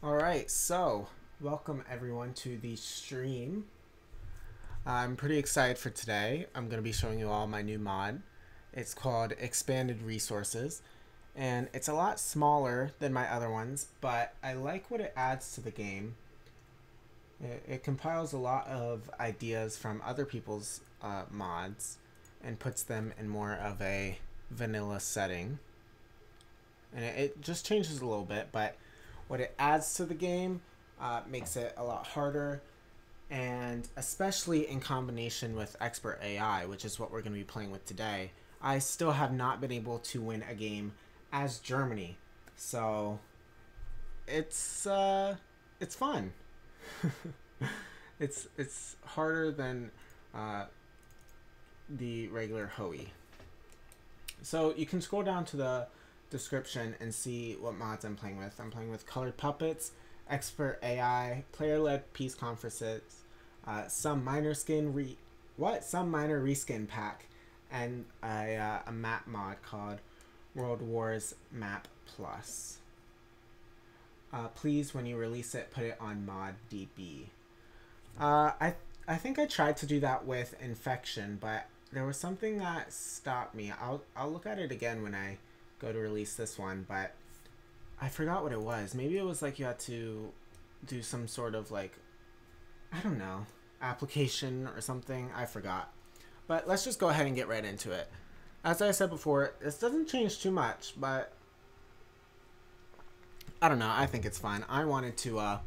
Alright, so welcome everyone to the stream. I'm pretty excited for today. I'm going to be showing you all my new mod. It's called Expanded Resources, and it's a lot smaller than my other ones, but I like what it adds to the game. It compiles a lot of ideas from other people's mods and puts them in more of a vanilla setting. And it just changes a little bit, but what it adds to the game makes it a lot harder, and especially in combination with Expert AI, which is what we're going to be playing with today, I still have not been able to win a game as Germany. So it's fun. It's harder than the regular Hoey. So you can scroll down to the description and see what mods I'm playing with. I'm playing with Colored Puppets, Expert AI, Player-Led Peace Conferences, some minor reskin pack, and a map mod called World Wars Map Plus. Please, when you release it, put it on mod DB. I think I tried to do that with Infection, but there was something that stopped me. I'll look at it again when I go to release this one, but I forgot what it was. Maybe it was like you had to do some sort of like, I don't know, application or something. I forgot. But let's just go ahead and get right into it. As I said before, this doesn't change too much, but I don't know. I think it's fun. I wanted to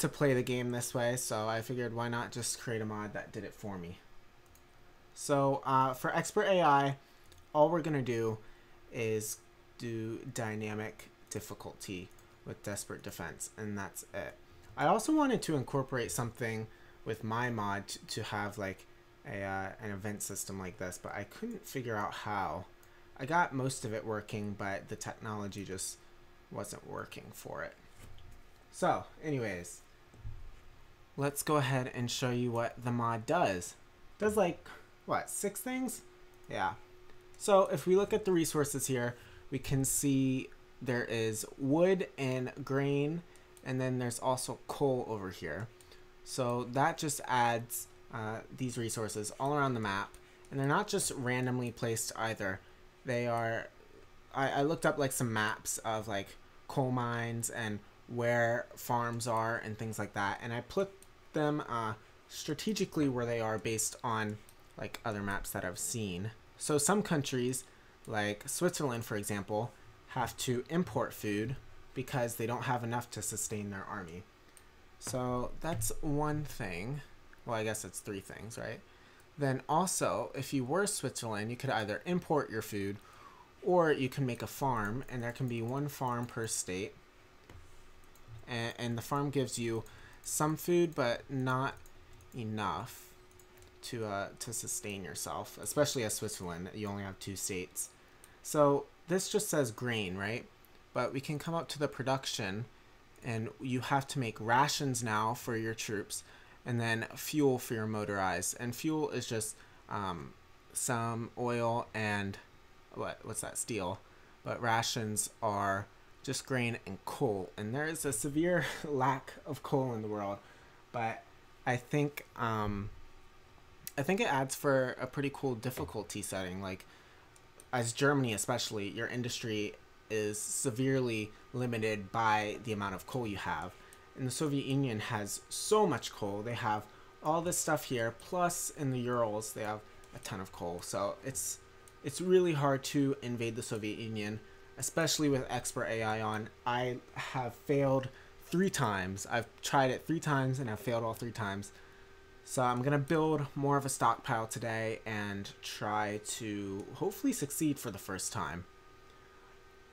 play the game this way, so I figured why not just create a mod that did it for me. So for Expert AI, all we're gonna do is do dynamic difficulty with Desperate Defense, and that's it. I also wanted to incorporate something with my mod to have like an event system like this, but I couldn't figure out how. I got most of it working, but the technology just wasn't working for it. So anyways, let's go ahead and show you what the mod does. It does like, what, 6 things? Yeah. So if we look at the resources here, we can see there is wood and grain, and then there's also coal over here. So that just adds these resources all around the map, and they're not just randomly placed either. They are, I looked up like some maps of like coal mines and where farms are and things like that, and I put them strategically where they are based on like other maps that I've seen. So some countries, like Switzerland for example, have to import food because they don't have enough to sustain their army. So that's one thing. Well, I guess it's 3 things, right? Then also, if you were Switzerland, you could either import your food or you can make a farm, and there can be 1 farm per state. And the farm gives you some food, but not enough to sustain yourself, especially as Switzerland. You only have 2 states. So this just says grain, right? But we can come up to the production, and you have to make rations now for your troops, and then fuel for your motorized. And fuel is just some oil and what's that, steel. But rations are just grain and coal, and there is a severe lack of coal in the world. But I think it adds for a pretty cool difficulty setting. Like, as Germany especially, your industry is severely limited by the amount of coal you have. And the Soviet Union has so much coal. They have all this stuff here, plus in the Urals they have a ton of coal. So it's really hard to invade the Soviet Union, especially with Expert AI on. I have failed 3 times. I've tried it 3 times and I've failed all 3 times. So I'm going to build more of a stockpile today and try to hopefully succeed for the first time.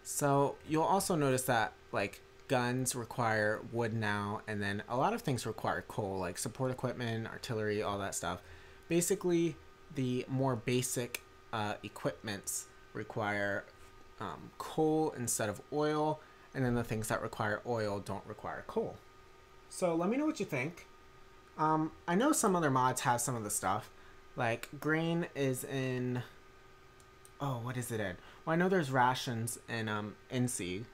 So you'll also notice that like guns require wood now, and then a lot of things require coal, like support equipment, artillery, all that stuff. Basically, the more basic equipments require coal instead of oil, and then the things that require oil don't require coal. So let me know what you think. I know some other mods have some of the stuff. Like, grain is in... Oh, what is it in? Well, I know there's rations in NC,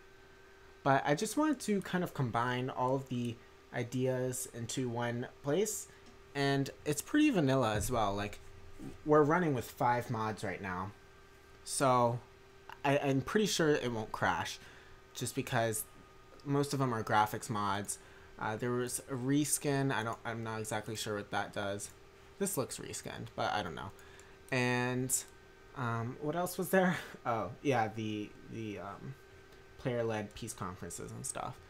But I just wanted to kind of combine all of the ideas into one place, and it's pretty vanilla as well. Like, we're running with 5 mods right now, so I'm pretty sure it won't crash, just because most of them are graphics mods. There was a reskin. I'm not exactly sure what that does. This looks reskinned, but I don't know. And what else was there? Oh yeah, the player-led peace conferences and stuff.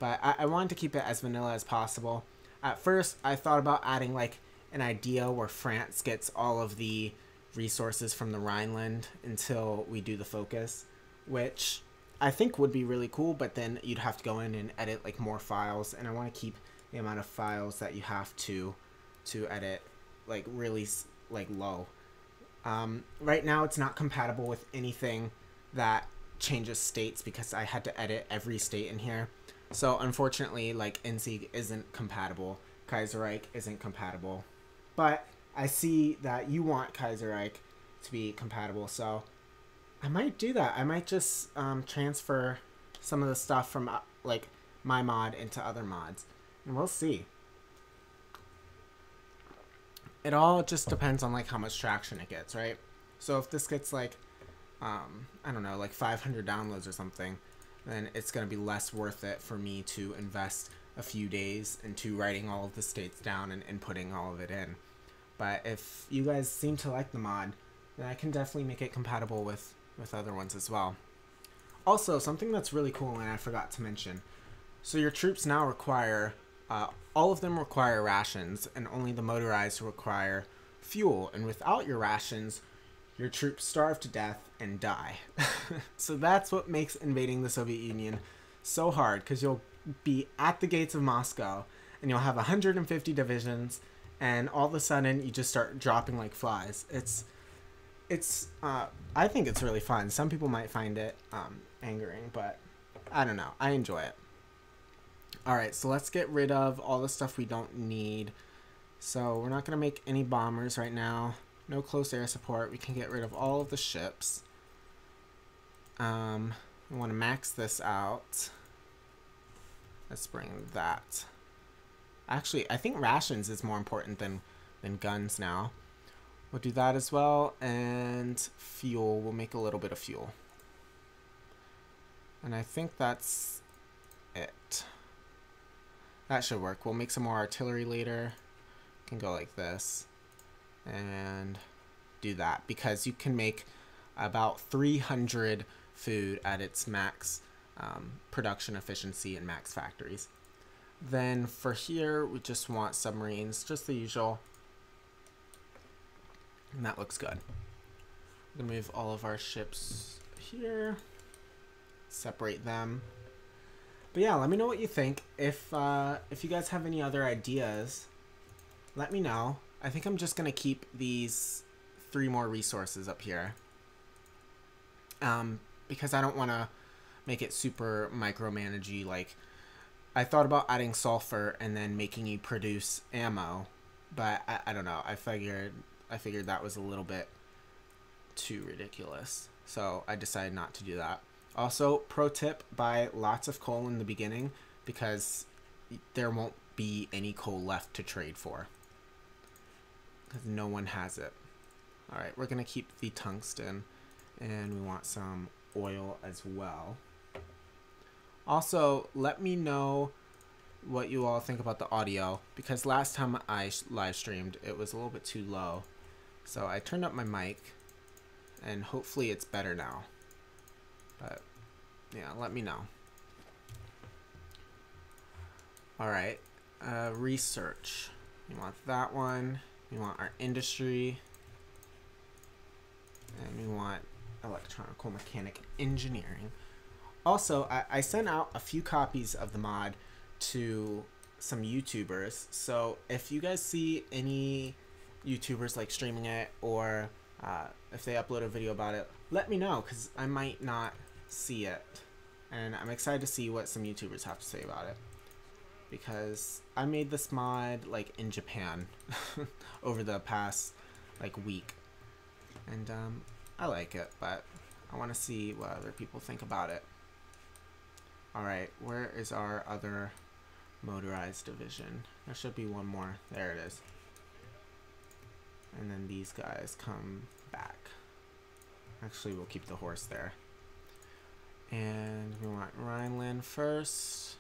But I wanted to keep it as vanilla as possible. At first, I thought about adding like an idea where France gets all of the resources from the Rhineland until we do the focus, which I think would be really cool, but then you'd have to go in and edit like more files, and I want to keep the amount of files that you have to edit like really like low. Right now it's not compatible with anything that changes states because I had to edit every state in here. So unfortunately, like NC isn't compatible, Kaiserreich isn't compatible, but I see that you want Kaiserreich to be compatible, so I might do that. I might just transfer some of the stuff from like my mod into other mods, and we'll see. It all just depends on like how much traction it gets, right? So if this gets like I don't know, like 500 downloads or something, then it's going to be less worth it for me to invest a few days into writing all of the states down and putting all of it in. But if you guys seem to like the mod, then I can definitely make it compatible with other ones as well. Also, something that's really cool and I forgot to mention, so your troops now require, all of them require rations, and only the motorized require fuel, and without your rations, your troops starve to death and die. So that's what makes invading the Soviet Union so hard, because you'll be at the gates of Moscow, and you'll have 150 divisions, and all of a sudden you just start dropping like flies. I think it's really fun. Some people might find it angering, but I don't know. I enjoy it. Alright, so let's get rid of all the stuff we don't need. So we're not going to make any bombers right now. No close air support. We can get rid of all of the ships. We want to max this out. Let's bring that. Actually, I think rations is more important than guns now. We'll do that as well. And fuel. We'll make a little bit of fuel. And I think that's it. That should work. We'll make some more artillery later. Can go like this. And do that. Because you can make about 300 food at its max production efficiency in max factories. Then for here, we just want submarines. Just the usual. And that looks good. We're gonna move all of our ships here. Separate them. But yeah, let me know what you think. If you guys have any other ideas, let me know. I think I'm just gonna keep these 3 more resources up here. Because I don't want to make it super micromanagey. Like, I thought about adding sulfur and then making you produce ammo, but I don't know. I figured that was a little bit too ridiculous, so I decided not to do that. Also, pro tip: buy lots of coal in the beginning because there won't be any coal left to trade for because no one has it. All right, we're gonna keep the tungsten, and we want some oil as well. Also, let me know what you all think about the audio, because last time I live streamed it was a little bit too low, so I turned up my mic and hopefully it's better now. But yeah, let me know. Alright, research. We want that one. We want our industry. And we want electronical mechanic engineering. Also, I sent out a few copies of the mod to some YouTubers. So if you guys see any YouTubers like streaming it, or if they upload a video about it, let me know, because I might not see it. And I'm excited to see what some YouTubers have to say about it, because I made this mod like in Japan over the past like week, and I like it, but I want to see what other people think about it. Alright, where is our other motorized division? There should be one more. There it is. And then these guys come back. Actually, we'll keep the horse there. And we want Rhineland first.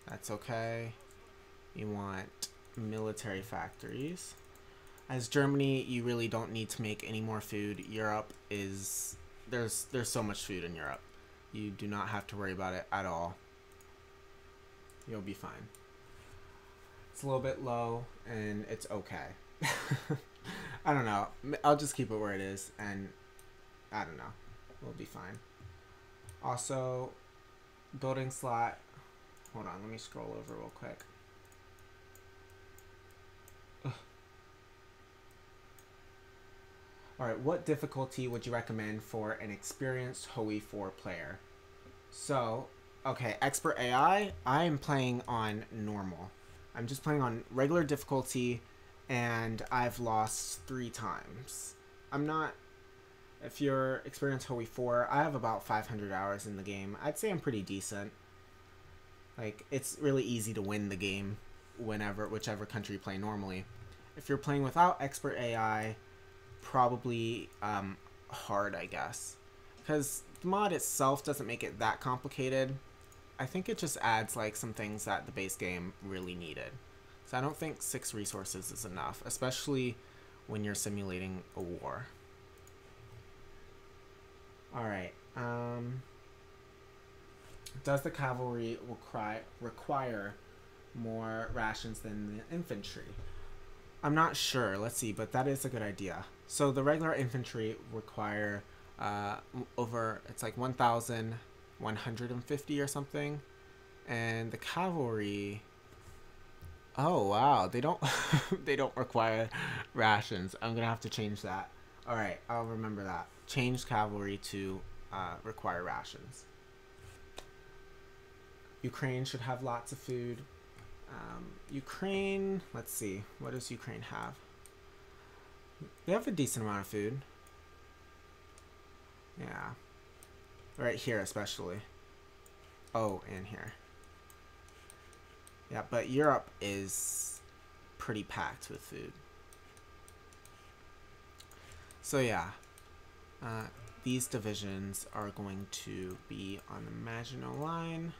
That's okay. We want military factories. As Germany, you really don't need to make any more food. Europe is... There's so much food in Europe. You do not have to worry about it at all. You'll be fine. It's a little bit low, and it's okay. I don't know. I'll just keep it where it is, and I don't know. We'll be fine. Also, building slot. Hold on, let me scroll over real quick. Alright, what difficulty would you recommend for an experienced Hoi 4 player? So, okay, Expert AI, I'm playing on normal. I'm just playing on regular difficulty, and I've lost 3 times. I'm not... If you're experienced Hoi 4, I have about 500 hours in the game. I'd say I'm pretty decent. Like, it's really easy to win the game whichever country you play normally. If you're playing without Expert AI... probably hard, I guess, because the mod itself doesn't make it that complicated. I think it just adds like some things that the base game really needed. So I don't think 6 resources is enough, especially when you're simulating a war. Alright, does the cavalry require more rations than the infantry? I'm not sure. Let's see, but that is a good idea. So the regular infantry require it's like 1,150 or something, and the cavalry. Oh wow, they don't they don't require rations. I'm gonna have to change that. All right, I'll remember that. Change cavalry to require rations. Ukraine should have lots of food. Ukraine, let's see, what does Ukraine have? They have a decent amount of food. Yeah. Right here especially. Oh, and here. Yeah, but Europe is pretty packed with food. So yeah, these divisions are going to be on the Maginot Line.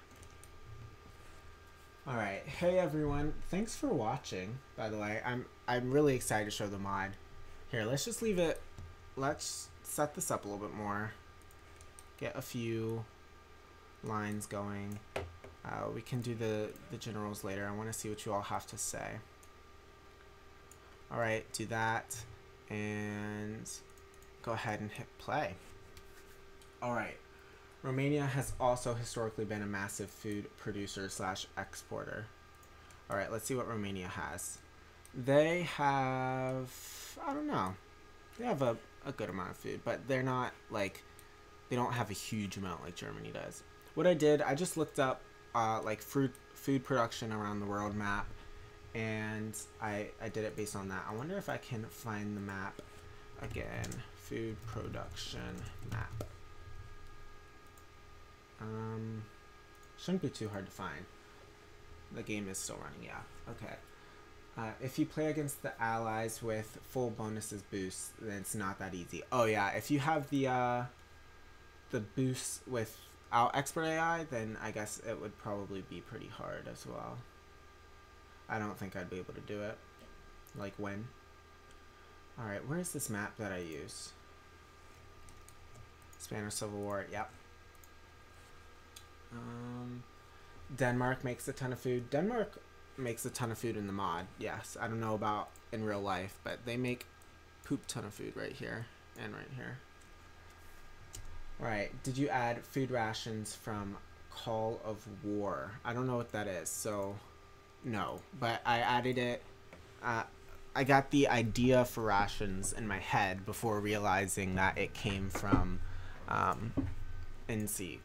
Alright, hey everyone, thanks for watching, by the way. I'm really excited to show the mod. Here, let's just leave it, let's set this up a little bit more. Get a few lines going. We can do the generals later. I want to see what you all have to say. Alright, do that, and go ahead and hit play. Alright. Romania has also historically been a massive food producer / exporter. Alright, let's see what Romania has. They have... I don't know. They have a good amount of food, but they're not, like... They don't have a huge amount like Germany does. What I did, I just looked up, like, food production around the world map, and I did it based on that. I wonder if I can find the map again. Food production map. Shouldn't be too hard to find. The game is still running, yeah. Okay. If you play against the allies with full bonuses boosts, then it's not that easy. Oh yeah, if you have the boosts without Expert AI, then I guess it would probably be pretty hard as well. I don't think I'd be able to do it. Like when? Alright, where's this map that I use? Spanish Civil War, yep. Denmark makes a ton of food. Denmark makes a ton of food in the mod, yes. I don't know about in real life, but they make poop ton of food right here and right here. Right, did you add food rations from Call of War? I don't know what that is, so no. But I added it. I got the idea for rations in my head before realizing that it came from NSEG.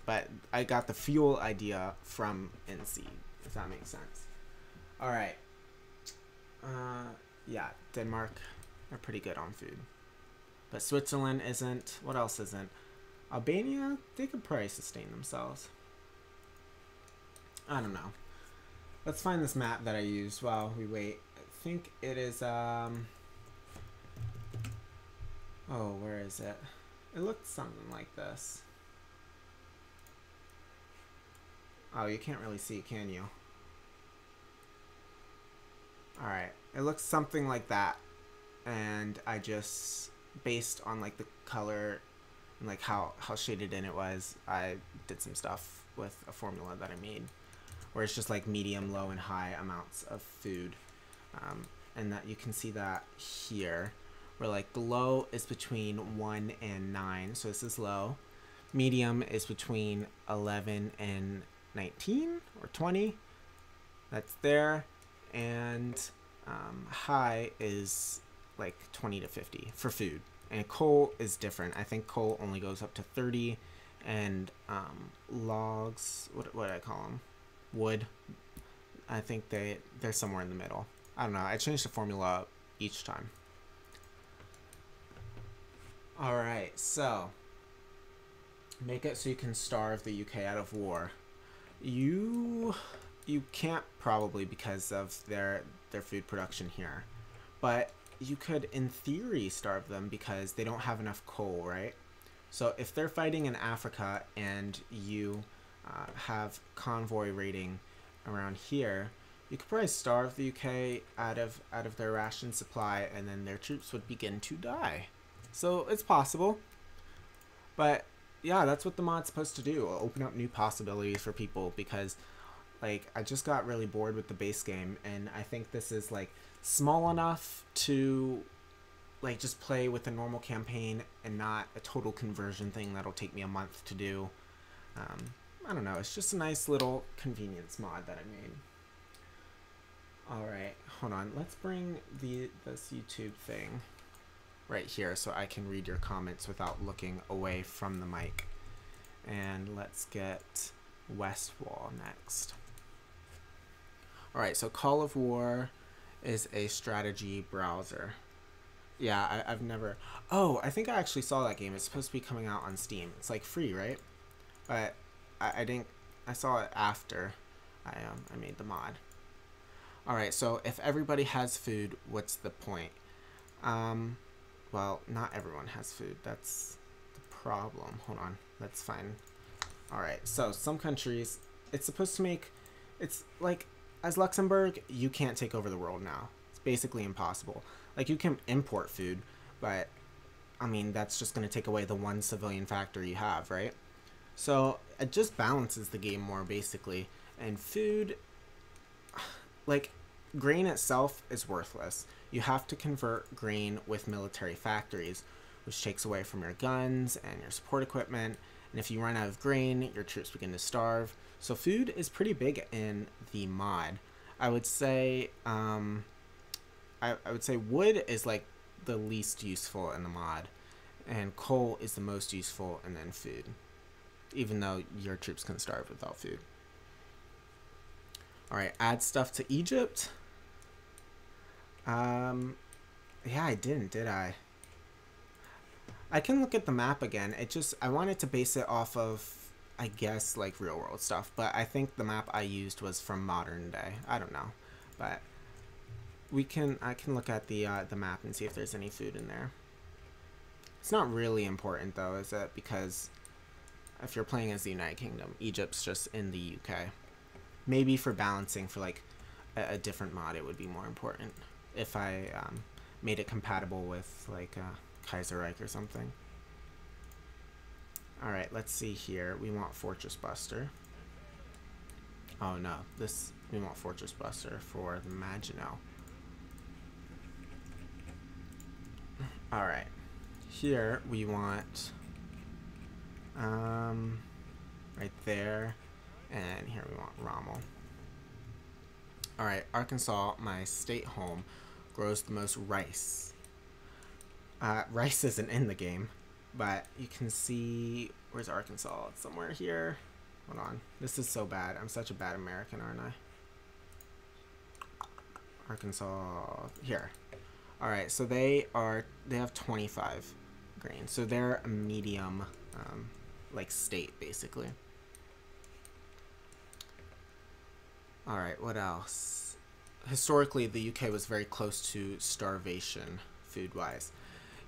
But I got the fuel idea from NSEG, if that makes sense. Alright. Yeah, Denmark are pretty good on food. But Switzerland isn't. What else isn't? Albania, they could probably sustain themselves. I don't know. Let's find this map that I used while we wait. I think it is, oh, where is it? It looked something like this. Oh, you can't really see, can you? Alright, it looks something like that. And I just, based on like the color and like how shaded in it was, I did some stuff with a formula that I made. Where it's just like medium, low, and high amounts of food. And that you can see that here. Where like the low is between 1 and 9, so this is low. Medium is between 11 and 19 or 20. That's there. And high is like 20 to 50 for food. And coal is different. I think coal only goes up to 30. And logs, what do I call them? Wood. I think they're somewhere in the middle. I don't know. I changed the formula each time. Alright, so make it so you can starve the UK out of war. You can't probably because of their food production here. But you could in theory starve them because they don't have enough coal, right? So if they're fighting in Africa and you have convoy raiding around here, you could probably starve the UK out of their ration supply, and then their troops would begin to die. So it's possible. But yeah, that's what the mod's supposed to do. Open up new possibilities for people, because like I just got really bored with the base game, and I think this is like small enough to like just play with a normal campaign and not a total conversion thing that'll take me a month to do. I don't know, it's just a nice little convenience mod that I made. Alright, hold on, let's bring this YouTube thing right here so I can read your comments without looking away from the mic. And let's get West Wall next. Alright, so Call of War is a strategy browser. Yeah, I've never... Oh, I think I actually saw that game. It's supposed to be coming out on Steam. It's like free, right? But I didn't... I saw it after I made the mod. Alright, so if everybody has food, what's the point? Well, not everyone has food. That's the problem. Hold on. That's fine. Alright, so some countries, it's supposed to make... It's like, as Luxembourg, you can't take over the world now. It's basically impossible. Like, you can import food, but, I mean, that's just going to take away the one civilian factory you have, right? So, it just balances the game more, basically. And food, like, grain itself is worthless. You have to convert grain with military factories, which takes away from your guns and your support equipment. And if you run out of grain, your troops begin to starve. So food is pretty big in the mod. I would say, I would say wood is like the least useful in the mod, and coal is the most useful, and then food. Even though your troops can starve without food. Alright, add stuff to Egypt. Yeah, I didn't, did I? I can look at the map again. It just, I wanted to base it off of, I guess, like real world stuff. But I think the map I used was from modern day. I don't know. But I can look at the map and see if there's any food in there. It's not really important though, is it? Because if you're playing as the United Kingdom, Egypt's just in the UK. Maybe for balancing for like a different mod, it would be more important if I made it compatible with like Kaiserreich or something. Alright, let's see here. We want Fortress Buster. Oh no, we want Fortress Buster for the Maginot. Alright, here we want right there, and here we want Rommel. Alright, Arkansas, my state home, grows the most rice. Rice isn't in the game, but you can see, where's Arkansas? It's somewhere here. Hold on, this is so bad. I'm such a bad American, aren't I? Arkansas, here. Alright, so they have 25 grain, so they're a medium, like state, basically. Alright, what else? Historically, the UK was very close to starvation, food-wise.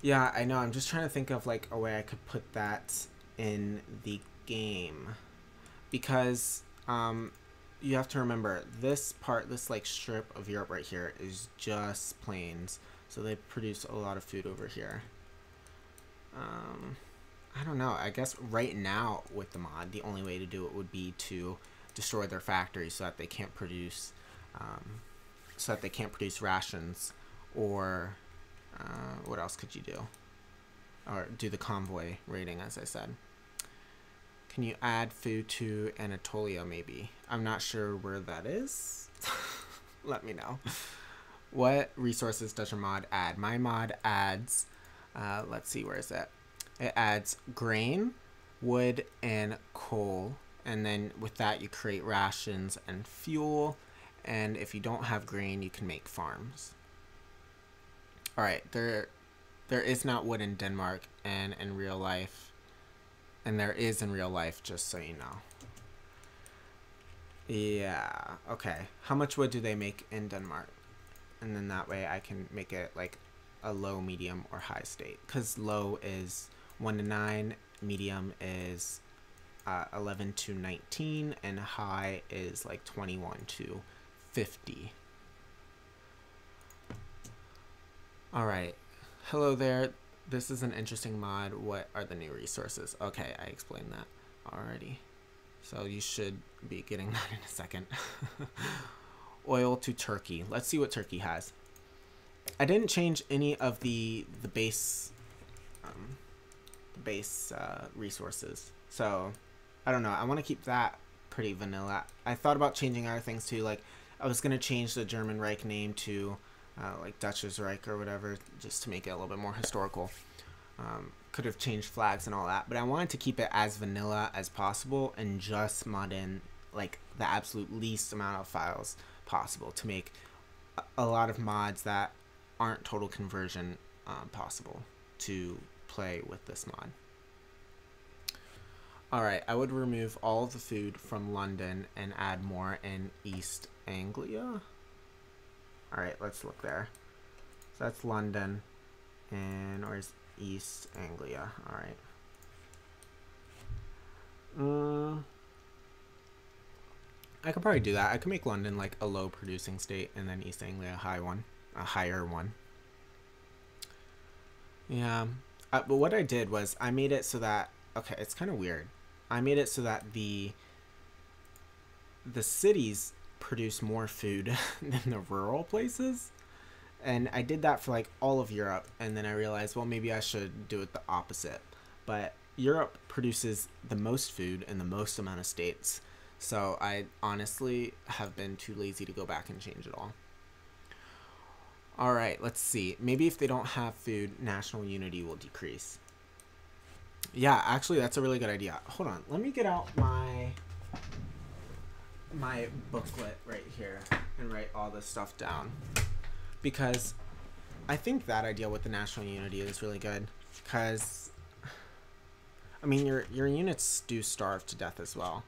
Yeah, I know. I'm just trying to think of, like, a way I could put that in the game. Because, you have to remember, this part, this, like, strip of Europe right here is just plains. So they produce a lot of food over here. I don't know. I guess right now with the mod, the only way to do it would be to destroy their factories so that they can't produce, rations, or what else could you do? Or do the convoy raiding, as I said. Can you add food to Anatolia, maybe? I'm not sure where that is. Let me know. What resources does your mod add? My mod adds, let's see, where is it? It adds grain, wood, and coal. And then with that, you create rations and fuel. And if you don't have grain, you can make farms. Alright, there is not wood in Denmark and in real life. And there is in real life, just so you know. Yeah, okay. How much wood do they make in Denmark? And then that way I can make it like a low, medium, or high state. Because low is 1 to 9, medium is 11 to 19, and high is like 21 to 50. Alright. Hello there. This is an interesting mod. What are the new resources? Okay, I explained that already. So you should be getting that in a second. Oil to Turkey. Let's see what Turkey has. I didn't change any of the base resources. So I don't know. I want to keep that pretty vanilla. I thought about changing other things too. Like I was gonna change the German Reich name to like Dutch's Reich or whatever, just to make it a little bit more historical. Could have changed flags and all that, but I wanted to keep it as vanilla as possible and just mod in like the absolute least amount of files possible to make a lot of mods that aren't total conversion possible to play with this mod. Alright, I would remove all of the food from London and add more in East Anglia. Alright, let's look there. So that's London, and where's East Anglia? Alright. I could probably do that. I could make London like a low producing state, and then East Anglia a higher one. Yeah, but what I did was I made it so that, okay, it's kind of weird. I made it so that the cities produce more food than the rural places. And I did that for like all of Europe, and then I realized, well, maybe I should do it the opposite. But Europe produces the most food in the most amount of states. So I honestly have been too lazy to go back and change it all. Alright, let's see. Maybe if they don't have food, national unity will decrease. Yeah, actually, that's a really good idea. Hold on. Let me get out my booklet right here and write all this stuff down. Because I think that idea with the national unity is really good. Because, I mean, your units do starve to death as well.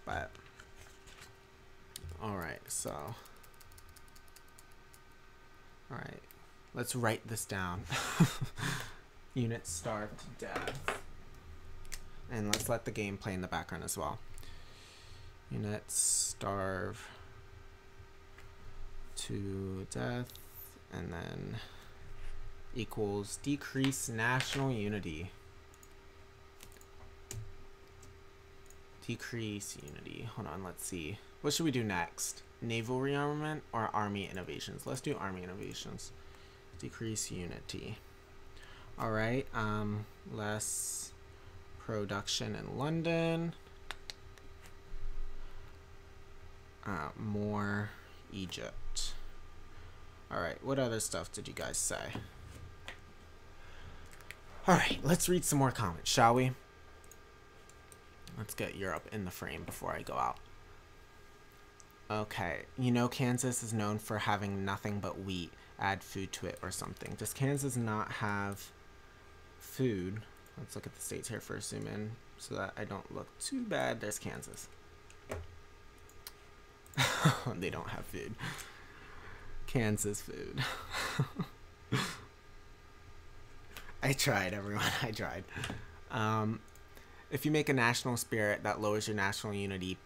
But, alright, so... Alright, let's write this down. Units starve to death. And let's let the game play in the background as well. Units starve to death, and then equals decrease national unity. Decrease unity. Hold on, let's see. What should we do next? Naval rearmament or army innovations? Let's do army innovations. Decrease unity. Alright, less production in London. More Egypt. Alright, what other stuff did you guys say? Alright, let's read some more comments, shall we? Let's get Europe in the frame before I go out. Okay, you know Kansas is known for having nothing but wheat. Add food to it or something. Does Kansas not have food? Let's look at the states here first, zoom in so that I don't look too bad. There's Kansas. They don't have food. Kansas food. I tried, everyone. I tried. If you make a national spirit that lowers your national unity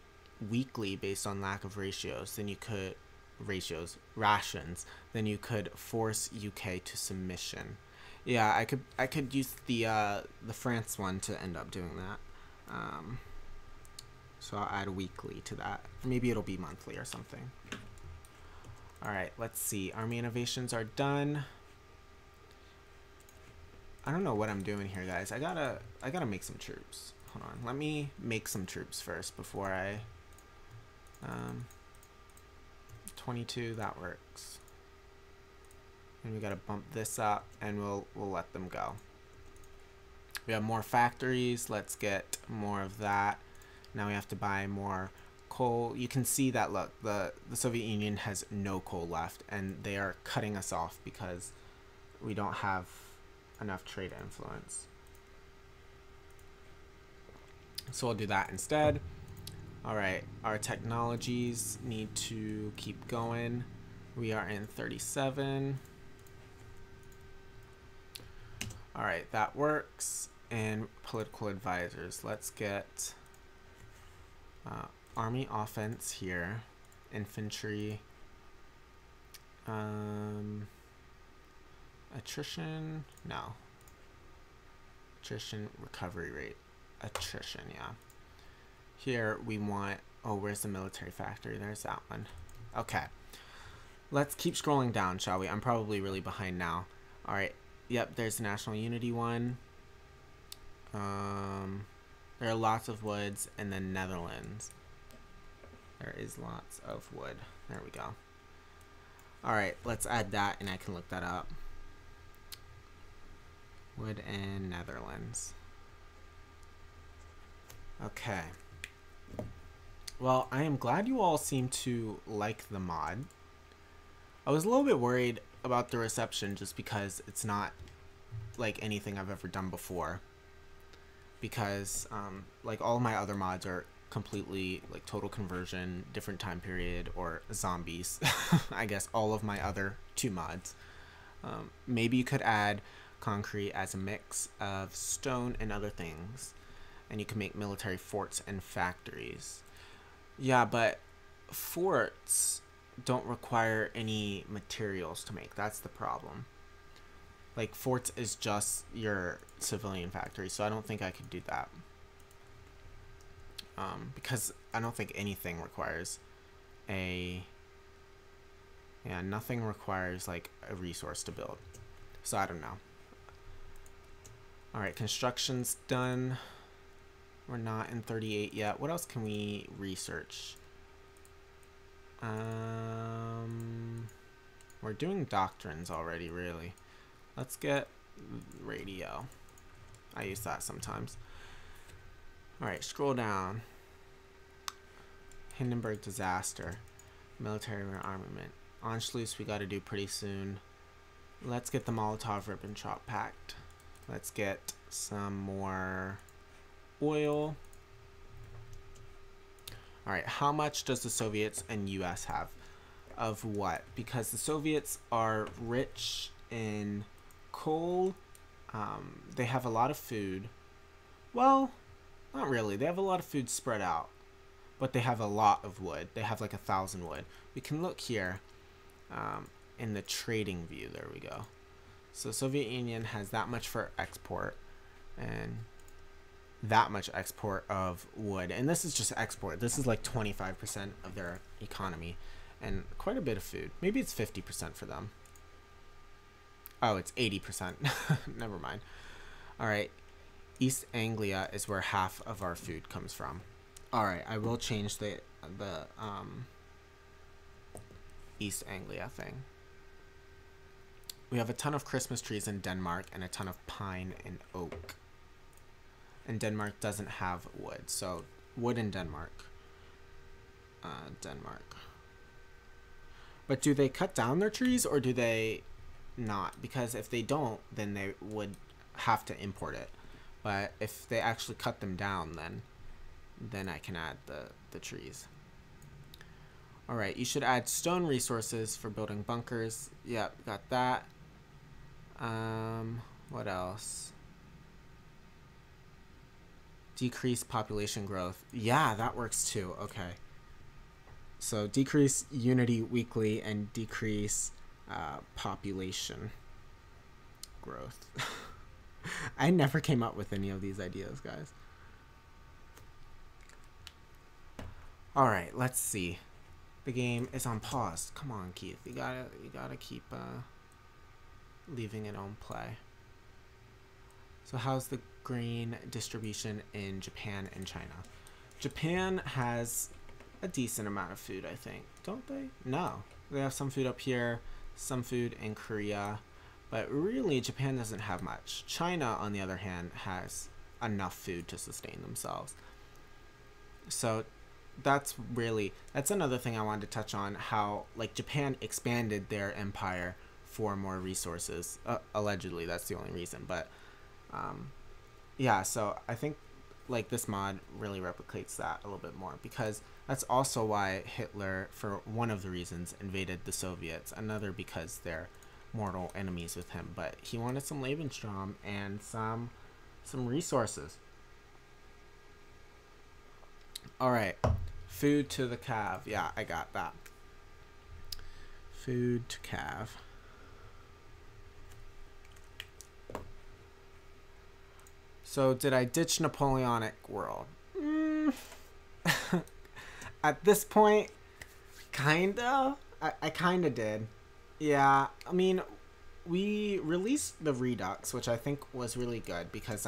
weekly based on lack of rations, then you could force UK to submission. Yeah, I could use the France one to end up doing that. So I'll add weekly to that. Maybe it'll be monthly or something. All right, let's see. Army innovations are done. I don't know what I'm doing here, guys. I gotta make some troops. Hold on. Let me make some troops first before I 22, that works. And we gotta bump this up and we'll let them go. We have more factories. Let's get more of that. Now we have to buy more coal. You can see that, look, the Soviet Union has no coal left and they are cutting us off because we don't have enough trade influence. So we'll do that instead. All right, our technologies need to keep going. We are in 37. All right, that works. And political advisors. Let's get army offense here. Infantry. Attrition? No. Attrition recovery rate. Attrition, yeah. Here we want, oh, where's the military factory? There's that one. Okay. Let's keep scrolling down, shall we? I'm probably really behind now. All right. Yep, there's the national unity one. There are lots of woods, and then Netherlands. There is lots of wood. There we go. All right, let's add that, and I can look that up. Wood and Netherlands. Okay. Well, I am glad you all seem to like the mod. I was a little bit worried about the reception just because it's not like anything I've ever done before. Because like all my other mods are completely like total conversion, different time period, or zombies. I guess all of my other 2 mods. Maybe you could add concrete as a mix of stone and other things. And you can make military forts and factories. Yeah, but forts don't require any materials to make. That's the problem. Like, forts is just your civilian factory, so I don't think I could do that. Because I don't think anything requires a... Yeah, nothing requires, like, a resource to build. So I don't know. Alright, construction's done. We're not in 38 yet. What else can we research? We're doing doctrines already, really. Let's get radio. I use that sometimes. Alright, scroll down. Hindenburg disaster. Military rearmament. Anschluss we gotta do pretty soon. Let's get the Molotov-Ribbentrop Pact. Let's get some more oil. Alright, how much does the Soviets and US have? Of what? Because the Soviets are rich in coal. They have a lot of food. Well, not really. They have a lot of food spread out. But they have a lot of wood. They have like 1,000 wood. We can look here in the trading view. There we go. So Soviet Union has that much for export. And that much export of wood. And this is just export. This is like 25% of their economy. And quite a bit of food. Maybe it's 50% for them. Oh, it's 80%. Never mind. Alright. East Anglia is where half of our food comes from. Alright, I will change the East Anglia thing. We have a ton of Christmas trees in Denmark and a ton of pine and oak. And Denmark doesn't have wood, so wood in Denmark. Denmark. But do they cut down their trees or do they not? Because if they don't, then they would have to import it. But if they actually cut them down, then I can add the trees. Alright, you should add stone resources for building bunkers. Yep, got that. What else? Decrease population growth. Yeah, that works too. Okay. So decrease unity weekly and decrease population growth. I never came up with any of these ideas, guys. Alright, let's see. The game is on pause. Come on, Keith. You gotta keep leaving it on play. So how's the grain distribution in Japan and China? Japan has a decent amount of food, I think. Don't they? No. They have some food up here, some food in Korea, but really Japan doesn't have much. China, on the other hand, has enough food to sustain themselves. So that's another thing I wanted to touch on, how like Japan expanded their empire for more resources. Allegedly, that's the only reason, but yeah, so I think like this mod really replicates that a little bit more, because that's also why Hitler, for one of the reasons, invaded the Soviets. Another because they're mortal enemies with him, but he wanted some LIVESTREAM and some resources. Alright, food to the cav. Yeah, I got that. Food to cav. So did I ditch Napoleonic world? At this point, kinda. I kinda did. Yeah, I mean, we released the Redux, which I think was really good because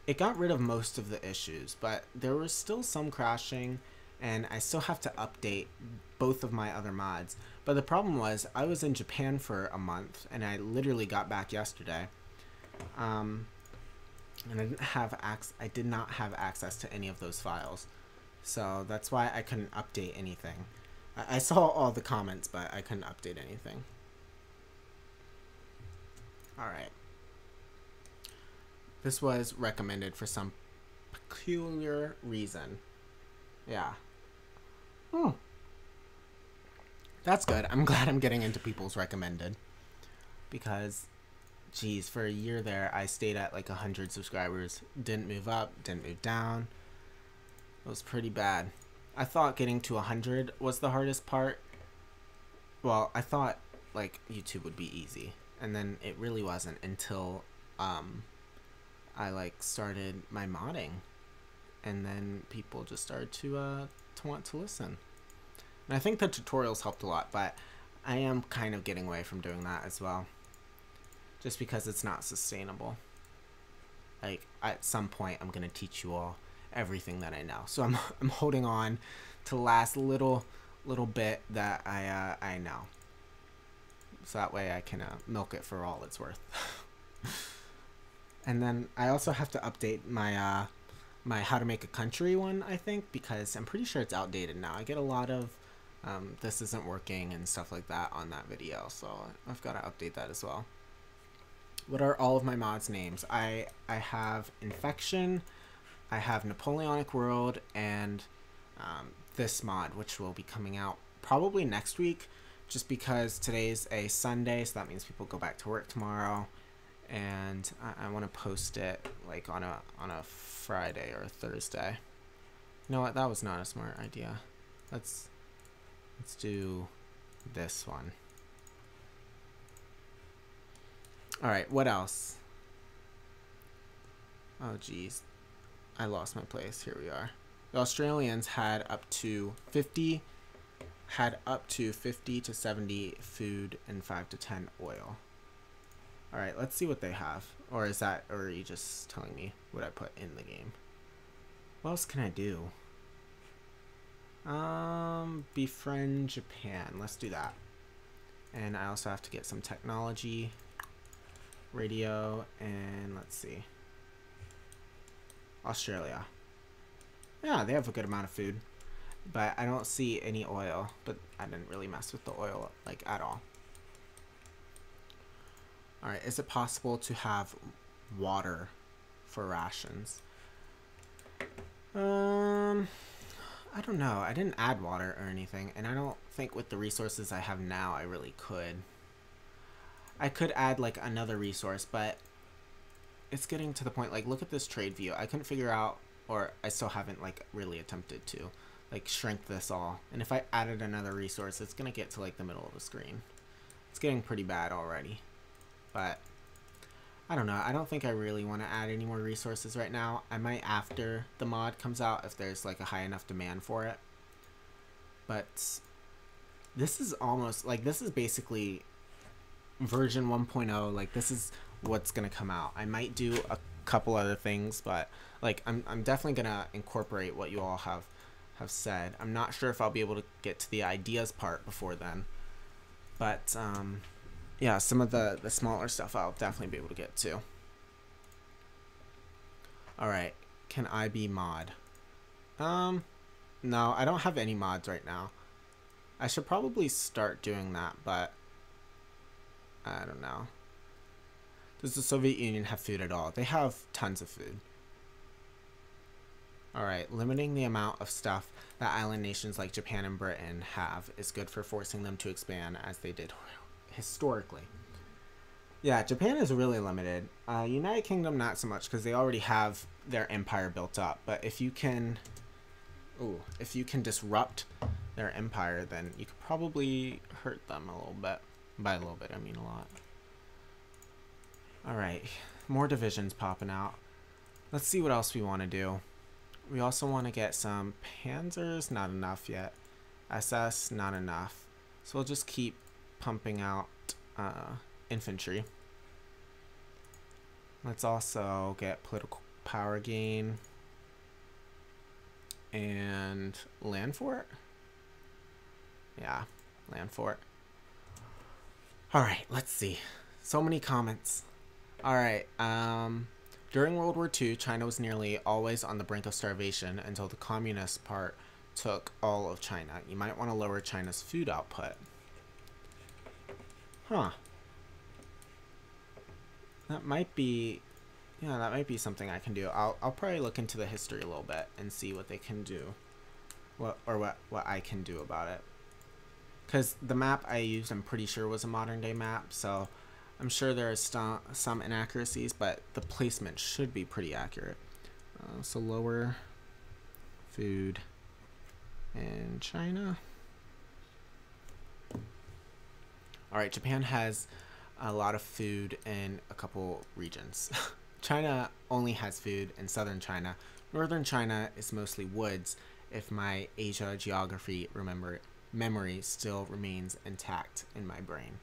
it got rid of most of the issues, but there was still some crashing, and I still have to update both of my other mods. But the problem was I was in Japan for a month, and I literally got back yesterday. And I did not have access to any of those files. So that's why I couldn't update anything. I saw all the comments, but I couldn't update anything. Alright. This was recommended for some peculiar reason. Yeah. That's good. I'm glad I'm getting into people's recommended. Because, geez, for a year there, I stayed at like 100 subscribers. Didn't move up, didn't move down. It was pretty bad. I thought getting to 100 was the hardest part. Well, I thought like YouTube would be easy. And then it really wasn't until I like started my modding. And then people just started to want to listen. And I think the tutorials helped a lot, but I am kind of getting away from doing that as well. Just because it's not sustainable. Like, at some point, I'm going to teach you all everything that I know. So I'm holding on to the last little bit that I know. So that way I can milk it for all it's worth. And then I also have to update my my how to make a country one, I think, because I'm pretty sure it's outdated now. I get a lot of this isn't working and stuff like that on that video, so I've got to update that as well. What are all of my mods names? I have Infection, I have Napoleonic World, and this mod, which will be coming out probably next week, just because today's a Sunday, so that means people go back to work tomorrow, and I want to post it like on a Friday or a Thursday. You know what? That was not a smart idea. Let's do this one. Alright, what else? Oh, geez. I lost my place. Here we are. The Australians had up to 50 to 70 food and 5 to 10 oil. Alright, let's see what they have. Or are you just telling me what I put in the game? What else can I do? Befriend Japan. Let's do that. And I also have to get some technology, radio, and let's see. Australia. Yeah, they have a good amount of food. But I don't see any oil. But I didn't really mess with the oil, like, at all. Alright, is it possible to have water for rations? I don't know. I didn't add water or anything, and I don't think with the resources I have now I really could. I could add like another resource, but it's getting to the point, like, look at this trade view. I couldn't figure out, or I still haven't like really attempted to like shrink this all. And if I added another resource, it's gonna get to like the middle of the screen. It's getting pretty bad already. But I don't know. I don't think I really want to add any more resources right now. I might after the mod comes out if there's like a high enough demand for it. But this is almost like, this is basically version 1.0. Like, this is what's gonna come out. I might do a couple other things, but like I'm definitely gonna incorporate what you all have said. I'm not sure if I'll be able to get to the ideas part before then, but yeah, some of the smaller stuff I'll definitely be able to get to. Alright, can I be mod? No, I don't have any mods right now. I should probably start doing that, but I don't know. Does the Soviet Union have food at all? They have tons of food. Alright, limiting the amount of stuff that island nations like Japan and Britain have is good for forcing them to expand as they did historically. Yeah, Japan is really limited. United Kingdom not so much because they already have their empire built up. But if you can, disrupt their empire, then you could probably hurt them a little bit. By a little bit, I mean a lot. Alright, more divisions popping out. Let's see what else we want to do. We also want to get some Panzers, not enough yet. SS, not enough. So we'll just keep pumping out infantry. Let's also get political power gain and land fort. Yeah, land fort. Alright, let's see. So many comments. Alright, during World War II, China was nearly always on the brink of starvation until the communist part took all of China. You might want to lower China's food output. Huh. That might be, yeah, that might be something I can do. I'll probably look into the history a little bit and see what they can do. What I can do about it. Because the map I used, I'm pretty sure was a modern day map, so I'm sure there are some inaccuracies, but the placement should be pretty accurate. So lower food in China. Alright, Japan has a lot of food in a couple regions. China only has food in southern China. Northern China is mostly woods, if my Asia geography memory still remains intact in my brain.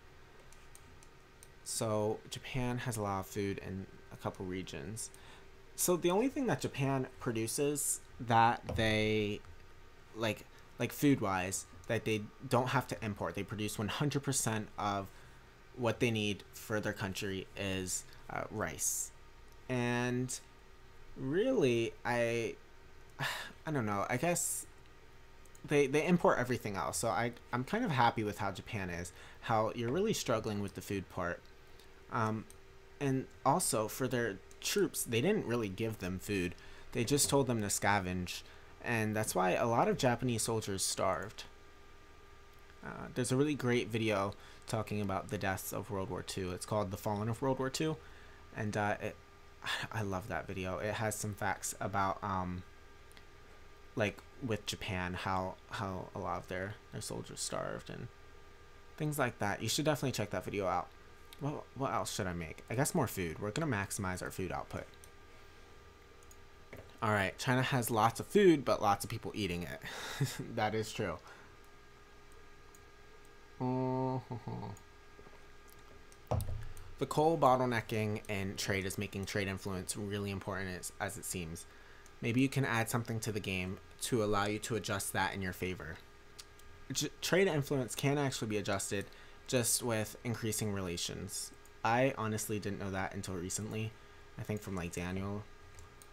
So Japan has a lot of food in a couple regions. So the only thing that Japan produces that they like food wise that they don't have to import, they produce 100% of what they need for their country is rice. And really, I don't know, I guess they import everything else. So I'm kind of happy with how Japan is, how you're really struggling with the food part. And also for their troops, they didn't really give them food. They just told them to scavenge. And that's why a lot of Japanese soldiers starved. There's a really great video talking about the deaths of World War II. It's called The Fallen of World War II. And I love that video. It has some facts about like with Japan, how a lot of their soldiers starved and things like that. You should definitely check that video out. Well, what else should I make? I guess more food. We're going to maximize our food output. Alright, China has lots of food, but lots of people eating it. That is true. The coal bottlenecking and trade is making trade influence really important as it seems. Maybe you can add something to the game to allow you to adjust that in your favor. Trade influence can actually be adjusted just with increasing relations. I honestly didn't know that until recently. I think from like Daniel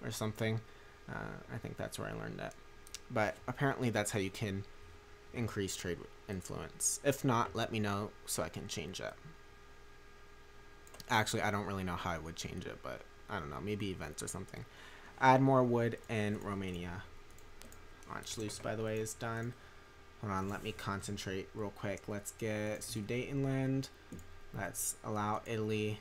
or something. I think that's where I learned that. But apparently that's how you can increase trade influence. If not, let me know so I can change it. Actually, I don't really know how I would change it, but I don't know, maybe events or something. Add more wood in Romania. Anschluss, by the way, is done. Hold on, let me concentrate real quick. Let's get Sudetenland. Let's allow Italy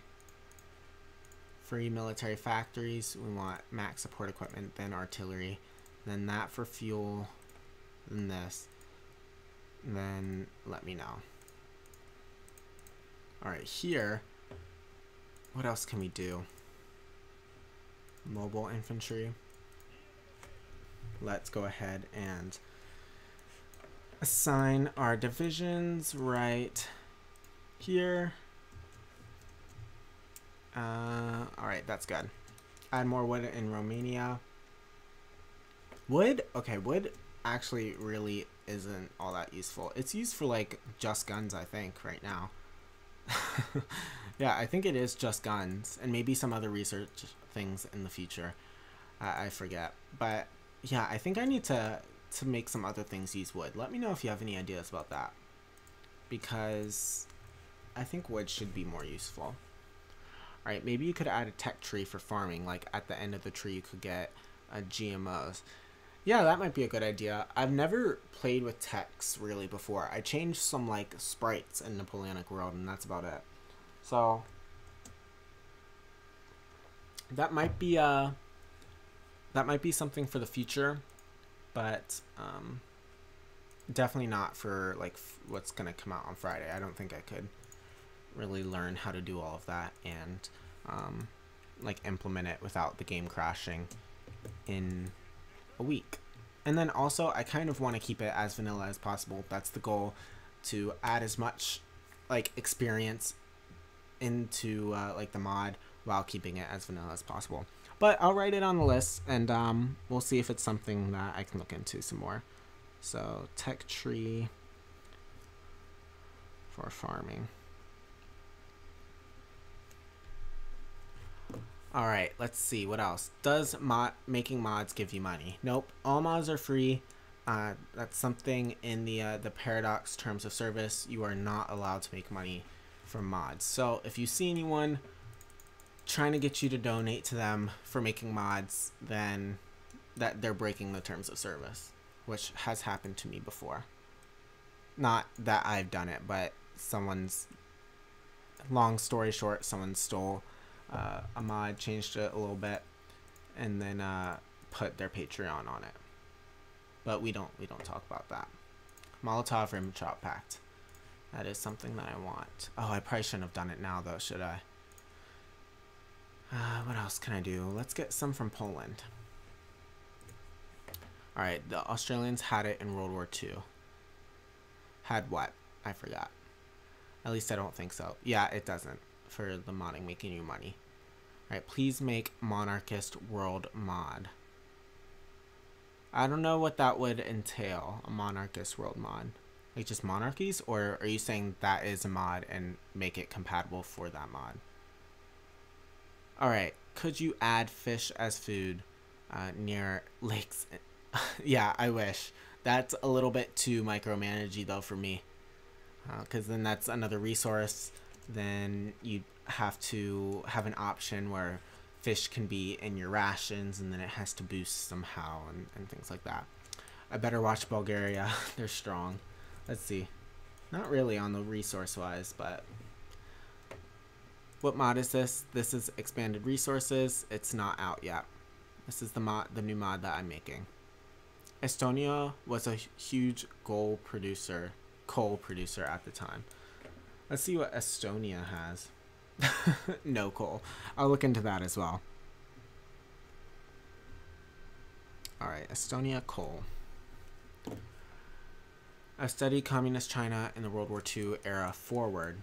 free military factories. We want max support equipment, then artillery, then that for fuel, then this. And then let me know. Alright, here, what else can we do? Mobile infantry. Let's go ahead and assign our divisions right here. Alright, that's good. Add more wood in Romania. Wood? Okay, wood actually really isn't all that useful. It's used for like just guns, I think, right now. Yeah, I think it is just guns and maybe some other research things in the future. I forget. But yeah, I think I need to make some other things use wood. Let me know if you have any ideas about that, because I think wood should be more useful. Alright, maybe you could add a tech tree for farming. Like at the end of the tree you could get GMOs. Yeah, that might be a good idea. I've never played with techs really before. I changed some like sprites in Napoleonic World and that's about it. So that might be something for the future, but definitely not for like what's gonna come out on Friday. I don't think I could really learn how to do all of that and like implement it without the game crashing in a week. And then also I kind of want to keep it as vanilla as possible. That's the goal, to add as much like experience into like the mod while keeping it as vanilla as possible. But I'll write it on the list and we'll see if it's something that I can look into some more. So tech tree for farming. Alright, let's see, what else? Does making mods give you money? Nope, all mods are free. That's something in the Paradox terms of service. You are not allowed to make money from mods. So if you see anyone trying to get you to donate to them for making mods, then that they're breaking the terms of service, which has happened to me before. Not that I've done it, but someone's, long story short, someone stole a mod, changed it a little bit, and then put their Patreon on it. But we don't talk about that. Molotov-Ribbentrop Pact. That is something that I want. Oh, I probably shouldn't have done it now though, should I? What else can I do? Let's get some from Poland. Alright, the Australians had it in World War II. Had what? I forgot. At least I don't think so. Yeah, it doesn't. For the modding making you money. Alright, please make monarchist world mod. I don't know what that would entail, a monarchist world mod. Like just monarchies? Or are you saying that is a mod and make it compatible for that mod? Alright, could you add fish as food near lakes? Yeah, I wish. That's a little bit too micromanagey though for me. Because then that's another resource. Then you have to have an option where fish can be in your rations and then it has to boost somehow and things like that. I better watch Bulgaria. They're strong. Let's see. Not really on the resource wise, but what mod is this? This is expanded resources. It's not out yet. This is the new mod that I'm making. Estonia was a huge coal producer at the time. Let's see what Estonia has. No coal. I'll look into that as well. Alright, Estonia coal. I studied communist China in the World War II era forward.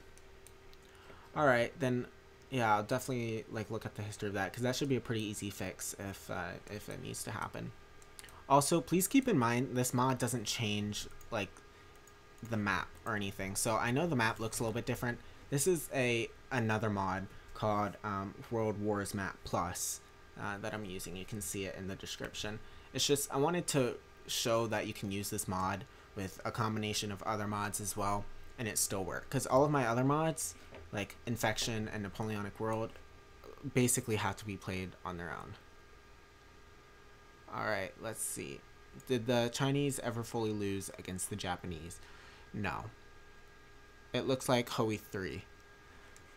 Alright, then yeah, I'll definitely like look at the history of that, because that should be a pretty easy fix if it needs to happen. Also, please keep in mind this mod doesn't change like the map or anything. So I know the map looks a little bit different. This is another mod called World Wars Map Plus that I'm using. You can see it in the description. It's just I wanted to show that you can use this mod with a combination of other mods as well, and it still works. Because all of my other mods, like Infection and Napoleonic World, basically have to be played on their own. Alright, let's see. Did the Chinese ever fully lose against the Japanese? No. It looks like Hoey 3.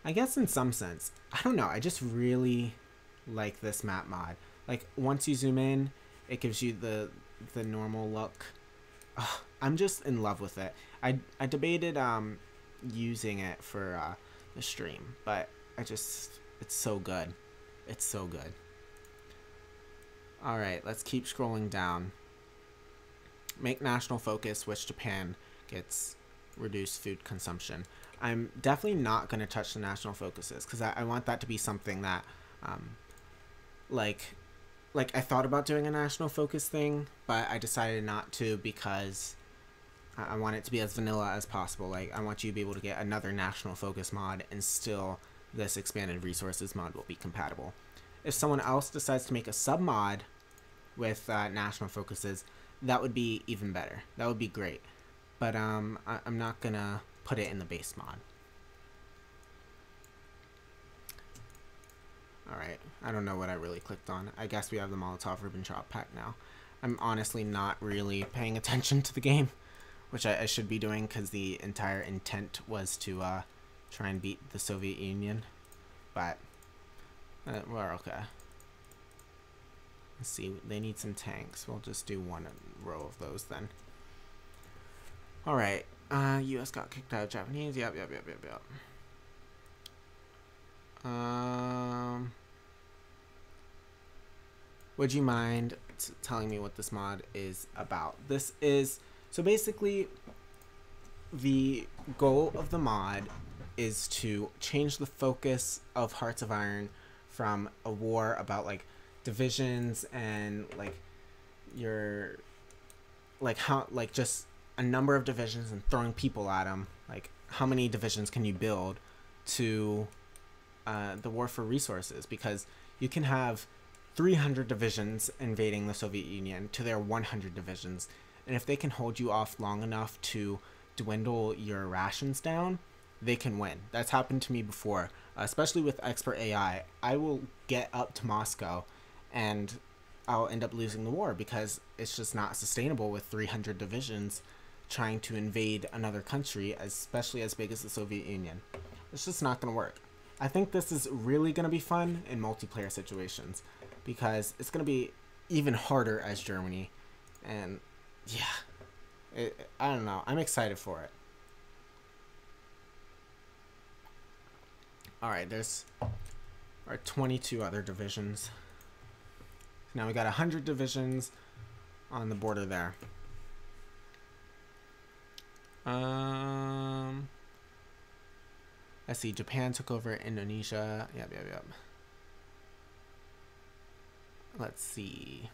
I guess in some sense. I don't know. I just really like this map mod. Like, once you zoom in, it gives you the normal look. Ugh, I'm just in love with it. I debated using it for the stream, but it's so good. It's so good. Alright, let's keep scrolling down. Make national focus, which Japan gets reduced food consumption. I'm definitely not going to touch the national focuses because I want that to be something that, like I thought about doing a national focus thing, but I decided not to because I want it to be as vanilla as possible. Like, I want you to be able to get another national focus mod and still this expanded resources mod will be compatible. If someone else decides to make a sub mod with national focuses, that would be even better. That would be great. But I'm not gonna put it in the base mod. Alright, I don't know what I really clicked on. I guess we have the Molotov Ribbon Chop pack now. I'm honestly not really paying attention to the game, which I should be doing because the entire intent was to try and beat the Soviet Union. But we're okay. Let's see, they need some tanks. We'll just do one row of those then. Alright, US got kicked out of Japanese. Yep. Would you mind telling me what this mod is about? This is, so basically, the goal of the mod is to change the focus of Hearts of Iron from a war about, like, divisions and, like, your, like, how, like, just a number of divisions and throwing people at them. Like, how many divisions can you build to the war for resources? Because you can have 300 divisions invading the Soviet Union to their 100 divisions, and if they can hold you off long enough to dwindle your rations down, they can win. That's happened to me before, especially with Expert AI. I will get up to Moscow and I'll end up losing the war because it's just not sustainable with 300 divisions trying to invade another country, especially as big as the Soviet Union. It's just not going to work. I think this is really going to be fun in multiplayer situations because it's going to be even harder as Germany. And yeah, I don't know. I'm excited for it. Alright, there's our 22 other divisions. Now we got 100 divisions on the border there. Let's see, Japan took over Indonesia. Yep. Let's see.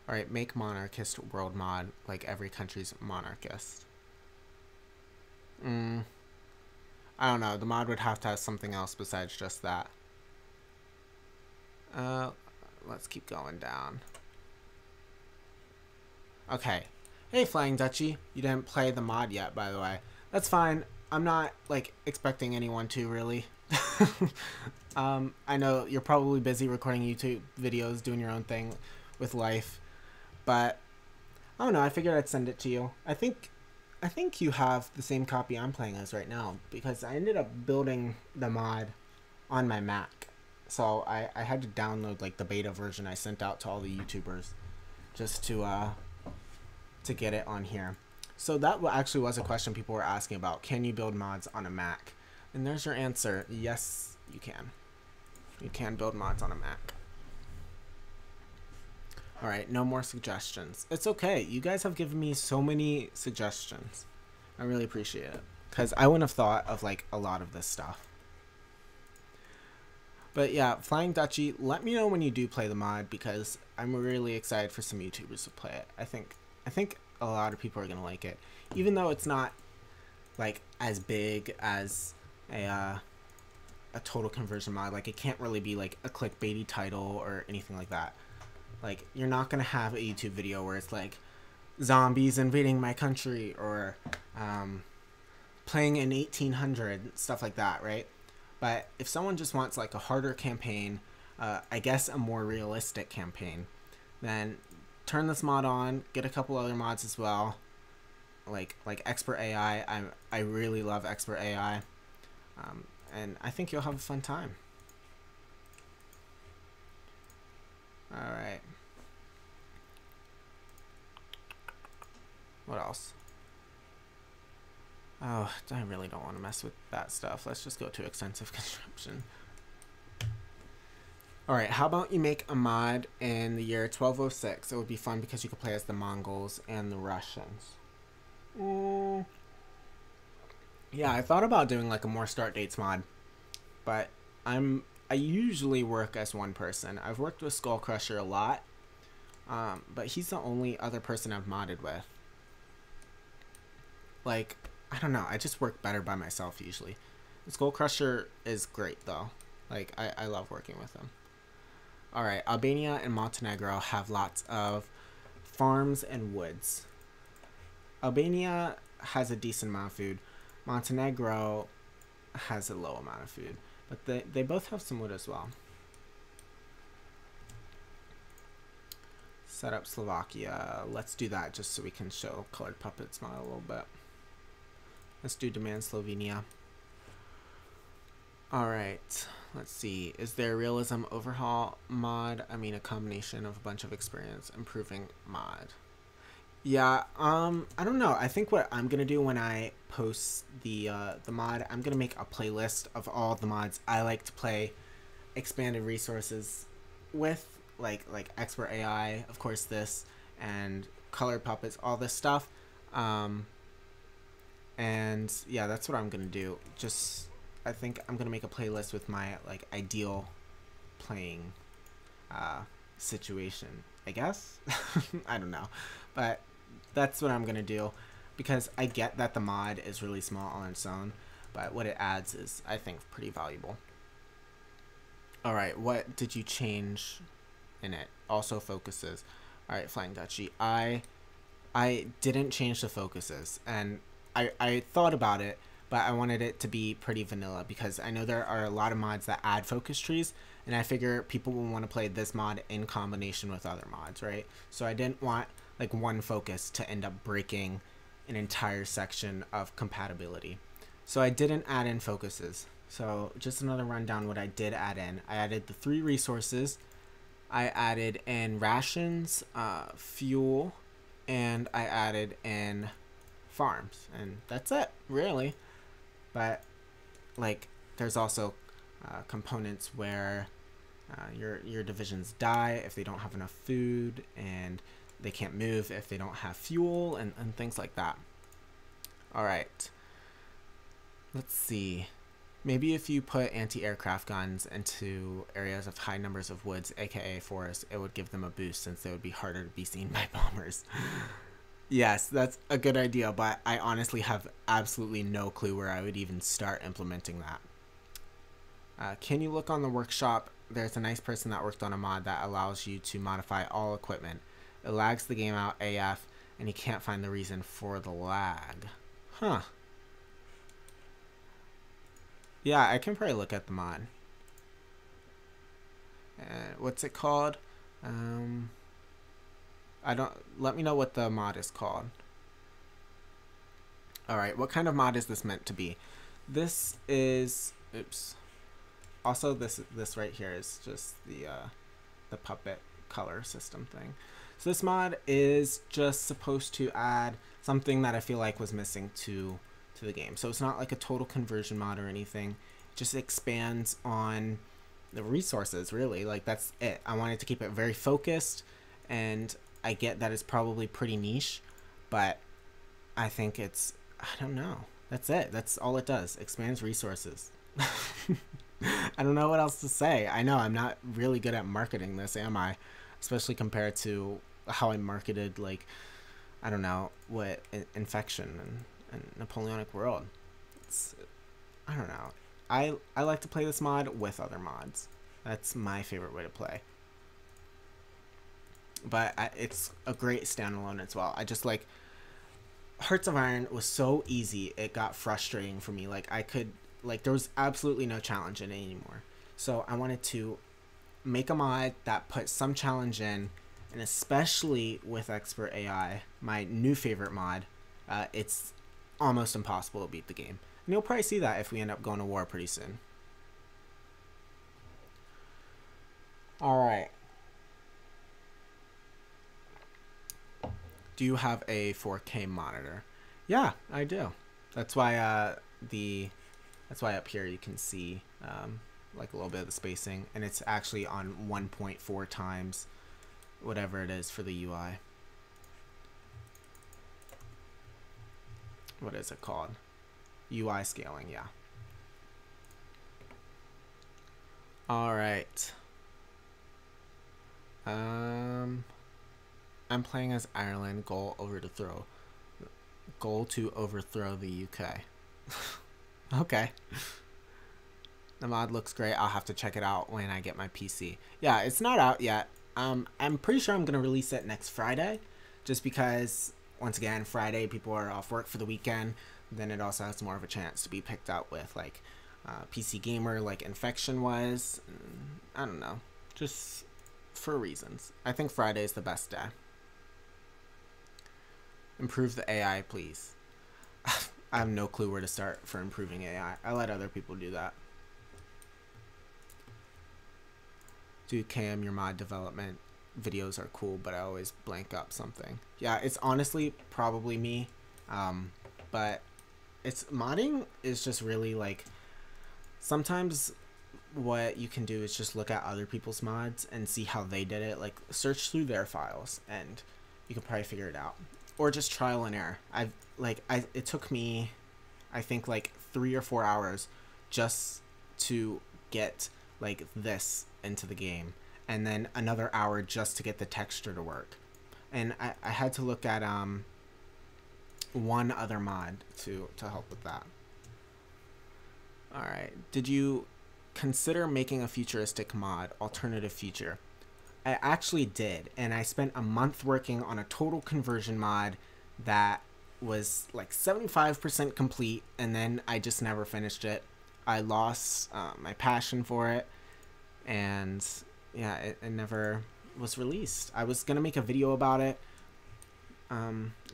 Alright, make monarchist world mod like every country's monarchist. I don't know, the mod would have to have something else besides just that. Let's keep going down. Okay. Hey, Flying Dutchie. You didn't play the mod yet, by the way. That's fine. I'm not, like, expecting anyone to, really. I know you're probably busy recording YouTube videos, doing your own thing with life. But, I don't know. I figured I'd send it to you. I think you have the same copy I'm playing as right now, because I ended up building the mod on my Mac. So I had to download, like, the beta version I sent out to all the YouTubers just to get it on here. So that actually was a question people were asking about. Can you build mods on a Mac? And there's your answer. Yes, you can. You can build mods on a Mac. Alright, no more suggestions. It's okay. You guys have given me so many suggestions. I really appreciate it. Because I wouldn't have thought of, like, a lot of this stuff. But yeah, Flying Dutchie, let me know when you do play the mod, because I'm really excited for some YouTubers to play it. I think a lot of people are going to like it. Even though it's not, like, as big as a total conversion mod. Like, it can't really be, like, a clickbaity title or anything like that. Like, you're not going to have a YouTube video where it's, like, zombies invading my country or playing in 1800, stuff like that, right? But if someone just wants, like, a harder campaign, I guess a more realistic campaign, then turn this mod on, get a couple other mods as well, like Expert AI. I really love Expert AI, and I think you'll have a fun time. All right. What else? Oh, I really don't want to mess with that stuff. Let's just go to extensive construction. Alright, how about you make a mod in the year 1206? It would be fun because you could play as the Mongols and the Russians. Yeah, I thought about doing like a more start dates mod, but I usually work as one person. I've worked with Skull Crusher a lot, but he's the only other person I've modded with. Like, I don't know, I just work better by myself usually. Skull Crusher is great though. Like, I love working with him. Alright, Albania and Montenegro have lots of farms and woods. Albania has a decent amount of food. Montenegro has a low amount of food. But they both have some wood as well. Set up Slovakia. Let's do that just so we can show Colored Puppets mod a little bit. Let's do demand Slovenia. Alright, let's see. Is there a realism overhaul mod? I mean, a combination of a bunch of experience improving mod. Yeah, I don't know. I think what I'm gonna do when I post the mod, I'm gonna make a playlist of all the mods I like to play expanded resources with, like Expert AI, of course, this, and Colored Puppets, all this stuff. And yeah, that's what I'm gonna do. Just, I think I'm gonna make a playlist with my like ideal playing situation, I guess. I don't know, but that's what I'm gonna do, because I get that the mod is really small on its own, but what it adds is, I think, pretty valuable. Alright, what did you change in it? Also focuses. Alright, Flying Dutchie. I didn't change the focuses, and I thought about it, but I wanted it to be pretty vanilla, because I know there are a lot of mods that add focus trees, and I figure people will want to play this mod in combination with other mods, right? So I didn't want like one focus to end up breaking an entire section of compatibility. So I didn't add in focuses. So just another rundown what I did add in. I added the 3 resources. I added in rations, fuel, and I added in farms. And that's it, really. But like, there's also components where your divisions die if they don't have enough food, and they can't move if they don't have fuel, and things like that. Alright. Let's see. Maybe if you put anti-aircraft guns into areas of high numbers of woods, aka forests, it would give them a boost since they would be harder to be seen by bombers. Yes, that's a good idea, but I honestly have absolutely no clue where I would even start implementing that. Can you look on the workshop? There's a nice person that worked on a mod that allows you to modify all equipment. It lags the game out AF, and he can't find the reason for the lag. Huh. Yeah, I can probably look at the mod. What's it called? Let me know what the mod is called. Alright, what kind of mod is this meant to be? This is, oops. Also, this right here is just the puppet color system thing. So this mod is just supposed to add something that I feel like was missing to the game. So it's not like a total conversion mod or anything. It just expands on the resources, really. Like, that's it. I wanted to keep it very focused, and I get that it's probably pretty niche, but I think it's, I don't know. That's it. That's all it does. Expands resources. I don't know what else to say. I know I'm not really good at marketing this, am I? Especially compared to how I marketed, like, I don't know, what, Infection and Napoleonic World. It's, I don't know. I like to play this mod with other mods. That's my favorite way to play. But it's a great standalone as well. I just like, Hearts of Iron was so easy, it got frustrating for me. Like, there was absolutely no challenge in it anymore. So I wanted to make a mod that put some challenge in And especially with Expert AI, my new favorite mod, it's almost impossible to beat the game. And you'll probably see that if we end up going to war pretty soon. Alright. Do you have a 4K monitor? Yeah, I do. That's why that's why up here you can see like a little bit of the spacing, and it's actually on 1.4 times whatever it is for the UI. What is it called? UI scaling, yeah. All right. I'm playing as Ireland. Goal to overthrow the UK. Okay. The mod looks great. I'll have to check it out when I get my PC. Yeah, it's not out yet. I'm pretty sure I'm gonna release it next Friday, just because once again Friday people are off work for the weekend. Then it also has more of a chance to be picked out with like PC Gamer, like Infection was. I don't know, just for reasons. I think Friday is the best day. Improve the AI, please. I have no clue where to start for improving AI. I let other people do that. Dude, Cam, your mod development videos are cool, but I always blank up something. Yeah, it's honestly probably me. But it's modding is just really like, sometimes what you can do is just look at other people's mods and see how they did it. Like search through their files and you can probably figure it out. Or just trial and error. It took me, I think like 3 or 4 hours just to get like this into the game, and then another hour just to get the texture to work. And I had to look at one other mod to help with that. Alright, did you consider making a futuristic mod, alternative future? I actually did, and I spent a month working on a total conversion mod that was like 75% complete, and then I just never finished it. I lost my passion for it, and yeah, it never was released. I was gonna make a video about it.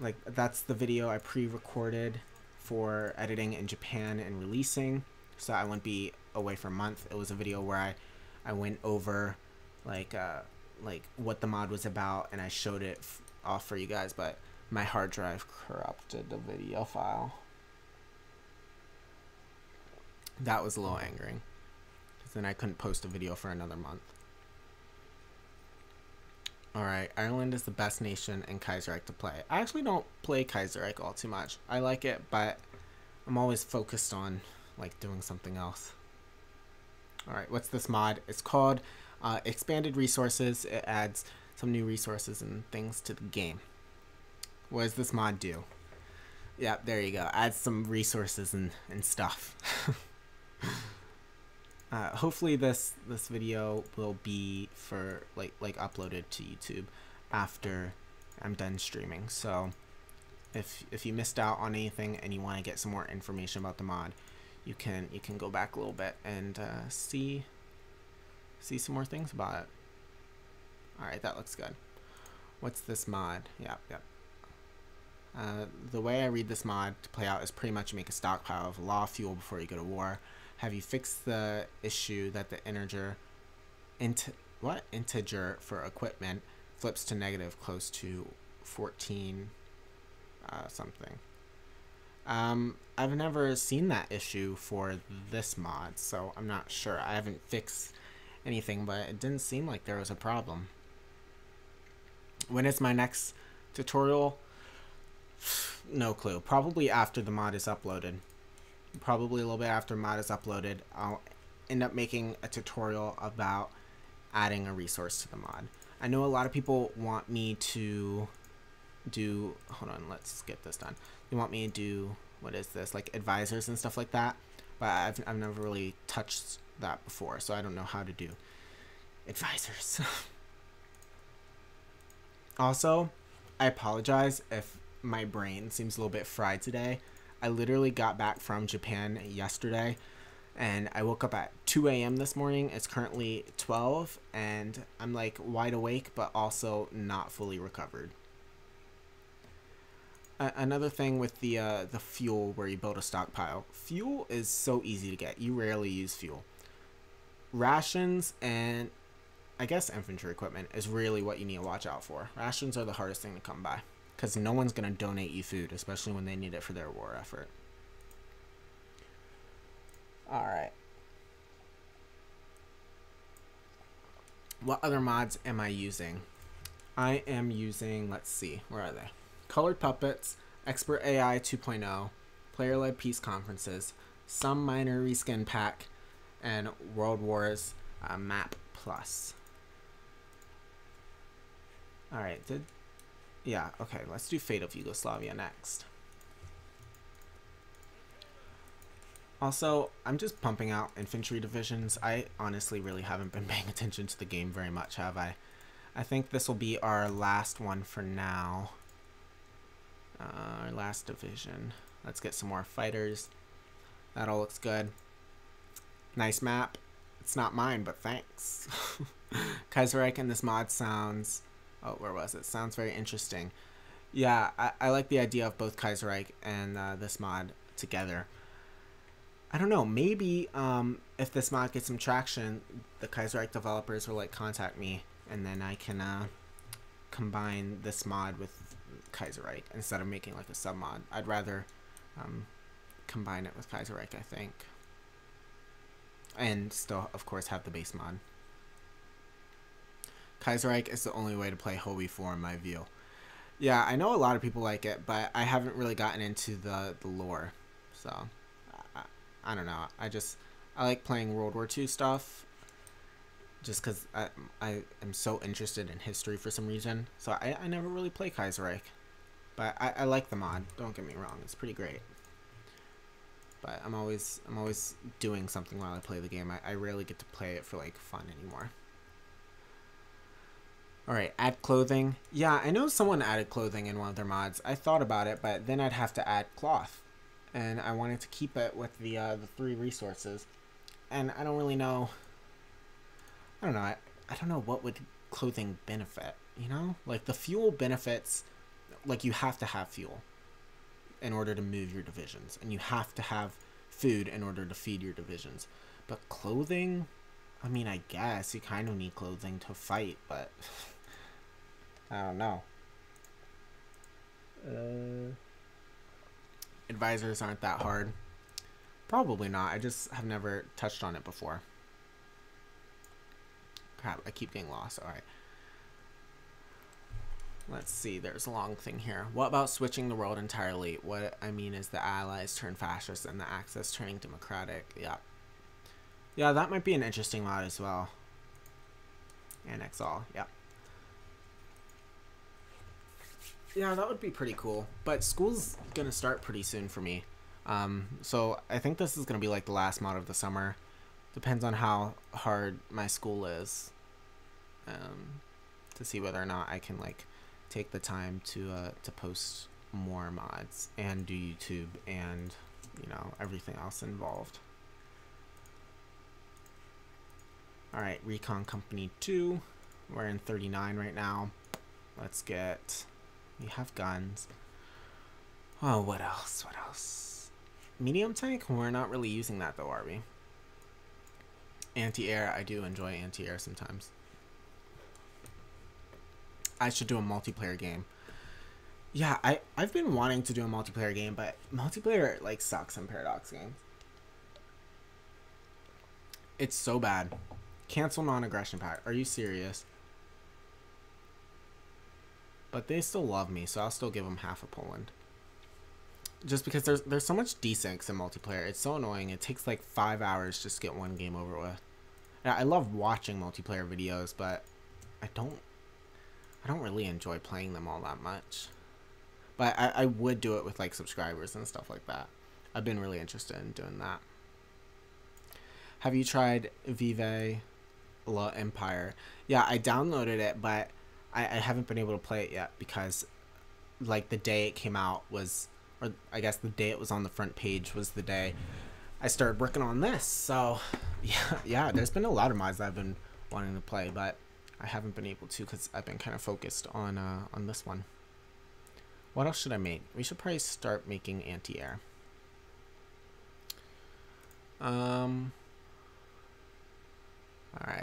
Like that's the video I pre-recorded for editing in Japan and releasing, so I wouldn't be away for a month. It was a video where I went over like what the mod was about, and I showed it off for you guys, but my hard drive corrupted the video file. That was a little angering, because then I couldn't post a video for another month. Alright, Ireland is the best nation in Kaiserreich to play. I actually don't play Kaiserreich all too much. I like it, but I'm always focused on like doing something else. Alright, what's this mod? It's called Expanded Resources. It adds some new resources and things to the game. What does this mod do? Yeah, there you go. Adds some resources and stuff. Hopefully this video will be for like uploaded to YouTube after I'm done streaming. So if you missed out on anything and you want to get some more information about the mod, you can go back a little bit and see some more things about it. Alright, that looks good. What's this mod? Yep. The way I read this mod to play out is pretty much make a stockpile of raw fuel before you go to war. Have you fixed the issue that the integer for equipment flips to negative close to 14 something? I've never seen that issue for this mod, so I'm not sure. I haven't fixed anything, but it didn't seem like there was a problem. When is my next tutorial? No clue. Probably after the mod is uploaded. Probably a little bit after mod is uploaded, I'll end up making a tutorial about adding a resource to the mod. I know a lot of people want me to do, hold on, let's get this done. They want me to do, what is this, like advisors and stuff like that, but I've never really touched that before, so I don't know how to do advisors. Also, I apologize if my brain seems a little bit fried today. I literally got back from Japan yesterday, And I woke up at 2 a.m. this morning. It's currently 12, and I'm like wide awake, but also not fully recovered. Another thing with the fuel where you build a stockpile. Fuel is so easy to get. You rarely use fuel. Rations and I guess infantry equipment is really what you need to watch out for. Rations are the hardest thing to come by because no one's going to donate you food, especially when they need it for their war effort. Alright. What other mods am I using? I am using, let's see, where are they? Colored Puppets, Expert AI 2.0, Player-Led Peace Conferences, some minor reskin pack, and World Wars Map Plus. Alright, yeah, okay, let's do Fate of Yugoslavia next. Also, I'm just pumping out infantry divisions. I honestly really haven't been paying attention to the game very much, have I? I think this will be our last one for now. Our last division. Let's get some more fighters. That all looks good. Nice map. It's not mine, but thanks. Kaiserreich in this mod sounds... Oh, where was it? Sounds very interesting. Yeah, I like the idea of both Kaiserreich and this mod together. I don't know, maybe if this mod gets some traction, the Kaiserreich developers will like contact me, and then I can combine this mod with Kaiserreich instead of making like a sub mod. I'd rather combine it with Kaiserreich, I think, and still of course have the base mod. Kaiserreich is the only way to play Hobby 4 in my view. Yeah, I know a lot of people like it, but I haven't really gotten into the lore, so I don't know. I like playing World War II stuff just because I am so interested in history for some reason. So I never really play Kaiserreich. But I like the mod. Don't get me wrong. It's pretty great. But I'm always doing something while I play the game. I rarely get to play it for like fun anymore. Alright, add clothing. Yeah, I know someone added clothing in one of their mods. I thought about it, but then I'd have to add cloth. And I wanted to keep it with the 3 resources, and I don't really know. I don't know. I don't know what would clothing benefit. You know, like the fuel benefits. Like you have to have fuel in order to move your divisions, and you have to have food in order to feed your divisions. But clothing, I mean, I guess you kind of need clothing to fight, but I don't know. Advisors aren't that hard. Probably not. I just have never touched on it before. Crap, I keep getting lost. Alright. Let's see. There's a long thing here. What about switching the world entirely? What I mean is the Allies turn fascist and the Axis turning democratic. Yeah. Yeah, that might be an interesting mod as well. Annex all. Yeah. Yeah, that would be pretty cool. But school's gonna start pretty soon for me. So I think this is gonna be like the last mod of the summer. Depends on how hard my school is. To see whether or not I can like take the time to post more mods and do YouTube and, you know, everything else involved. Alright, Recon Company 2. We're in 39 right now. Let's get... We have guns. Oh, what else? What else? Medium tank? We're not really using that though, are we? Anti-air. I do enjoy anti-air sometimes. I should do a multiplayer game. Yeah, I've been wanting to do a multiplayer game, but multiplayer like sucks in Paradox games. It's so bad. Cancel non-aggression pact. Are you serious? But they still love me, so I'll still give them half of Poland. Just because there's so much desyncs in multiplayer. It's so annoying. It takes like 5 hours just to get one game over with. Yeah, I love watching multiplayer videos, but I don't really enjoy playing them all that much. But I would do it with like subscribers and stuff like that. I've been really interested in doing that. Have you tried Vive La Empire? Yeah, I downloaded it, but I haven't been able to play it yet because like the day it came out was, or I guess the day it was on the front page was the day I started working on this. So yeah, there's been a lot of mods that I've been wanting to play, but I haven't been able to because I've been kind of focused on this one. What else should I make? We should probably start making anti-air. Alright,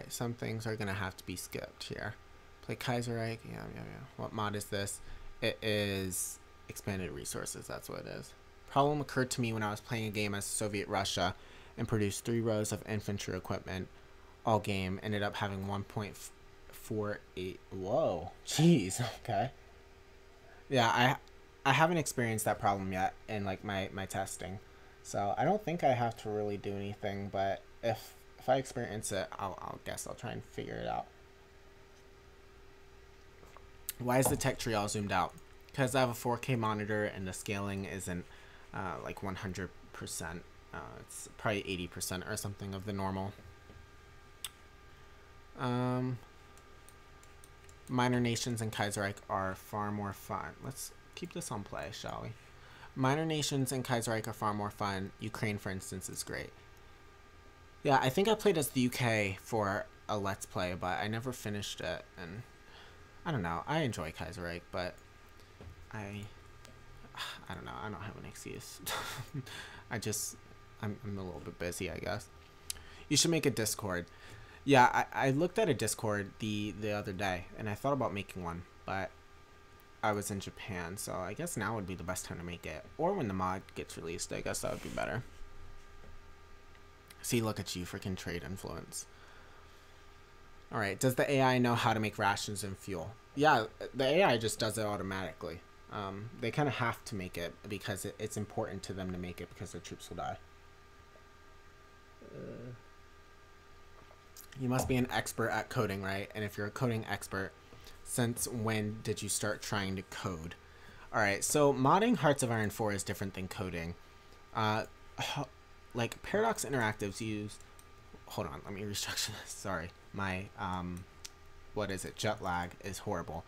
some things are gonna have to be skipped here. Play Kaiserreich. Yeah. What mod is this? It is expanded resources. That's what it is. Problem occurred to me when I was playing a game as Soviet Russia and produced 3 rows of infantry equipment. All game ended up having 1.48. Whoa, jeez. Okay. Yeah, I haven't experienced that problem yet in like my testing, so I don't think I have to really do anything. But if I experience it, I'll try and figure it out. Why is the tech tree all zoomed out? Because I have a 4K monitor and the scaling isn't like 100%. It's probably 80% or something of the normal. Minor nations and Kaiserreich are far more fun. Let's keep this on play, shall we? Minor nations and Kaiserreich are far more fun. Ukraine, for instance, is great. Yeah, I think I played as the UK for a Let's Play, but I never finished it, and I don't know. I enjoy Kaiserreich, but I don't know. I don't have an excuse. I'm a little bit busy, I guess. You should make a Discord. Yeah, I looked at a Discord the other day, and I thought about making one, but I was in Japan, so I guess now would be the best time to make it. Or when the mod gets released, I guess that would be better. See, look at you, freaking trade influence. Alright, does the AI know how to make rations and fuel? Yeah, the AI just does it automatically. They kind of have to make it because it's important to them to make it because their troops will die. You must be an expert at coding, right? And if you're a coding expert, since when did you start trying to code? Alright, so modding Hearts of Iron 4 is different than coding. Like, Paradox Interactive's use... Hold on, let me restructure this. Sorry. My, what is it? Jet lag is horrible.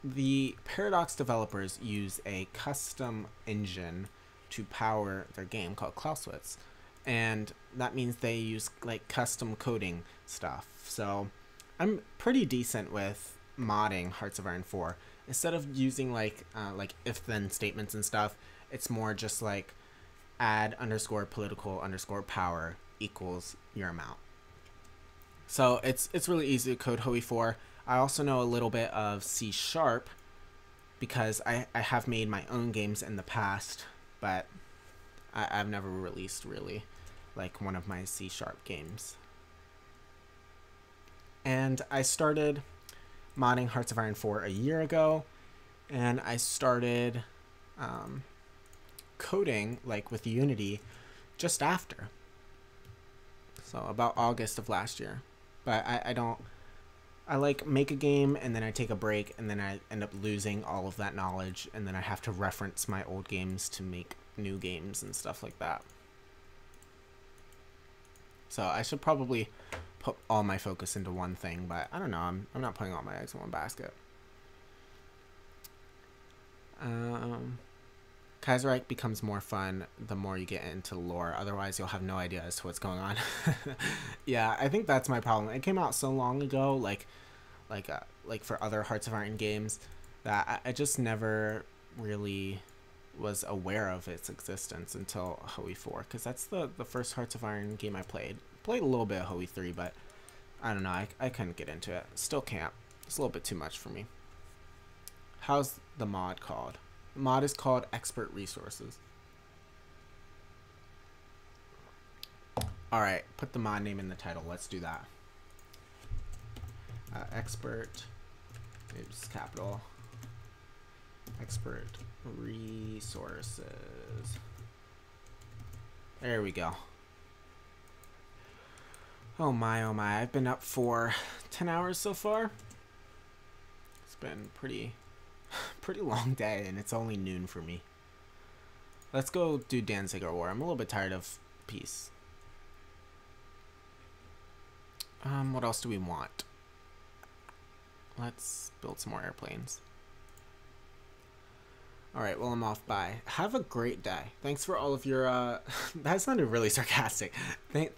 The Paradox developers use a custom engine to power their game called Clausewitz. And that means they use, like, custom coding stuff. So, I'm pretty decent with modding Hearts of Iron 4. Instead of using, like if-then statements and stuff, it's more just, like, add underscore political underscore power equals your amount. So it's really easy to code Hoi 4. I also know a little bit of C# because I have made my own games in the past, but I've never released really like one of my C# games. And I started modding Hearts of Iron 4 a year ago, and I started coding like with Unity just after. So about August of last year. But I like make a game and then I take a break and then I end up losing all of that knowledge and then I have to reference my old games to make new games and stuff like that. So I should probably put all my focus into one thing, but I don't know, I'm not putting all my eggs in one basket. Kaiserreich becomes more fun the more you get into lore. Otherwise, you'll have no idea as to what's going on. Yeah, I think that's my problem. It came out so long ago, like for other Hearts of Iron games, that I just never really was aware of its existence until Hoi 4, because that's the first Hearts of Iron game I played. Played a little bit of Hoi 3, but I don't know, I couldn't get into it. Still can't. It's a little bit too much for me. How's the mod called? The mod is called Expert Resources. Alright, put the mod name in the title. Let's do that. Expert, oops, capital. Expert Resources. There we go. Oh my, I've been up for 10 hours so far. It's been pretty long day, and it's only noon for me. Let's go do Danziger War. I'm a little bit tired of peace. What else do we want? Let's build some more airplanes. Alright, well, I'm off. Bye. Have a great day. Thanks for all of your, that sounded really sarcastic.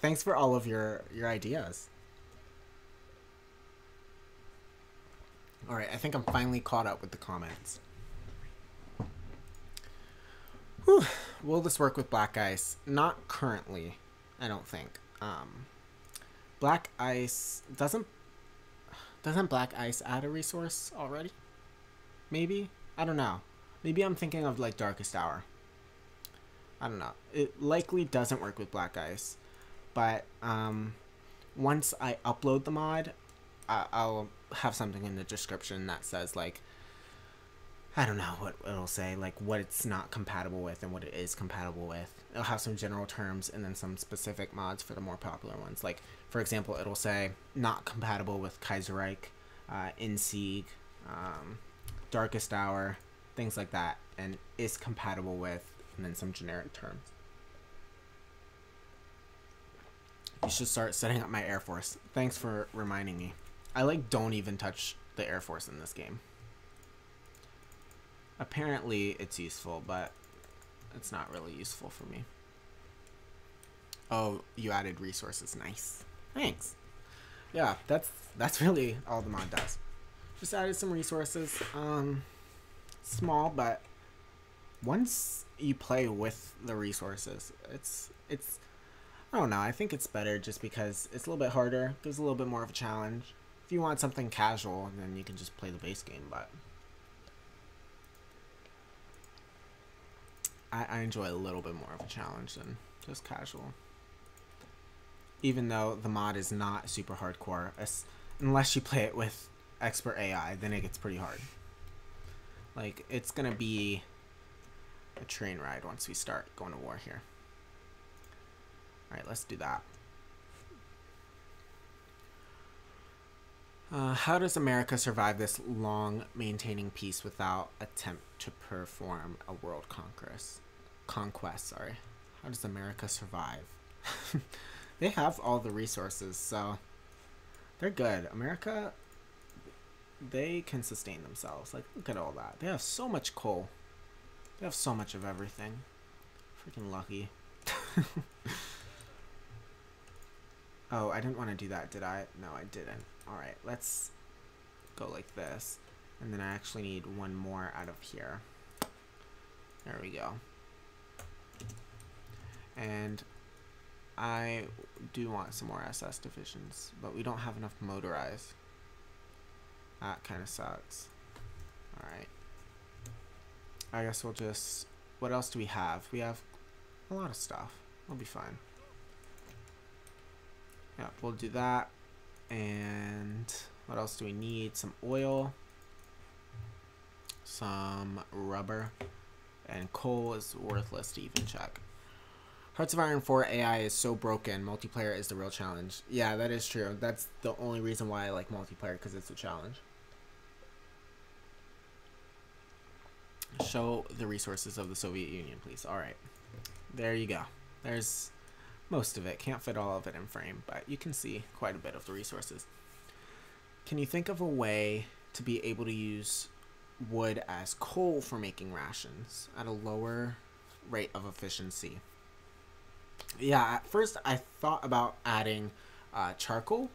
Thanks for all of your ideas. Alright, I think I'm finally caught up with the comments. Whew. Will this work with black ice? Not currently, I don't think. Black ice doesn't black ice add a resource already? Maybe? I don't know. Maybe I'm thinking of like Darkest Hour. I don't know. It likely doesn't work with black ice, but once I upload the mod, I'll have something in the description that says like, I don't know what it'll say, like what it's not compatible with and what it is compatible with. It'll have some general terms and then some specific mods for the more popular ones. Like, for example, it'll say not compatible with Kaiserreich, Insieg, Darkest Hour, things like that, and is compatible with, and then some generic terms. You should start setting up my Air Force. Thanks for reminding me. I like don't even touch the Air Force in this game. Apparently it's useful, but it's not really useful for me. Oh, you added resources. Nice. Thanks. Yeah, that's really all the mod does. Just added some resources. Small, but once you play with the resources, it's I don't know, I think it's better just because it's a little bit harder, gives a little bit more of a challenge. If you want something casual, then you can just play the base game, but I enjoy a little bit more of a challenge than just casual. Even though the mod is not super hardcore, unless you play it with expert AI, then it gets pretty hard. Like, it's gonna be a train ride once we start going to war here. Alright, let's do that. How does America survive this long maintaining peace without attempt to perform a world conquest? Sorry. How does America survive? They have all the resources, so they're good. America, they can sustain themselves. Like, look at all that. They have so much coal. They have so much of everything. Freaking lucky. Oh, I didn't want to do that, did I? No, I didn't. Alright, let's go like this. And then I actually need one more out of here. There we go. And I do want some more SS divisions, but we don't have enough motorized. That kind of sucks. Alright. I guess we'll just... What else do we have? We have a lot of stuff. We'll be fine. Yeah, we'll do that. And what else do we need? Some oil. Some rubber. And coal is worthless to even check. Hearts of Iron 4 AI is so broken. Multiplayer is the real challenge. Yeah, that is true. That's the only reason why I like multiplayer, because it's a challenge. Show the resources of the Soviet Union, please. Alright. There you go. There's most of it. Can't fit all of it in frame, but you can see quite a bit of the resources. Can you think of a way to be able to use wood as coal for making rations at a lower rate of efficiency? Yeah, at first I thought about adding charcoal,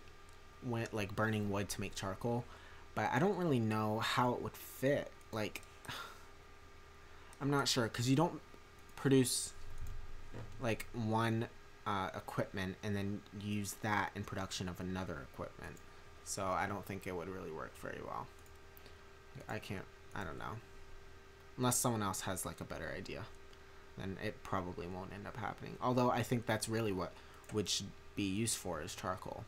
like burning wood to make charcoal, but I don't really know how it would fit. Like, I'm not sure, because you don't produce like one equipment and then use that in production of another equipment, so I don't think it would really work very well. I don't know, unless someone else has like a better idea, then it probably won't end up happening. Although I think that's really what wood should be used for, is charcoal.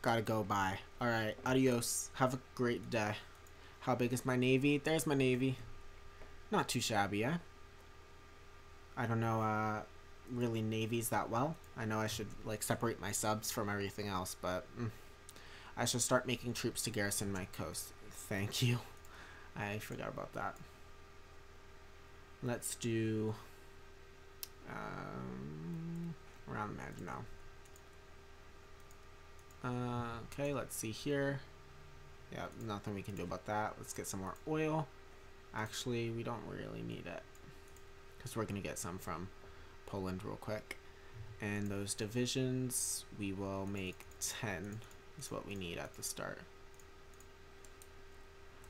Gotta go. Bye. Alright, adios. Have a great day. How big is my navy? There's my navy. Not too shabby, eh? I don't know really navies that well. I know I should like separate my subs from everything else, but I should start making troops to garrison my coast. Thank you. I forgot about that. Let's do around Maginot. Okay, let's see here. Yeah, nothing we can do about that. Let's get some more oil. Actually, we don't really need it, because we're going to get some from Poland real quick. And those divisions, we will make 10 is what we need at the start.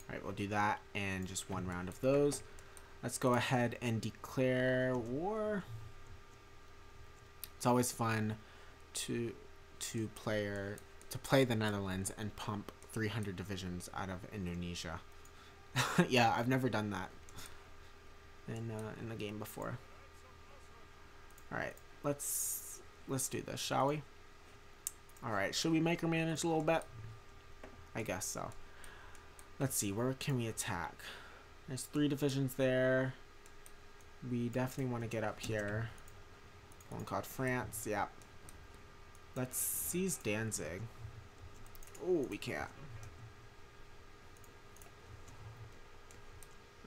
Alright, we'll do that and just one round of those. Let's go ahead and declare war. It's always fun to play the Netherlands and pump 300 divisions out of Indonesia. Yeah, I've never done that in the game before. All right, let's do this, shall we? All right, should we micromanage a little bit? I guess so. Let's see, where can we attack? There's 3 divisions there. We definitely want to get up here. One called France, yeah. Let's seize Danzig. Oh, we can't.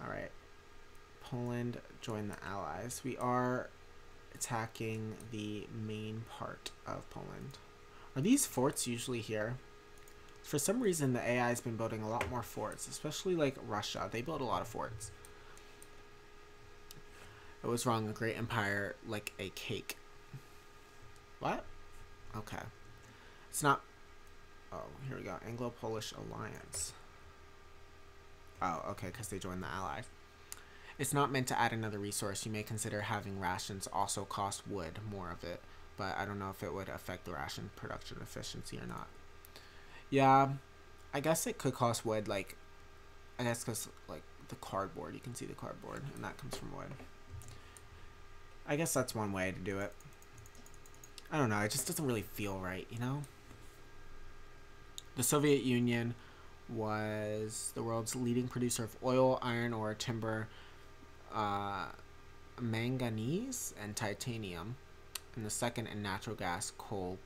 Alright. Poland, join the Allies. We are attacking the main part of Poland. Are these forts usually here? For some reason, the AI has been building a lot more forts, especially like Russia. They build a lot of forts. I was wrong. A great empire like a cake. What? Okay. It's not... Oh, here we go. Anglo-Polish alliance. Oh, okay, because they joined the Allies. It's not meant to add another resource. You may consider having rations also cost wood, more of it. But I don't know if it would affect the ration production efficiency or not. Yeah, I guess it could cost wood, like... I guess because, like, the cardboard. You can see the cardboard, and that comes from wood. I guess that's one way to do it. I don't know, it just doesn't really feel right, you know? The Soviet Union was the world's leading producer of oil, iron ore, timber, manganese, and titanium, and the second in natural gas, coal,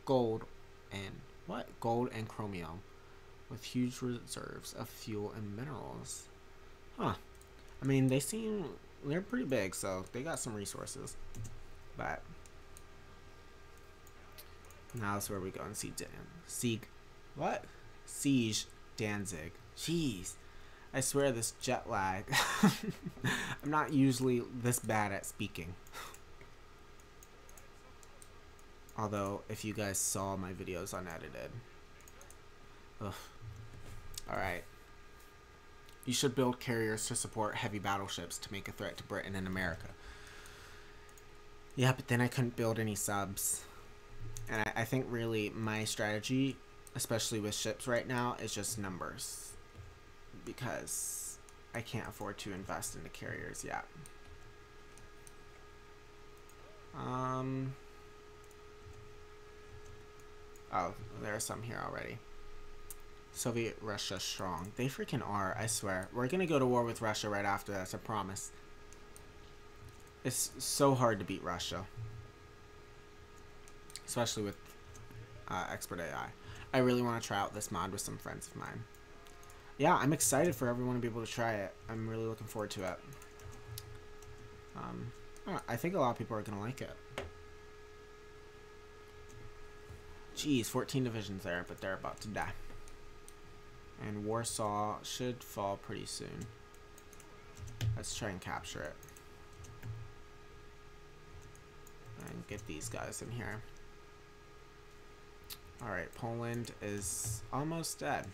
gold, and chromium, with huge reserves of fuel and minerals. Huh. I mean, they're pretty big, so they got some resources. But now that's where we go and see Siege Danzig. Jeez. I swear this jet lag. I'm not usually this bad at speaking. Although, if you guys saw my videos unedited. Ugh. Alright. You should build carriers to support heavy battleships to make a threat to Britain and America. Yeah, but then I couldn't build any subs. And I think really my strategy, especially with ships right now, is just numbers. Because I can't afford to invest into carriers yet. Oh, there are some here already. Soviet Russia strong. They freaking are, I swear. We're gonna go to war with Russia right after this, I promise. It's so hard to beat Russia. Especially with Expert AI. I really want to try out this mod with some friends of mine. Yeah, I'm excited for everyone to be able to try it. I'm really looking forward to it. I think a lot of people are gonna like it. Geez, 14 divisions there, but they're about to die. And Warsaw should fall pretty soon. Let's try and capture it. And get these guys in here. Alright, Poland is almost dead.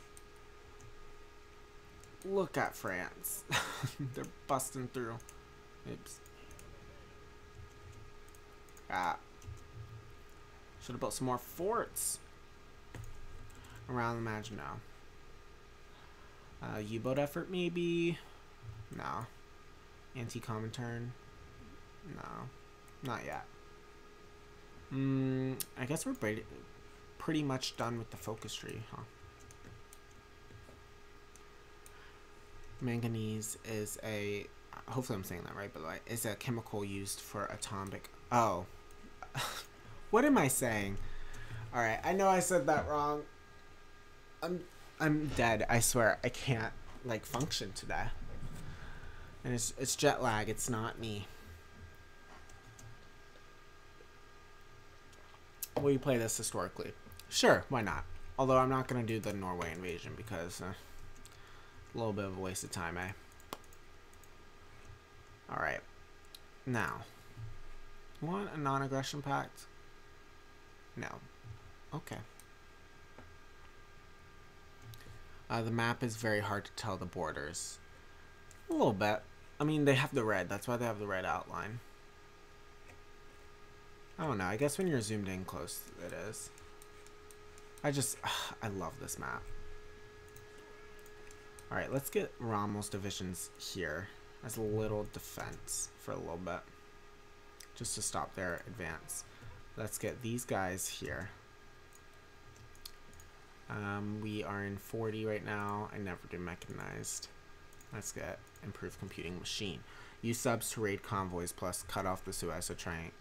Look at France. They're busting through. Oops. Ah. Should have built some more forts around the Maginot. U-boat effort, maybe? No. Anti-Comintern? No. Not yet. I guess we're pretty much done with the focus tree, huh? Manganese is a... Hopefully I'm saying that right, but like, is a chemical used for atomic... Oh. What am I saying? Alright, I know I said that wrong. I'm dead, I swear. I can't, like, function today. And it's jet lag, it's not me. Will you play this historically? Sure, why not? Although I'm not going to do the Norway invasion because a little bit of a waste of time, eh? Alright. Now. Want a non-aggression pact? No. Okay. The map is very hard to tell the borders. A little bit. I mean, they have the red. That's why they have the red outline. I don't know. I guess when you're zoomed in close, it is. I love this map. Alright, let's get Rommel's divisions here as a little defense for a little bit. Just to stop their advance. Let's get these guys here. We are in 40 right now. I never do mechanized. Let's get improved computing machine. Use subs to raid convoys plus cut off the Suez to try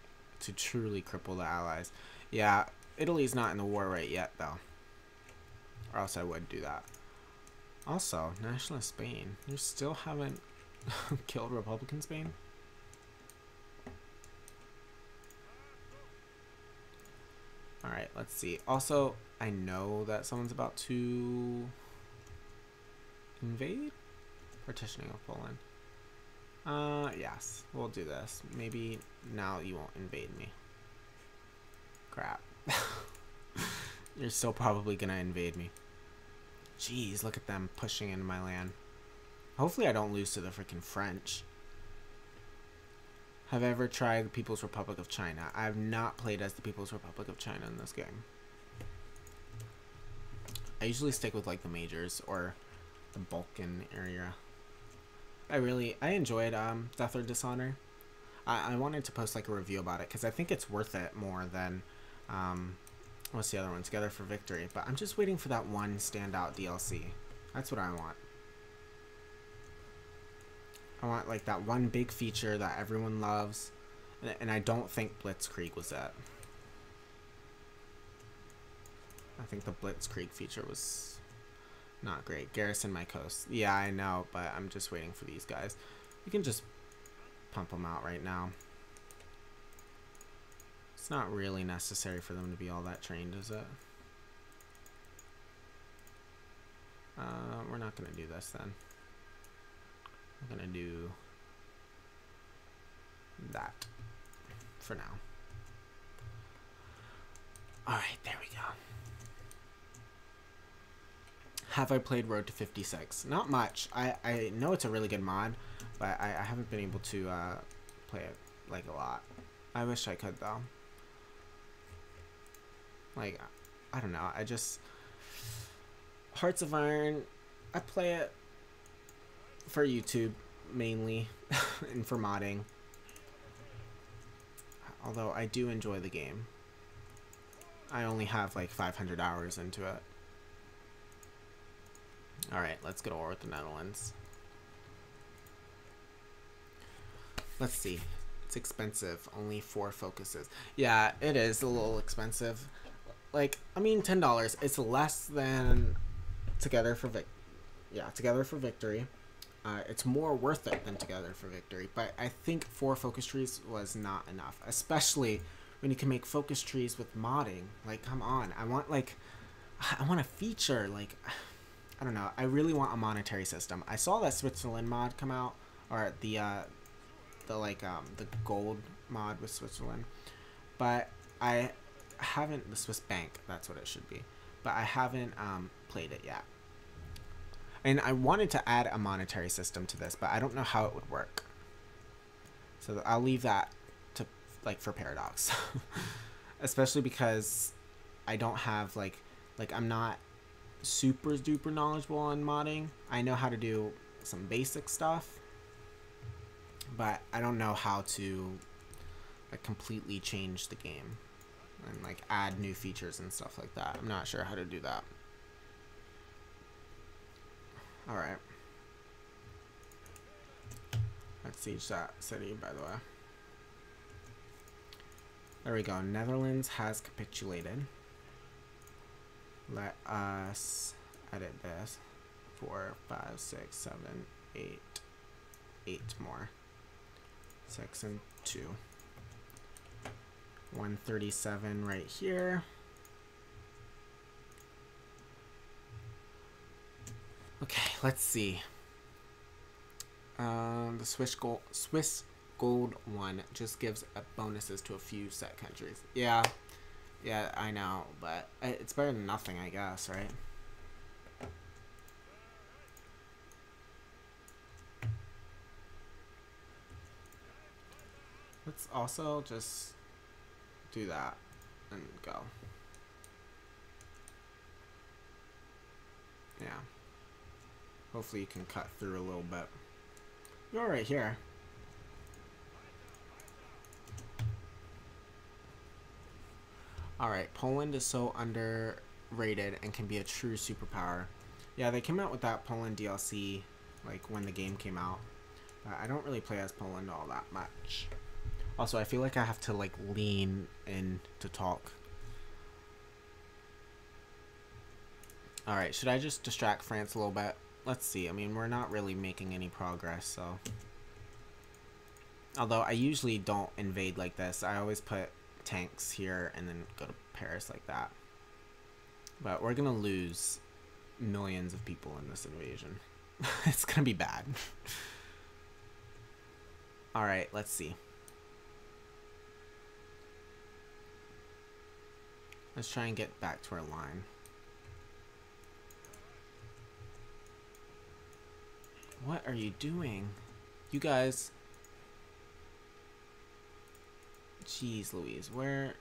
to truly cripple the allies. Yeah, Italy's not in the war right yet though. Or else I would do that. Also, nationalist Spain. You still haven't killed Republican Spain? Alright, let's see. Also, I know that someone's about to invade? Partitioning of Poland. Yes, we'll do this. Maybe now you won't invade me. Crap. You're still probably gonna invade me. Jeez, look at them pushing into my land. Hopefully I don't lose to the freaking French. Have I ever tried the People's Republic of China? I have not played as the People's Republic of China in this game. I usually stick with like the majors or the Balkan area. I enjoyed Death or Dishonor. I wanted to post like a review about it because I think it's worth it more than what's the other one? Together for Victory. But I'm just waiting for that one standout DLC. That's what I want. I want like that one big feature that everyone loves, and I don't think Blitzkrieg was it. I think the Blitzkrieg feature was not great. Garrison my coast. Yeah, I know, but I'm just waiting for these guys. You can just pump them out right now. It's not really necessary for them to be all that trained, is it? We're not going to do this then. I'm going to do that for now. Alright, there we go. Have I played Road to 56? Not much. I know it's a really good mod, but I haven't been able to play it like a lot. I wish I could though. Like, I don't know. Hearts of Iron, I play it for YouTube mainly and for modding. Although I do enjoy the game. I only have like 500 hours into it. Alright, let's go to war with the Netherlands. Let's see. It's expensive. Only 4 focuses. Yeah, it is a little expensive. Like, I mean, $10. It's less than Together for Victory. It's more worth it than Together for Victory. But I think 4 focus trees was not enough. Especially when you can make focus trees with modding. Like, come on. I want a feature. Like, I don't know. I really want a monetary system. I saw that Switzerland mod come out, or the gold mod with Switzerland, but I haven't. The Swiss bank, that's what it should be, but I haven't played it yet. And I wanted to add a monetary system to this, but I don't know how it would work. So I'll leave that to for Paradox, especially because I don't have like I'm not super duper knowledgeable on modding. I know how to do some basic stuff, but I don't know how to completely change the game and add new features and stuff like that. I'm not sure how to do that. Alright, let's siege that city, by the way. There we go. Netherlands has capitulated. Let us edit this. 4, 5, 6, 7, 8. 8 more. 6 and 2. 137 right here. Okay, let's see. The Swiss gold one just gives bonuses to a few set countries. Yeah, yeah, I know, but it's better than nothing, I guess, right? Let's also just do that and go. Yeah. Hopefully you can cut through a little bit. You're right here. Alright, Poland is so underrated and can be a true superpower. Yeah, they came out with that Poland DLC like when the game came out. But I don't really play as Poland all that much. Also, I feel like I have to like lean in to talk. Alright, should I just distract France a little bit? Let's see. I mean, we're not really making any progress, so. Although I usually don't invade like this. I always put tanks here and then go to Paris like that. But we're gonna lose millions of people in this invasion. It's gonna be bad. Alright, let's see. Let's try and get back to our line. What are you doing? You guys. Jeez Louise, where?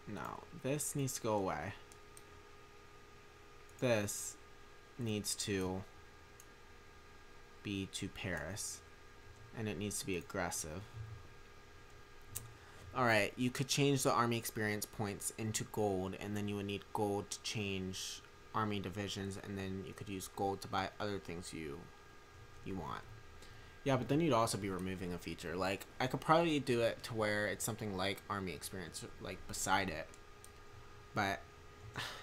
No, this needs to go away. This needs to be to Paris. And it needs to be aggressive. Alright, you could change the army experience points into gold, and then you would need gold to change army divisions, and then you could use gold to buy other things you want. Yeah, but then you'd also be removing a feature. Like, I could probably do it to where it's something like army experience, like, beside it. But,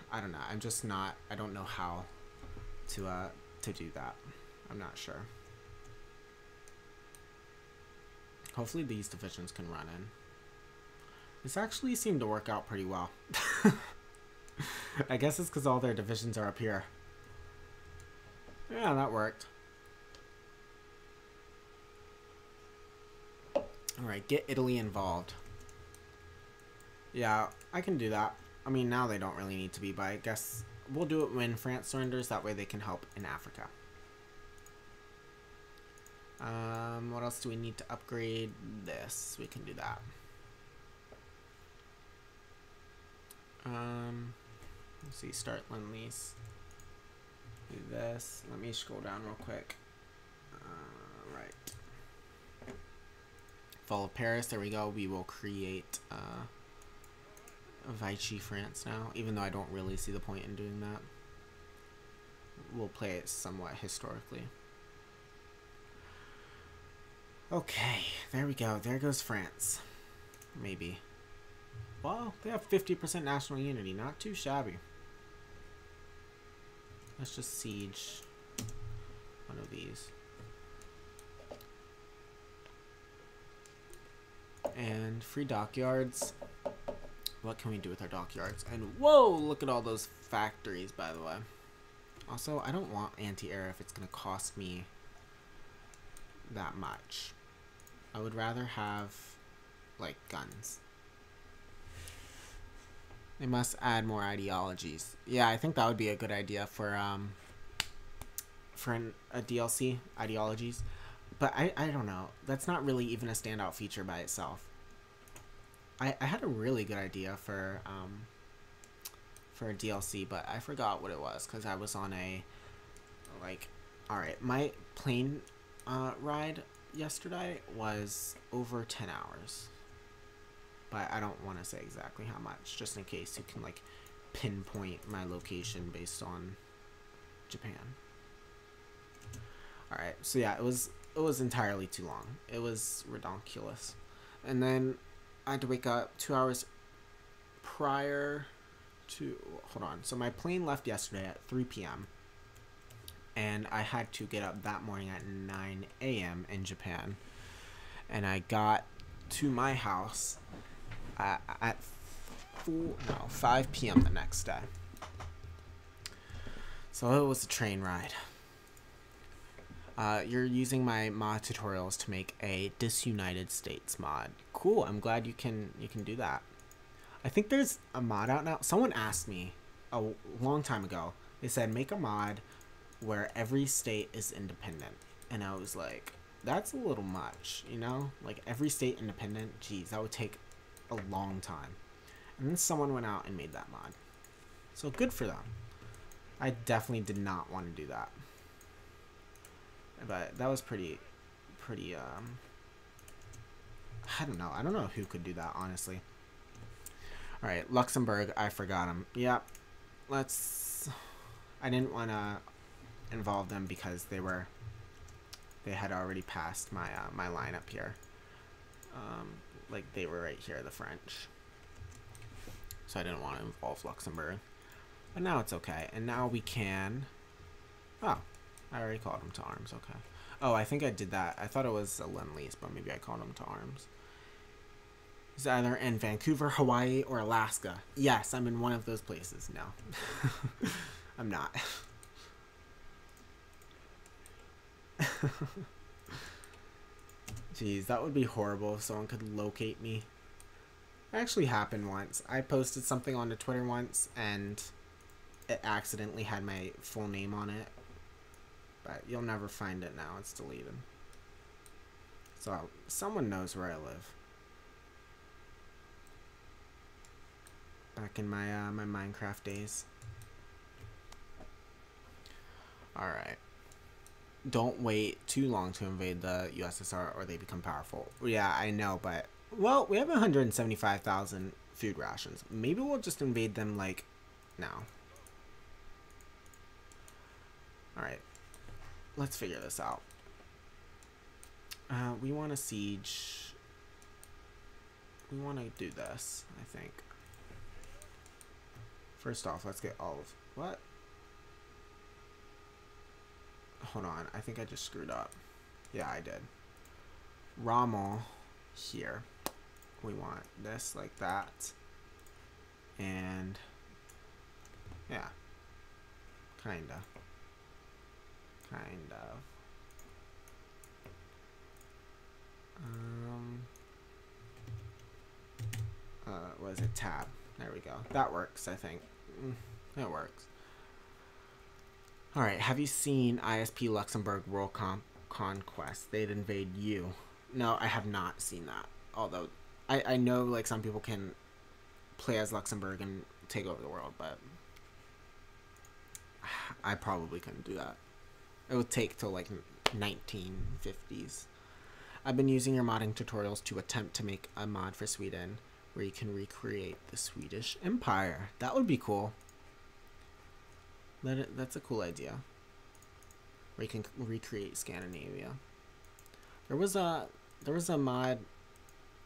I don't know. I'm just not, I don't know how to do that. I'm not sure. Hopefully these divisions can run in. This actually seemed to work out pretty well. I guess it's because all their divisions are up here. Yeah, that worked. Alright, get Italy involved. Yeah, I can do that. I mean, now they don't really need to be, but I guess we'll do it when France surrenders. That way they can help in Africa. What else do we need to upgrade? This. We can do that. Let's see. Start Lend-Lease. Do this. Let me scroll down real quick. Right. Fall of Paris. There we go. We will create Vichy France now, even though I don't really see the point in doing that. We'll play it somewhat historically. Okay, there we go. There goes France. Maybe. Well, they have 50% national unity. Not too shabby. Let's just siege one of these. And free dockyards. What can we do with our dockyards? And whoa, look at all those factories, by the way. Also, I don't want anti-air if it's going to cost me that much. I would rather have, like, guns. They must add more ideologies. Yeah, I think that would be a good idea for a DLC, ideologies. But I don't know. That's not really even a standout feature by itself. I had a really good idea for a DLC, but I forgot what it was because I was on a, like, alright, my plane ride yesterday was over 10 hours. But I don't want to say exactly how much, just in case you can, like, pinpoint my location based on Japan. Alright, so yeah, it was entirely too long. It was ridiculous. And then I had to wake up 2 hours prior to, hold on, so my plane left yesterday at 3 p.m. and I had to get up that morning at 9 a.m. in Japan, and I got to my house at 5 p.m. the next day. So it was a train ride. You're using my mod tutorials to make a Disunited States mod. Cool. I'm glad you can do that. I think there's a mod out now. Someone asked me a long time ago. They said make a mod where every state is independent, and I was like, that's a little much, you know? Like every state independent. Geez, that would take a long time. And then someone went out and made that mod. So good for them. I definitely did not want to do that. But that was pretty, I don't know. I don't know who could do that, honestly. Alright, Luxembourg, I forgot them. Yep. I didn't want to involve them because they had already passed my, my line up here. Like, they were right here, the French. So I didn't want to involve Luxembourg. But now it's okay. And now we can... Oh, I already called them to arms. Okay. Oh, I think I did that. I thought it was a Lend-Lease, but maybe I called them to arms. It's either in Vancouver, Hawaii, or Alaska. Yes, I'm in one of those places. No. I'm not. Jeez, that would be horrible if someone could locate me. It actually happened once. I posted something onto Twitter once, and it accidentally had my full name on it. But you'll never find it now. It's deleted. So, someone knows where I live. Back in my my Minecraft days. Alright. Don't wait too long to invade the USSR or they become powerful. Yeah, I know, but... Well, we have 175,000 food rations. Maybe we'll just invade them, like, now. Alright. Let's figure this out. We want to siege... We want to do this, I think. First off, let's get all of... What? Hold on. I think I just screwed up. Yeah, I did. Rommel here. We want this like that. And... Yeah. Kinda. Kind of. What is it? Tab. There we go. That works, I think. That works. Alright, have you seen ISP Luxembourg World Conquest? They'd invade you. No, I have not seen that. Although, I know, like, some people can play as Luxembourg and take over the world, but I probably couldn't do that. It would take till, like, 1950s. I've been using your modding tutorials to attempt to make a mod for Sweden where you can recreate the Swedish Empire. That would be cool. That's a cool idea. Where you can recreate Scandinavia. There was a mod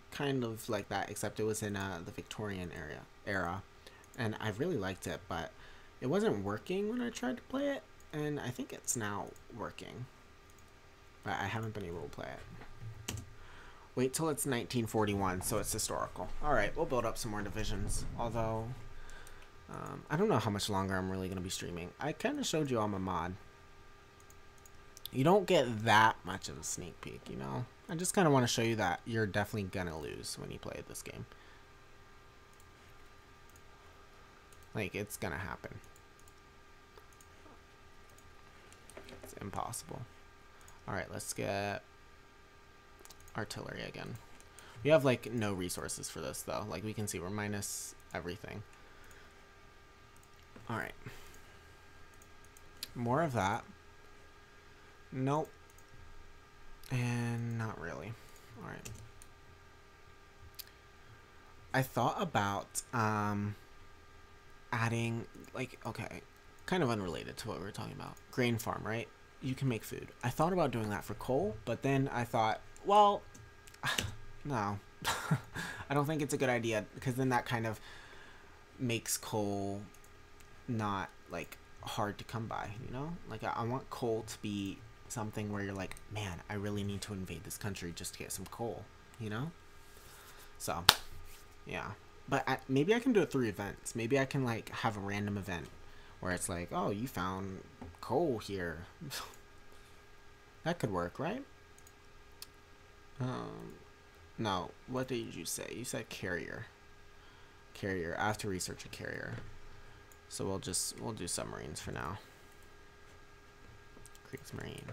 kind of like that, except it was in the Victorian era, and I really liked it, but it wasn't working when I tried to play it, and I think it's now working, but I haven't been able to play it. Wait till it's 1941, so it's historical. Alright, we'll build up some more divisions. Although, I don't know how much longer I'm really going to be streaming. I kind of showed you I'm a mod. You don't get that much of a sneak peek, you know? I just kind of want to show you that you're definitely going to lose when you play this game. Like, it's going to happen. It's impossible. Alright, let's get... artillery again. We have like no resources for this though. Like we can see we're minus everything. Alright. More of that. Nope. And not really. Alright. I thought about adding like, okay, kind of unrelated to what we were talking about. Grain farm, right? You can make food. I thought about doing that for coal, but then I thought, well, no. I don't think it's a good idea, because then that kind of makes coal not, like, hard to come by, you know? Like, I want coal to be something where you're like, man, I really need to invade this country just to get some coal, you know? So, yeah. But maybe I can do it through events. Maybe I can, like, have a random event where it's like, oh, you found coal here. That could work, right? No. What did you say? You said carrier. Carrier. I have to research a carrier. So we'll do submarines for now. Kriegsmarine.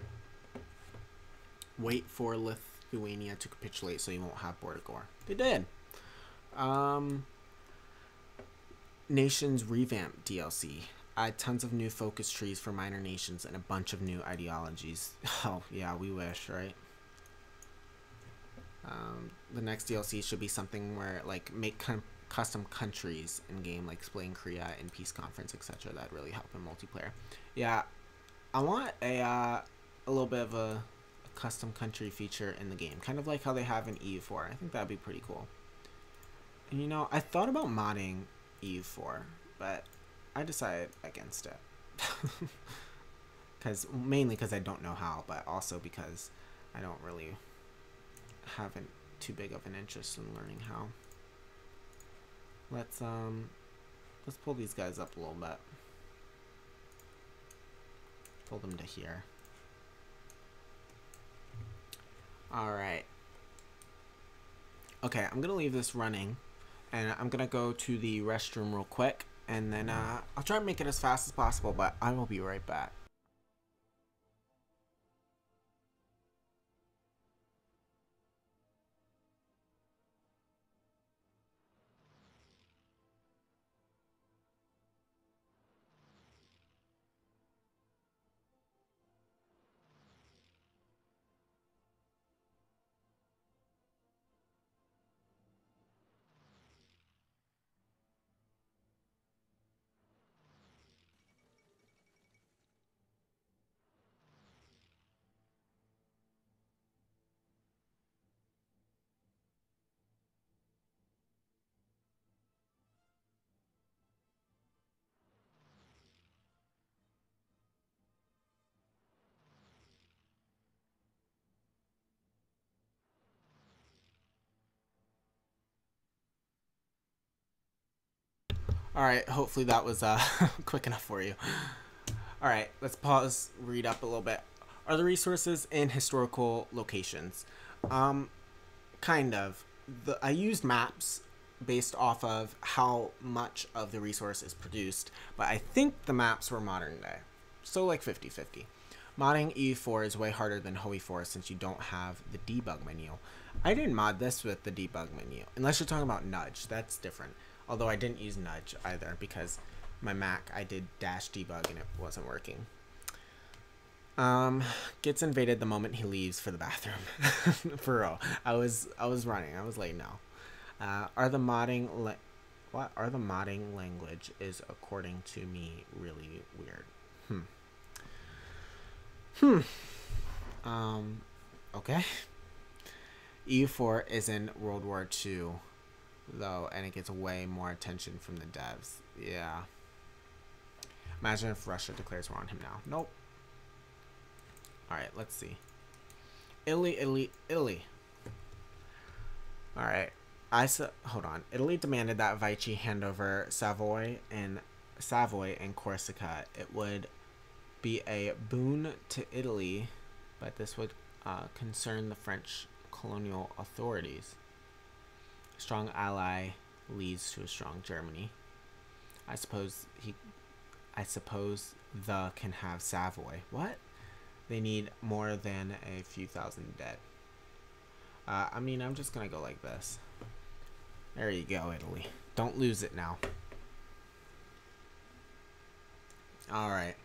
Wait for Lithuania to capitulate so you won't have border gore. They did. Nations revamp DLC. Add tons of new focus trees for minor nations and a bunch of new ideologies. Oh yeah, we wish, right? The next DLC should be something where like make custom countries in game, like splitting Korea in peace conference, etc. That really help in multiplayer. Yeah, I want a little bit of a custom country feature in the game, kind of like how they have in EU4. I think that'd be pretty cool. And you know, I thought about modding EU4, but I decided against it. Mainly because I don't know how, but also because I don't really have too big of an interest in learning how. Let's pull these guys up a little bit. Pull them to here. Alright. Okay, I'm gonna leave this running, and I'm gonna go to the restroom real quick, and then I'll try and make it as fast as possible, but I will be right back. Alright, hopefully that was quick enough for you. Alright, let's pause, read up a little bit. Are the resources in historical locations? Kind of. I used maps based off of how much of the resource is produced, but I think the maps were modern day. So like 50-50. Modding EU4 is way harder than HOE4 since you don't have the debug menu. I didn't mod this with the debug menu, unless you're talking about nudge. That's different. Although I didn't use nudge either because my Mac, I did -debug and it wasn't working. Gets invaded the moment he leaves for the bathroom. For real. I was running. I was late now. Are the modding language is according to me really weird. Okay. EU4 is in World War II though, and it gets way more attention from the devs. Yeah. Imagine if Russia declares war on him now. Nope. Alright, let's see. Italy. Alright. Hold on. Italy demanded that Vichy hand over Savoy and Corsica. It would be a boon to Italy, but this would concern the French colonial authorities. A strong ally leads to a strong Germany. I suppose the can have Savoy. What? They need more than a few thousand dead. I mean, I'm just gonna go like this. There you go, Italy. Don't lose it now. Alright.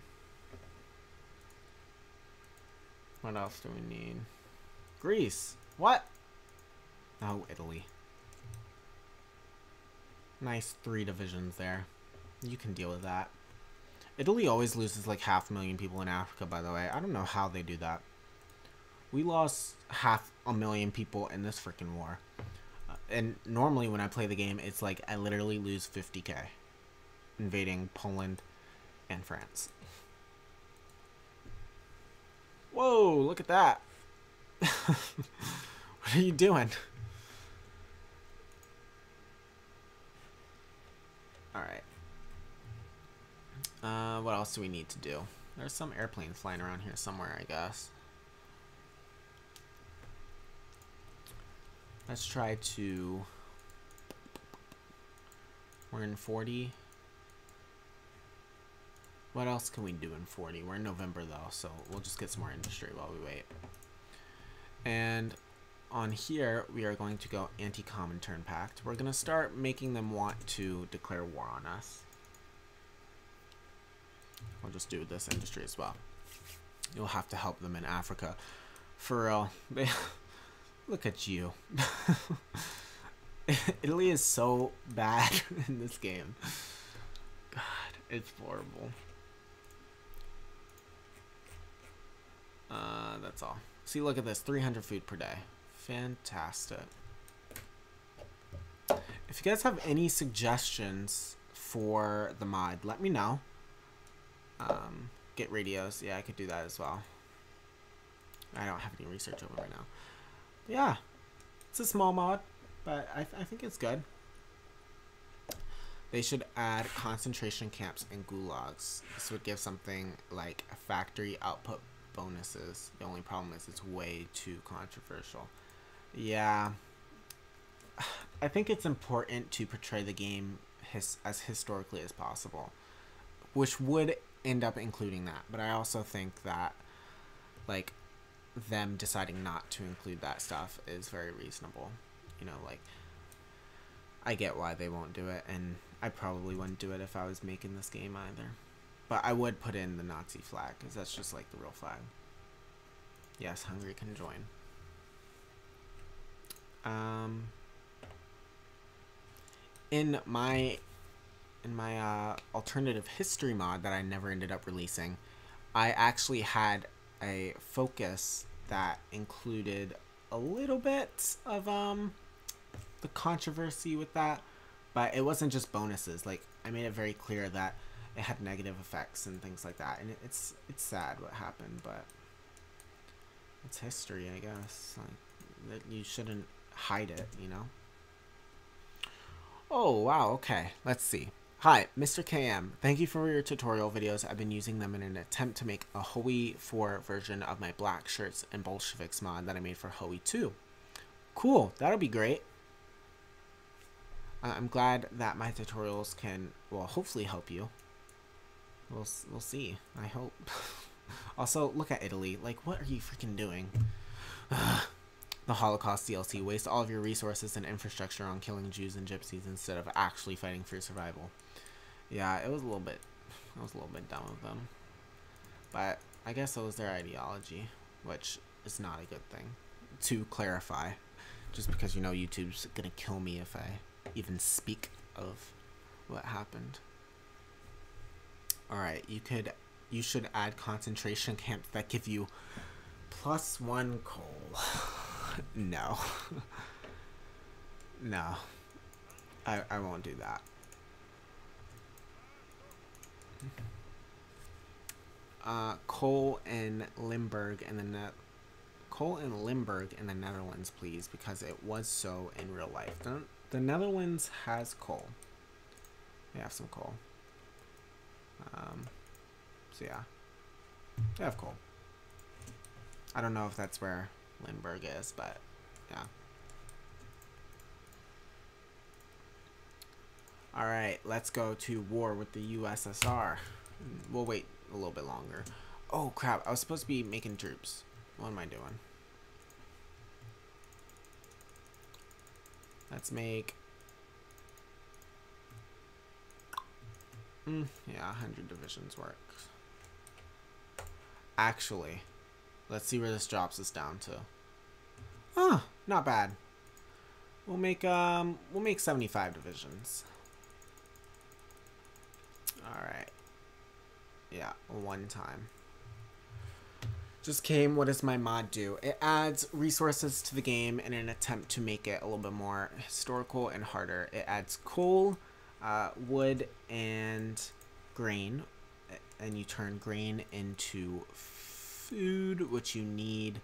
What else do we need? Greece. What? Oh, Italy. Nice 3 divisions there. You can deal with that. Italy always loses like 500,000 people in Africa, by the way. I don't know how they do that. We lost 500,000 people in this freaking war. And normally when I play the game, it's like I literally lose 50k invading Poland and France. Whoa, look at that. What are you doing? Alright. What else do we need to do? There's some airplanes flying around here somewhere, I guess. Let's try to... We're in 40. What else can we do in 40? We're in November though, so we'll just get some more industry while we wait. And on here, we are going to go anti-common turn pact. We're going to start making them want to declare war on us. I'll just do this industry as well. You'll have to help them in Africa. For real. Look at you. Italy is so bad in this game. God, it's horrible. That's all. See, look at this. 300 food per day. Fantastic. If you guys have any suggestions for the mod, let me know. Get radios. Yeah, I could do that as well. I don't have any research over right now. But yeah, it's a small mod, but I think it's good. They should add concentration camps and gulags. This would give something like factory output bonuses. The only problem is it's way too controversial. Yeah, I think it's important to portray the game as historically as possible, which would end up including that. But I also think that, like, them deciding not to include that stuff is very reasonable. You know, like, I get why they won't do it, and I probably wouldn't do it if I was making this game either. But I would put in the Nazi flag, because that's just like the real flag. Yes, Hungary can join. In my alternative history mod that I never ended up releasing, I actually had a focus that included a little bit of the controversy with that, but it wasn't just bonuses. Like, I made it very clear that it had negative effects and things like that, and it's sad what happened, but it's history, I guess. Like, that you shouldn't hide it, you know. Oh wow, okay, let's see. Hi, Mr. KM. Thank you for your tutorial videos. I've been using them in an attempt to make a Hoey 4 version of my Black Shirts and Bolsheviks mod that I made for Hoey 2. Cool, that'll be great. I'm glad that my tutorials can, well, hopefully help you. We'll see. I hope. Also, look at Italy. Like, what are you freaking doing? The Holocaust DLC. Waste all of your resources and infrastructure on killing Jews and Gypsies instead of actually fighting for survival. Yeah, it was a little bit dumb of them. But I guess it was their ideology, which is not a good thing. To clarify, just because, you know, YouTube's gonna kill me if I even speak of what happened. Alright, you should add concentration camps that give you +1 coal. No. No. I won't do that. Coal in Limburg and Limburg in the Netherlands, please, because it was so in real life. The Netherlands has coal. They have some coal. So yeah, they have coal. I don't know if that's where Limburg is, but yeah. Alright, let's go to war with the USSR. We'll wait a little bit longer. Oh crap, I was supposed to be making troops. What am I doing? Let's make... yeah, 100 divisions works. Actually, let's see where this drops us down to. Oh, not bad. We'll make 75 divisions. Alright. Yeah, one time. Just came, what does my mod do? It adds resources to the game in an attempt to make it a little bit more historical and harder. It adds coal, wood, and grain. And you turn grain into food, which you need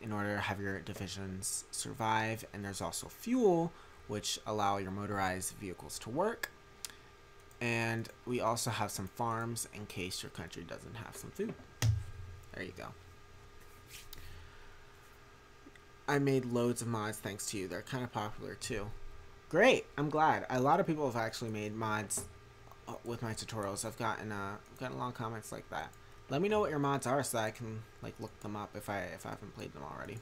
in order to have your divisions survive. And there's also fuel, which allow your motorized vehicles to work. And we also have some farms in case your country doesn't have some food. There you go. I made loads of mods thanks to you. They're kind of popular too. Great. I'm glad. A lot of people have actually made mods with my tutorials. I've gotten a lot of comments like that. Let me know what your mods are so that I can like look them up if I haven't played them already.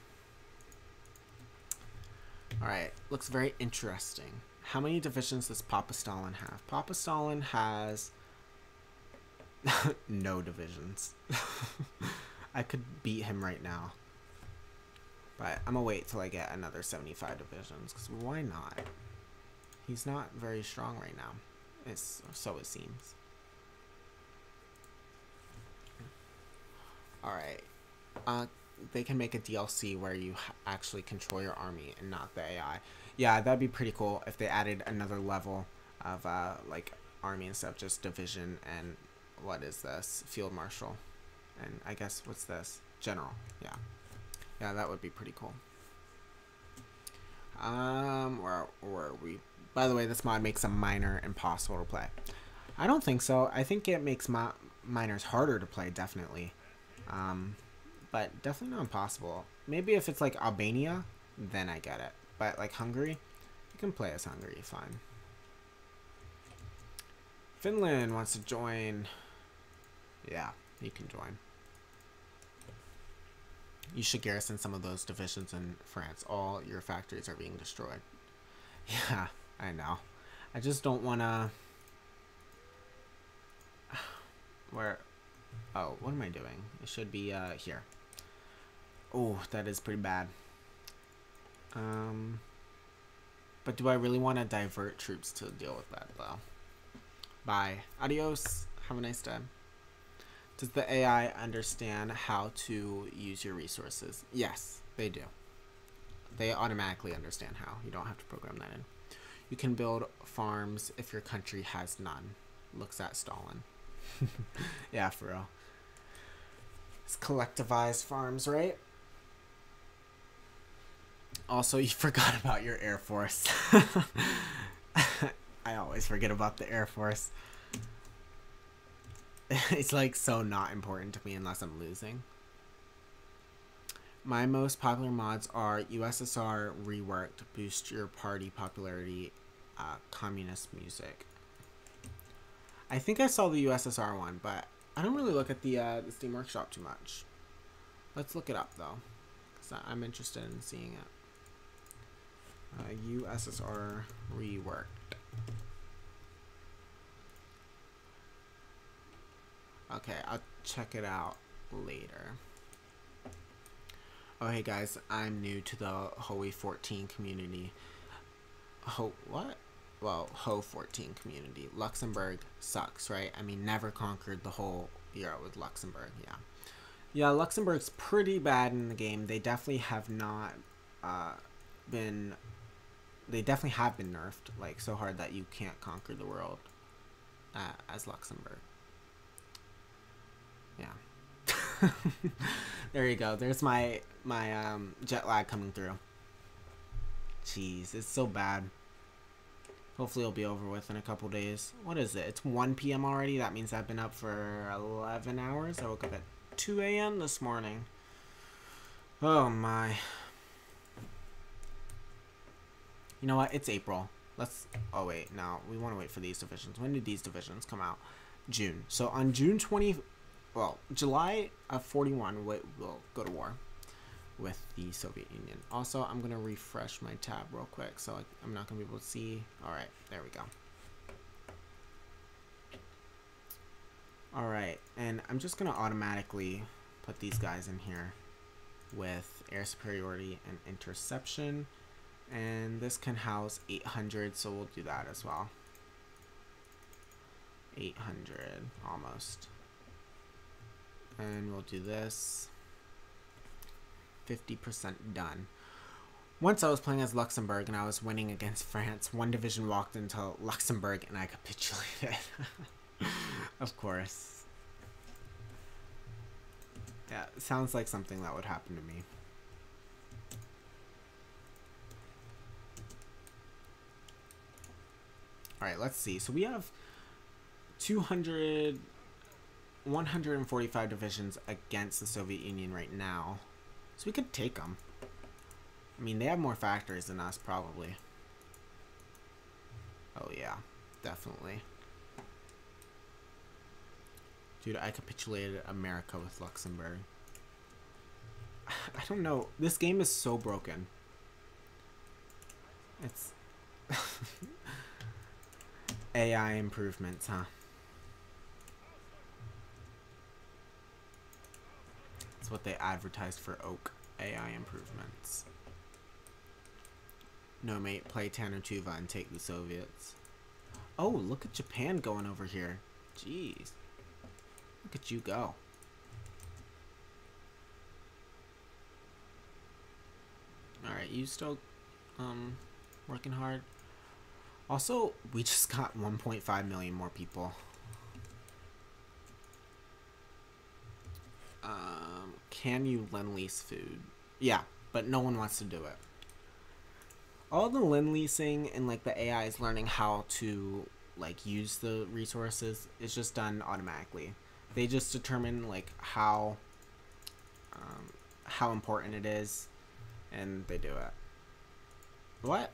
All right. Looks very interesting. How many divisions does Papa Stalin have? Papa Stalin has no divisions. I could beat him right now. But I'm gonna wait till I get another 75 divisions, because why not? He's not very strong right now. So it seems. Alright. They can make a DLC where you actually control your army and not the AI. Yeah, that'd be pretty cool if they added another level of like army instead of just division and what is this? Field Marshal. And I guess what's this? General. Yeah. Yeah, that would be pretty cool. Where are we? By the way, this mod makes a miner impossible to play. I don't think so. I think it makes miners harder to play, definitely. But definitely not impossible. Maybe if it's like Albania, then I get it. But like Hungary, you can play as Hungary, fine. Finland wants to join. Yeah, you can join. You should garrison some of those divisions in France. All your factories are being destroyed. Yeah, I know. I just don't want to... Where... Oh, what am I doing? It should be here. Oh, that is pretty bad. But do I really want to divert troops to deal with that, though? Bye. Adios. Have a nice day. Does the AI understand how to use your resources? Yes, they do. They automatically understand how. You don't have to program that in. You can build farms if your country has none. Looks at Stalin. Yeah, for real. It's collectivized farms, right? Also, you forgot about your Air Force. I always forget about the Air Force. It's like so not important to me unless I'm losing. My most popular mods are USSR reworked, boost your party popularity, communist music. I think I saw the USSR one, but I don't really look at the Steam Workshop too much. Let's look it up though, because I'm interested in seeing it. USSR reworked. Okay, I'll check it out later. Oh, hey guys, I'm new to the Hoe 14 community. What? Well, Hoe 14 community. Luxembourg sucks, right? I mean, never conquered the whole Euro with Luxembourg, yeah. Yeah, Luxembourg's pretty bad in the game. They definitely have not been... They definitely have been nerfed, like, so hard that you can't conquer the world as Luxembourg. Yeah. There you go. There's my jet lag coming through. Jeez, it's so bad. Hopefully it'll be over with in a couple days. What is it? It's 1 p.m. already. That means I've been up for 11 hours. I woke up at 2 a.m. this morning. Oh my. You know what? It's April. Let's... Oh wait, no. We want to wait for these divisions. When did these divisions come out? June. So on June 20... Well, July of 41, we'll go to war with the Soviet Union. Also, I'm going to refresh my tab real quick, so I'm not going to be able to see. All right, there we go. All right, and I'm just going to automatically put these guys in here with air superiority and interception. And this can house 800, so we'll do that as well. 800, almost. And we'll do this. 50% done. Once I was playing as Luxembourg and I was winning against France, one division walked into Luxembourg and I capitulated. Of course. Yeah, it sounds like something that would happen to me. Alright, let's see. So we have 145 divisions against the Soviet Union right now. So we could take them. I mean, they have more factories than us, probably. Oh, yeah. Definitely. Dude, I capitulated America with Luxembourg. I don't know. This game is so broken. It's... AI improvements, huh? That's what they advertised for Oak. AI improvements. No, mate. Play Tanutuva and take the Soviets. Oh, look at Japan going over here. Jeez. Look at you go. Alright, you still working hard? Also, we just got 1.5 million more people. Can you lend-lease food? Yeah, but no one wants to do it. All the lend-leasing and like the AI is learning how to like use the resources is just done automatically. They just determine like how important it is, and they do it. What?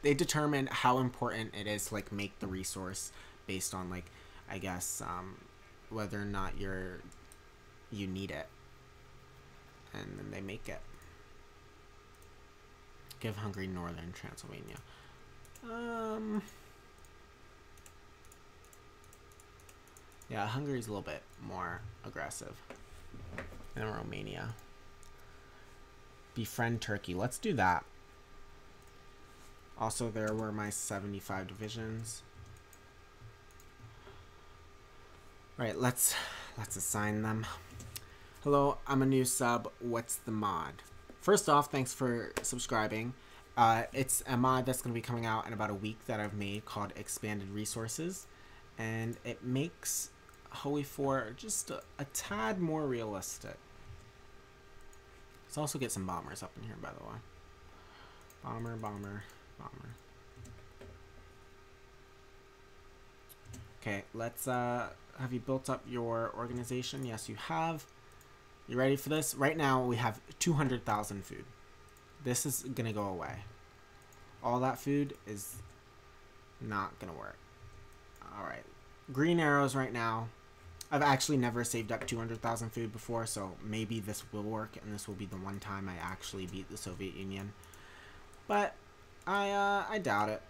They determine how important it is to like make the resource based on like, I guess, whether or not you need it, and then they make it. Give Hungary Northern Transylvania. Yeah, Hungary's a little bit more aggressive than Romania. Befriend Turkey. Let's do that. Also, there were my 75 divisions. Right, let's assign them. Hello, I'm a new sub. What's the mod? First off, thanks for subscribing. It's a mod that's going to be coming out in about a week that I've made called Expanded Resources. And it makes Hoey 4 just a tad more realistic. Let's also get some bombers up in here, by the way. Bomber, bomber, bomber. Okay, let's, have you built up your organization? Yes, you have. You ready for this? Right now, we have 200,000 food. This is gonna go away. All that food is not gonna work. Alright. Green arrows right now. I've actually never saved up 200,000 food before, so maybe this will work, and this will be the one time I actually beat the Soviet Union. But I doubt it.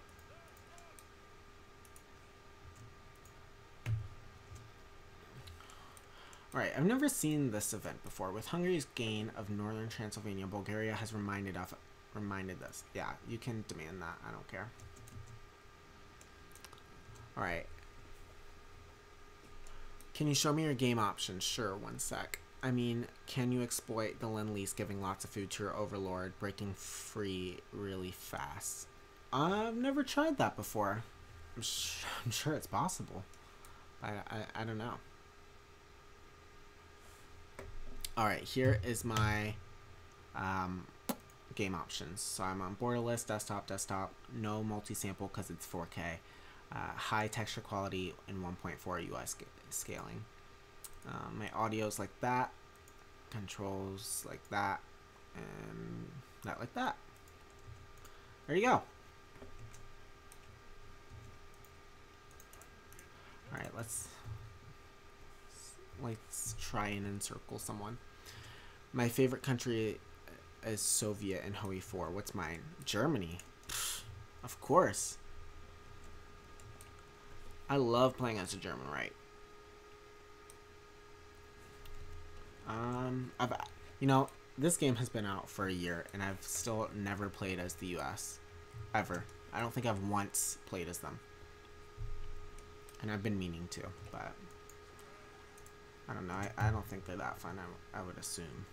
Alright, I've never seen this event before. With Hungary's gain of northern Transylvania, Bulgaria has reminded this. Yeah, you can demand that. I don't care. Alright. Can you show me your game options? Sure, one sec. I mean, can you exploit the Lend-Lease giving lots of food to your overlord, breaking free really fast? I've never tried that before. I'm sure it's possible. I don't know. Alright, here is my game options. So I'm on borderless, desktop, no multi-sample because it's 4K, high texture quality, and 1.4 UI scaling. My audio's like that, controls like that, and that like that. There you go. Alright, let's try and encircle someone. My favorite country is Soviet and Hoey 4. What's mine? Germany. Pfft, of course. I love playing as a German, right? You know, this game has been out for a year, and I've still never played as the US. Ever. I don't think I've once played as them. And I've been meaning to, but I don't know. I don't think they're that fun, I would assume.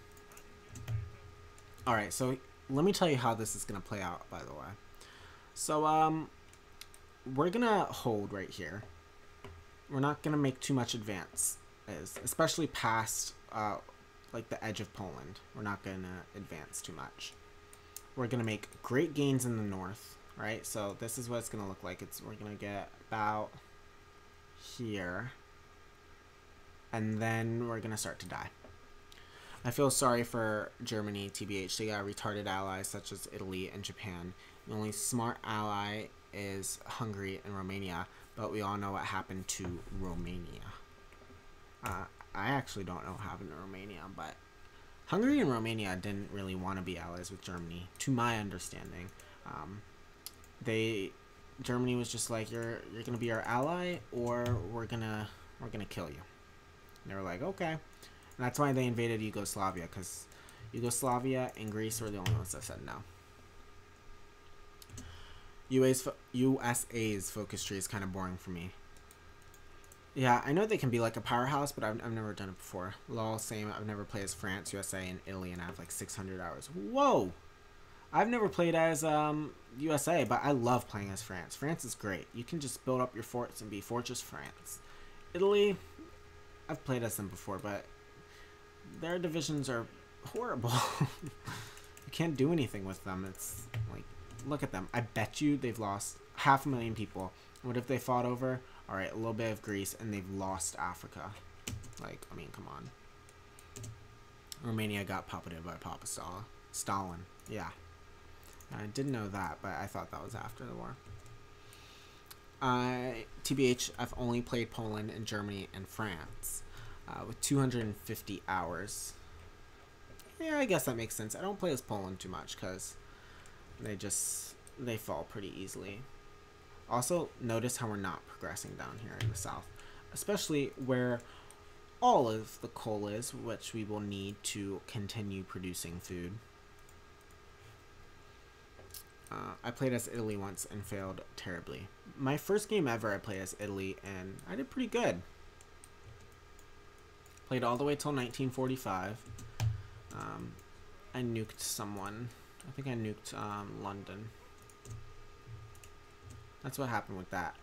Alright, so let me tell you how this is going to play out, by the way. So, we're going to hold right here. We're not going to make too much advance, especially past, like, the edge of Poland. We're not going to advance too much. We're going to make great gains in the north, right? So this is what it's going to look like. We're going to get about here. And then we're going to start to die. I feel sorry for Germany, TBH. They got retarded allies such as Italy and Japan. The only smart ally is Hungary and Romania, but we all know what happened to Romania. I actually don't know what happened to Romania, but Hungary and Romania didn't really want to be allies with Germany, to my understanding. Germany was just like, you're gonna be our ally, or we're gonna kill you. And they were like, okay. And that's why they invaded Yugoslavia, because Yugoslavia and Greece were the only ones that said no. USA's focus tree is kind of boring for me. Yeah, I know they can be like a powerhouse, but I've never done it before. Lol, same. I've never played as France, USA, and Italy, and I have like 600 hours. Whoa! I've never played as USA, but I love playing as France. France is great. You can just build up your forts and be Fortress France. Italy, I've played as them before, but their divisions are horrible. You can't do anything with them. It's like, look at them. I bet you they've lost 500,000 people. What if they fought over? All right, a little bit of Greece, and they've lost Africa. Like, I mean, come on. Romania got puppeted by Papa Stalin. Yeah. I didn't know that, but I thought that was after the war. TBH, I've only played Poland and Germany and France with 250 hours. Yeah, I guess that makes sense. I don't play as Poland too much because they fall pretty easily. Also, notice how we're not progressing down here in the south, especially where all of the coal is, which we will need to continue producing food. I played as Italy once and failed terribly. My first game ever I played as Italy, and I did pretty good. Played all the way till 1945. I nuked someone. I think I nuked London. That's what happened with that.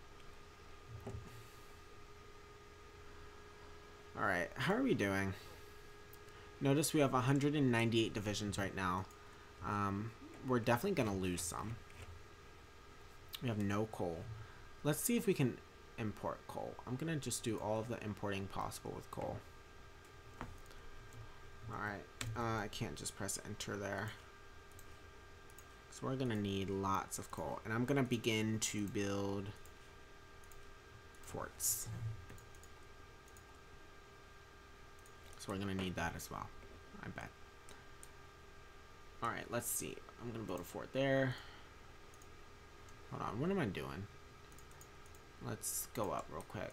Alright, how are we doing? Notice we have 198 divisions right now. We're definitely going to lose some. We have no coal. Let's see if we can import coal. I'm going to just do all of the importing possible with coal. Alright, I can't just press enter there. So we're going to need lots of coal. And I'm going to begin to build forts. So we're going to need that as well, I bet. Alright, let's see. I'm going to build a fort there. Hold on, what am I doing? Let's go up real quick.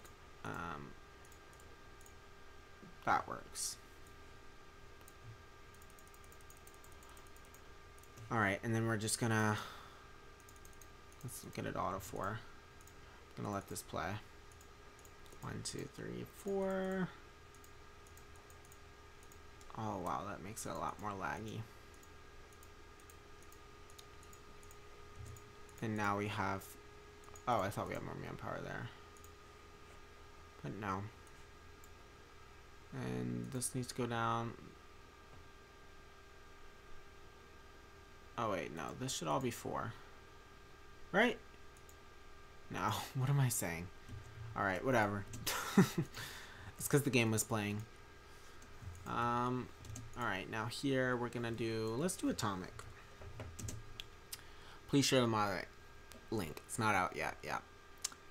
That works. Alright, and then we're just gonna... Let's get it auto 4. I'm gonna let this play. 1, 2, 3, 4. Oh wow, that makes it a lot more laggy. And now we have... Oh, I thought we had more manpower there. But no. And this needs to go down. Oh wait, no. This should all be 4. Right? No. What am I saying? Alright, whatever. It's because the game was playing. Alright, now here we're gonna do... Let's do atomic. Please share the mod link. It's not out yet. Yeah.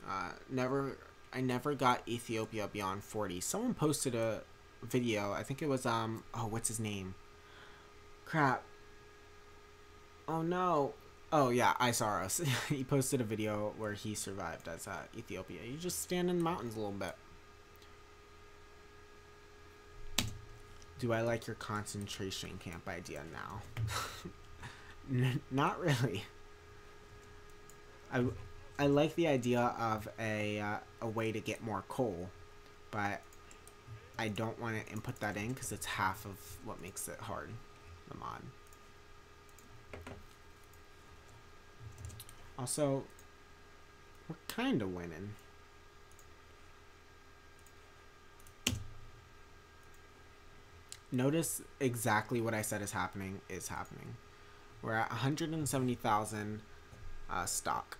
I never got Ethiopia beyond 40. Someone posted a video. I think it was oh, what's his name? Crap. Oh no. Oh yeah, Isaros. He posted a video where he survived as Ethiopia. You just stand in the mountains a little bit. Do I like your concentration camp idea now? Not really. I like the idea of a way to get more coal, but I don't want to input that in because it's half of what makes it hard, the mod. Also, we're kind of winning. Notice exactly what I said is happening. We're at 170,000 stock.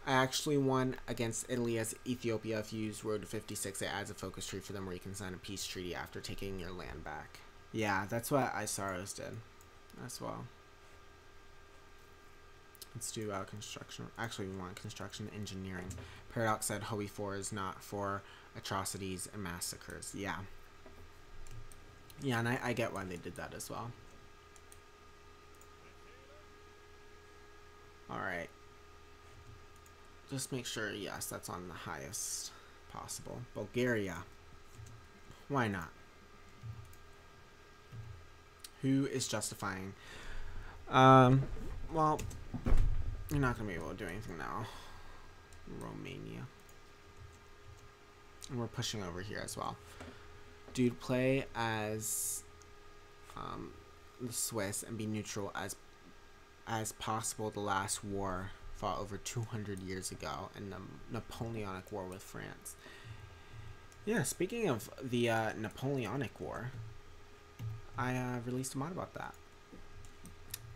I actually won against Italy as Ethiopia. If you use Road to 56, it adds a focus tree for them where you can sign a peace treaty after taking your land back. Yeah, that's what Isaros did as well. Let's do construction. Actually, we want construction engineering. Paradox said Hoey 4 is not for atrocities and massacres. Yeah. Yeah, and I get why they did that as well. Alright. Just make sure, yes, that's on the highest possible. Bulgaria. Why not? Who is justifying? Well, you're not going to be able to do anything now. Romania. And we're pushing over here as well. Dude, play as the Swiss and be neutral as possible. The last war fought over 200 years ago, and the Napoleonic War with France. Yeah, speaking of the Napoleonic War, I released a mod about that.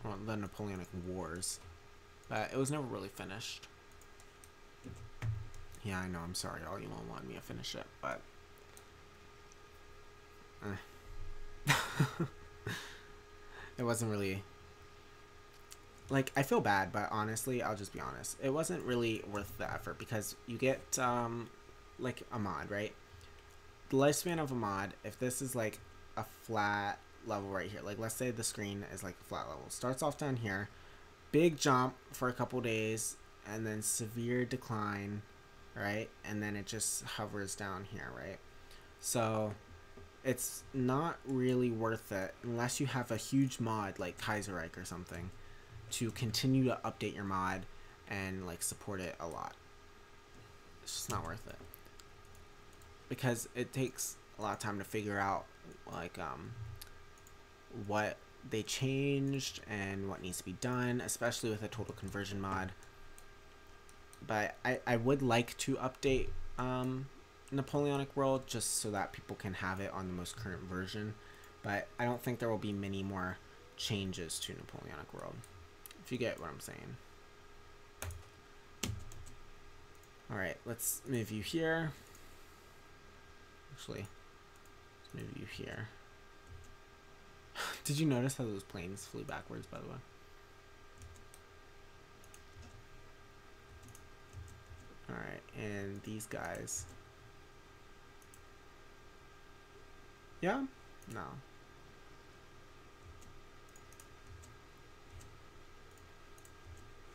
Well, the Napoleonic Wars. But it was never really finished. Yeah, I know, I'm sorry, all you won't want me to finish it, but... it wasn't really... Like, I feel bad, but honestly, I'll just be honest. It wasn't really worth the effort, because you get, like, a mod, right? The lifespan of a mod, if this is, like, a flat level right here, like, let's say the screen is, like, a flat level. Starts off down here, big jump for a couple days, and then severe decline, right? And then it just hovers down here, right? So it's not really worth it unless you have a huge mod like Kaiserreich or something to continue to update your mod and like support it a lot. It's just not worth it because it takes a lot of time to figure out like what they changed and what needs to be done, especially with a total conversion mod. But I would like to update Napoleonic World just so that people can have it on the most current version. But I don't think there will be many more changes to Napoleonic World, if you get what I'm saying. Alright, let's move you here. Actually, let's move you here. Did you notice how those planes flew backwards, by the way? Alright, and these guys. Yeah? No.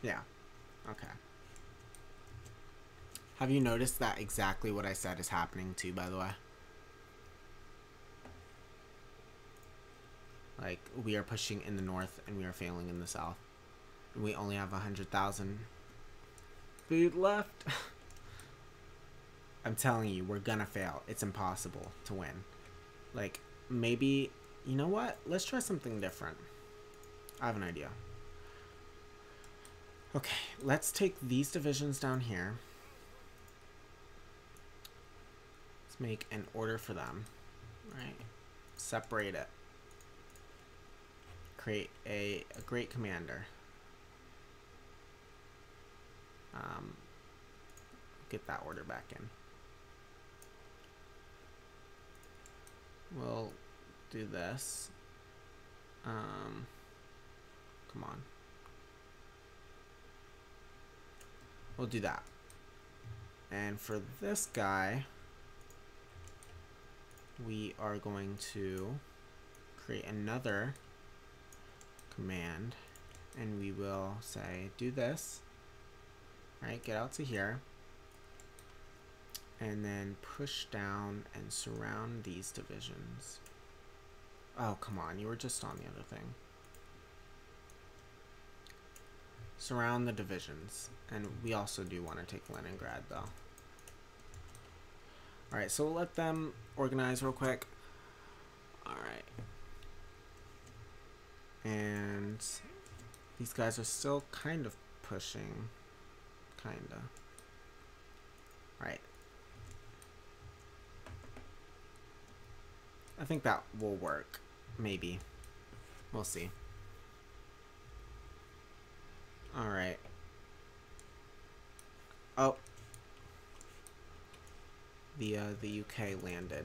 Yeah. Okay. Have you noticed that exactly what I said is happening too, by the way? Like, we are pushing in the north and we are failing in the south. And we only have 100,000 food left. I'm telling you, we're gonna fail. It's impossible to win. Like, maybe, you know what? Let's try something different. I have an idea. Okay, let's take these divisions down here. Let's make an order for them. Right? Separate it. Create a great commander. Get that order back in. We'll do this. Come on. We'll do that. And for this guy, we are going to create another command, and we will say do this. Right, get out to here. And then push down and surround these divisions. Oh, come on. You were just on the other thing. Surround the divisions. And we also do want to take Leningrad, though. Alright, so we'll let them organize real quick. Alright. And these guys are still kind of pushing. Kinda. Alright. I think that will work. Maybe. We'll see. Alright. Oh. The UK landed.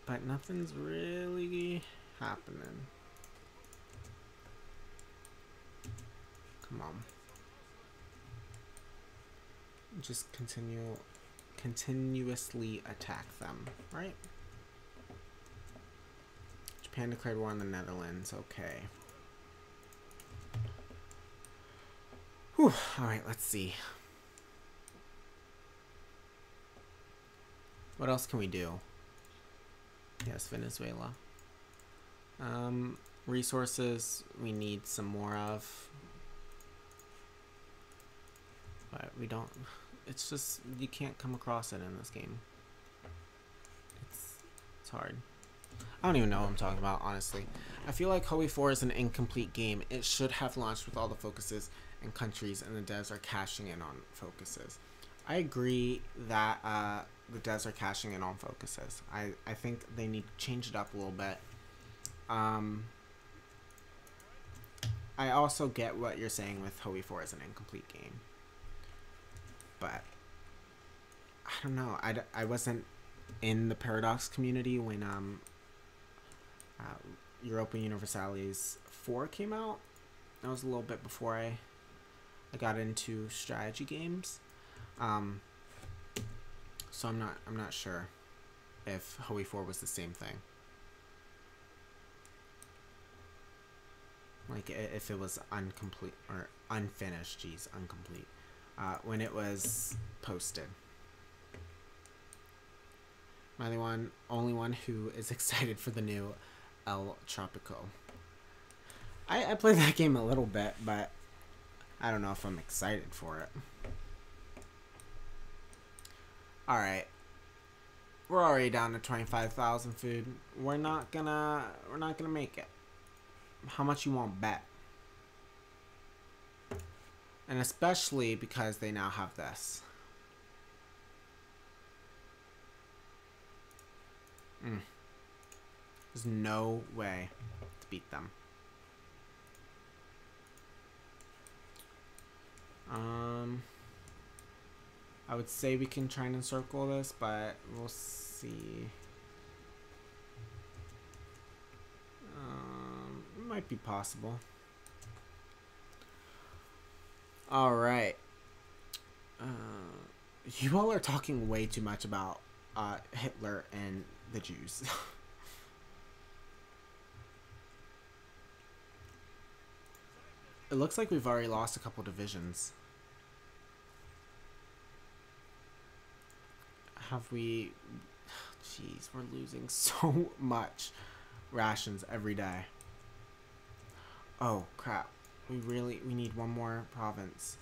But nothing's really happening. Come on. Just continuously attack them, right? Japan declared war on the Netherlands. Okay. Whew. Alright, let's see. What else can we do? Yes, Venezuela. Resources we need some more of. But we don't... It's just... You can't come across it in this game. It's hard. I don't even know what I'm talking about, honestly. I feel like Hoey 4 is an incomplete game. It should have launched with all the focuses and countries, and the devs are cashing in on focuses. I agree that the devs are cashing in on focuses. I think they need to change it up a little bit. I also get what you're saying with Hoey 4 is an incomplete game. But I don't know. I wasn't in the Paradox community when Europa Universalis 4 came out. That was a little bit before I got into strategy games. So I'm not sure if Hoey 4 was the same thing. Like if it was incomplete or unfinished, geez, incomplete, when it was posted. Am I the only one who is excited for the new El Tropico? I played that game a little bit, but I don't know if I'm excited for it. Alright. We're already down to 25,000 food. We're not gonna make it. How much you want bet? And especially because they now have this. There's no way to beat them. I would say we can try and encircle this, but we'll see. It might be possible. Alright. You all are talking way too much about Hitler and the Jews. It looks like we've already lost a couple divisions. Have we... Jeez, we're losing so much rations every day. Oh, crap. We need one more province.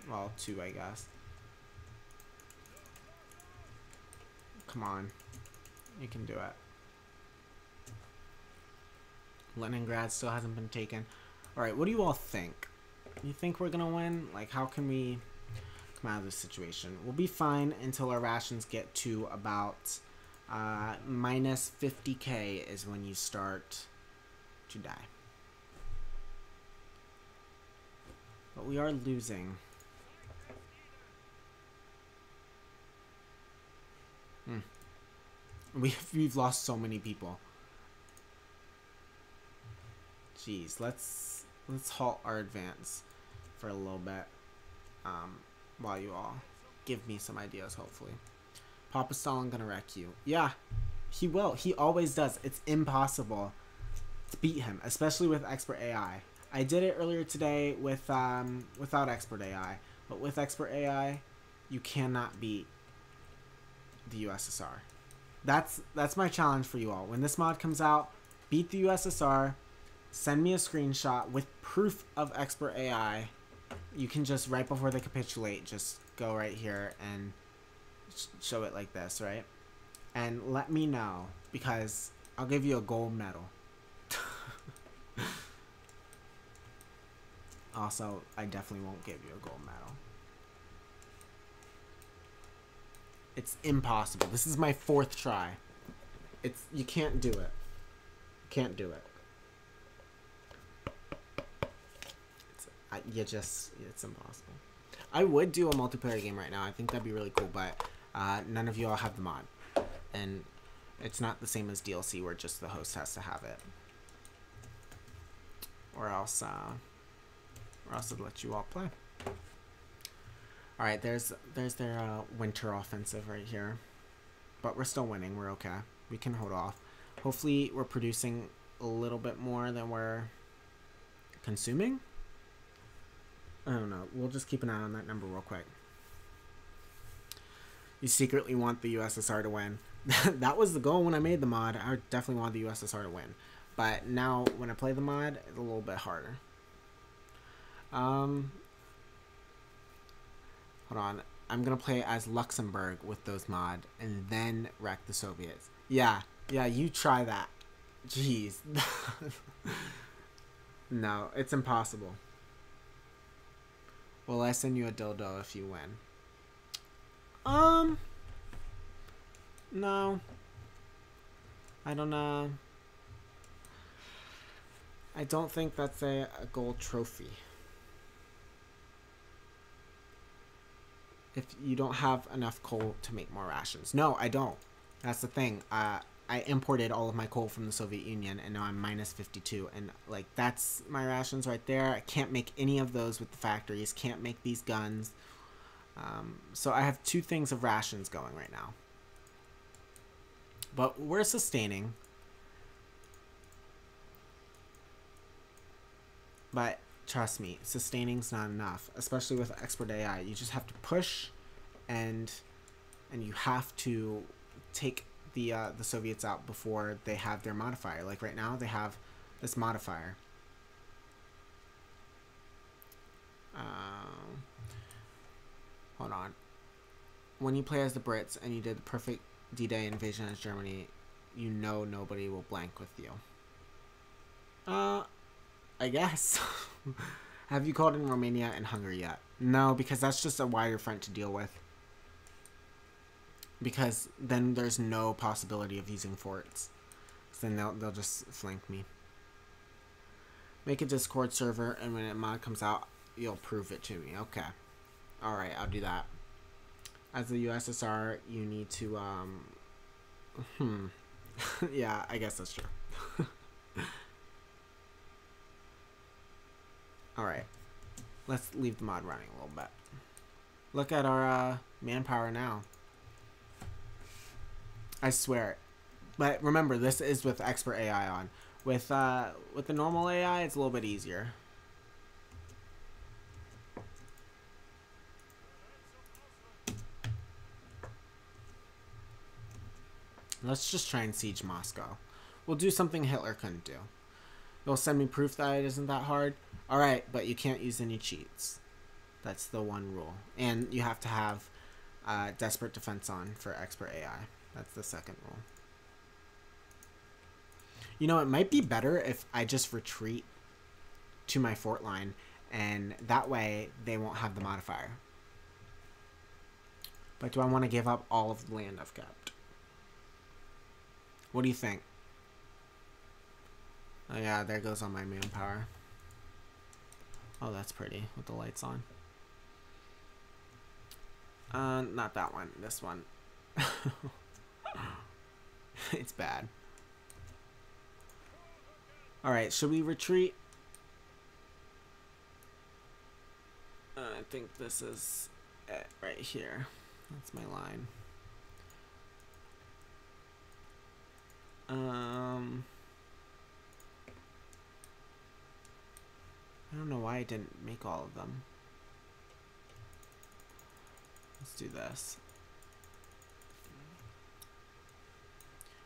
Well, two, I guess. Come on. You can do it. Leningrad still hasn't been taken. Alright, what do you all think? You think we're gonna win? Like, how can we come out of this situation? We'll be fine until our rations get to about minus 50k is when you start to die. But we are losing. We've lost so many people. Jeez, let's halt our advance for a little bit. While you all give me some ideas, hopefully. Papa Stalin gonna wreck you. Yeah, he will. He always does. It's impossible to beat him, especially with expert AI. I did it earlier today with without expert AI, but with expert AI, you cannot beat the USSR. That's my challenge for you all. When this mod comes out, beat the USSR. Send me a screenshot with proof of expert AI. You can just, right before they capitulate, just go right here and show it like this, right? And let me know, because I'll give you a gold medal. Also, I definitely won't give you a gold medal. It's impossible. This is my 4th try. You can't do it. You can't do it. It's impossible. I would do a multiplayer game right now. I think that'd be really cool, but none of you all have the mod. And it's not the same as DLC where just the host has to have it. Or else it'd let you all play. Alright, there's their winter offensive right here. But we're still winning. We're okay. We can hold off. Hopefully we're producing a little bit more than we're consuming. I don't know. We'll just keep an eye on that number real quick. You secretly want the USSR to win. That was the goal when I made the mod. I definitely wanted the USSR to win. But now when I play the mod, it's a little bit harder. Hold on. I'm going to play as Luxembourg with those mod and then wreck the Soviets. Yeah, you try that. Jeez. No, it's impossible. Will I send you a dildo if you win? No. I don't know. I don't think that's a gold trophy. If you don't have enough coal to make more rations. No, I don't. That's the thing. I imported all of my coal from the Soviet Union, and now I'm minus 52. And, like, that's my rations right there. I can't make any of those with the factories. Can't make these guns. So I have 2 things of rations going right now. But we're sustaining. But trust me, sustaining's not enough, especially with expert AI. You just have to push, and you have to take the Soviets out before they have their modifier. Like right now, they have this modifier. Hold on. When you play as the Brits and you did the perfect D-Day invasion as Germany, you know nobody will blank with you. I guess. Have you called in Romania and Hungary yet? No, because that's just a wider front to deal with. Because then there's no possibility of using forts. So then they'll just flank me. Make a Discord server, and when a mod comes out, you'll prove it to me. Okay. Alright, I'll do that. As the USSR, you need to, yeah, I guess that's true. Alright. Let's leave the mod running a little bit. Look at our manpower now. I swear. But remember, this is with expert AI on. With the normal AI, it's a little bit easier. Let's just try and siege Moscow. We'll do something Hitler couldn't do. You'll send me proof that it isn't that hard? Alright, but you can't use any cheats. That's the one rule. And you have to have desperate defense on for expert AI. That's the second rule. You know, it might be better if I just retreat to my fort line, and that way they won't have the modifier. But do I want to give up all of the land I've kept? What do you think? Oh yeah, there goes all my manpower. Oh, that's pretty with the lights on. Not that one. This one. It's bad. Alright, should we retreat? I think this is it right here. That's my line. I don't know why I didn't make all of them. Let's do this.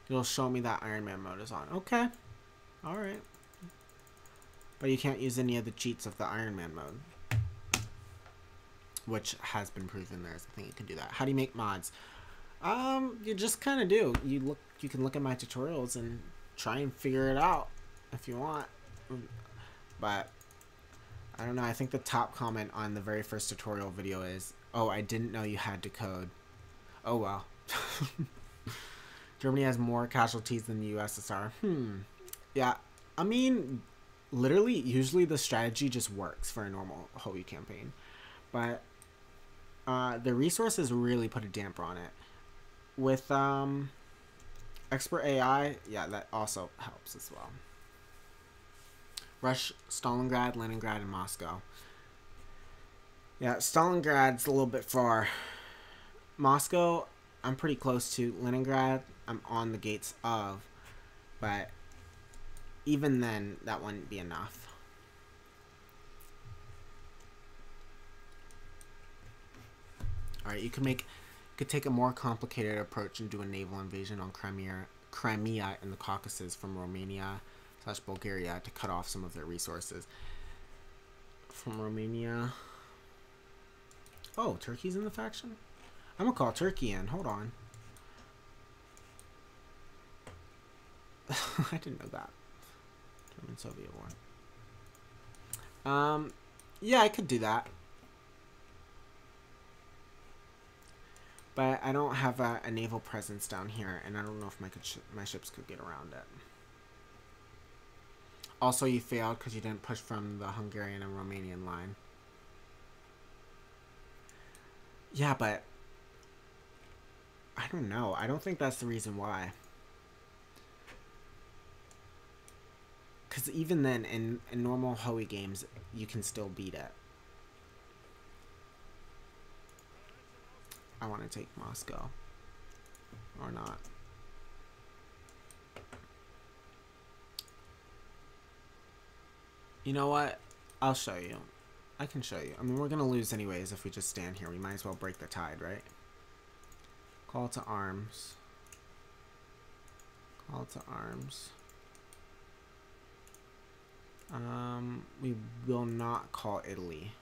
It'll show me that Iron Man mode is on. Okay. Alright. But you can't use any of the cheats of the Iron Man mode. Which has been proven there's a thing you can do that. How do you make mods? You just kind of do. You can look at my tutorials and try and figure it out if you want. But I don't know. I think the top comment on the very first tutorial video is, "Oh, I didn't know you had to code." Oh well. Germany has more casualties than the USSR. Yeah. I mean, literally, usually the strategy just works for a normal Hoey campaign. But the resources really put a damper on it. With expert AI, yeah, that also helps as well. Rush Stalingrad, Leningrad, and Moscow. Yeah, Stalingrad's a little bit far. Moscow, I'm pretty close to. Leningrad, I'm on the gates of. But even then, that wouldn't be enough. Alright, you could take a more complicated approach and do a naval invasion on Crimea in the Caucasus from Romania/Bulgaria to cut off some of their resources. From Romania. Oh, Turkey's in the faction? I'm gonna call Turkey in. Hold on. I didn't know that. German-Soviet War. Yeah, I could do that. But I don't have a naval presence down here, and I don't know if my ships could get around it. Also, you failed because you didn't push from the Hungarian and Romanian line. Yeah, but I don't know. I don't think that's the reason why. Because even then, in normal Hoey games, you can still beat it. I want to take Moscow. Or not. You know what? I'll show you. I can show you. I mean, we're going to lose anyways if we just stand here. We might as well break the tide, right? Call to arms. Call to arms. We will not call Italy.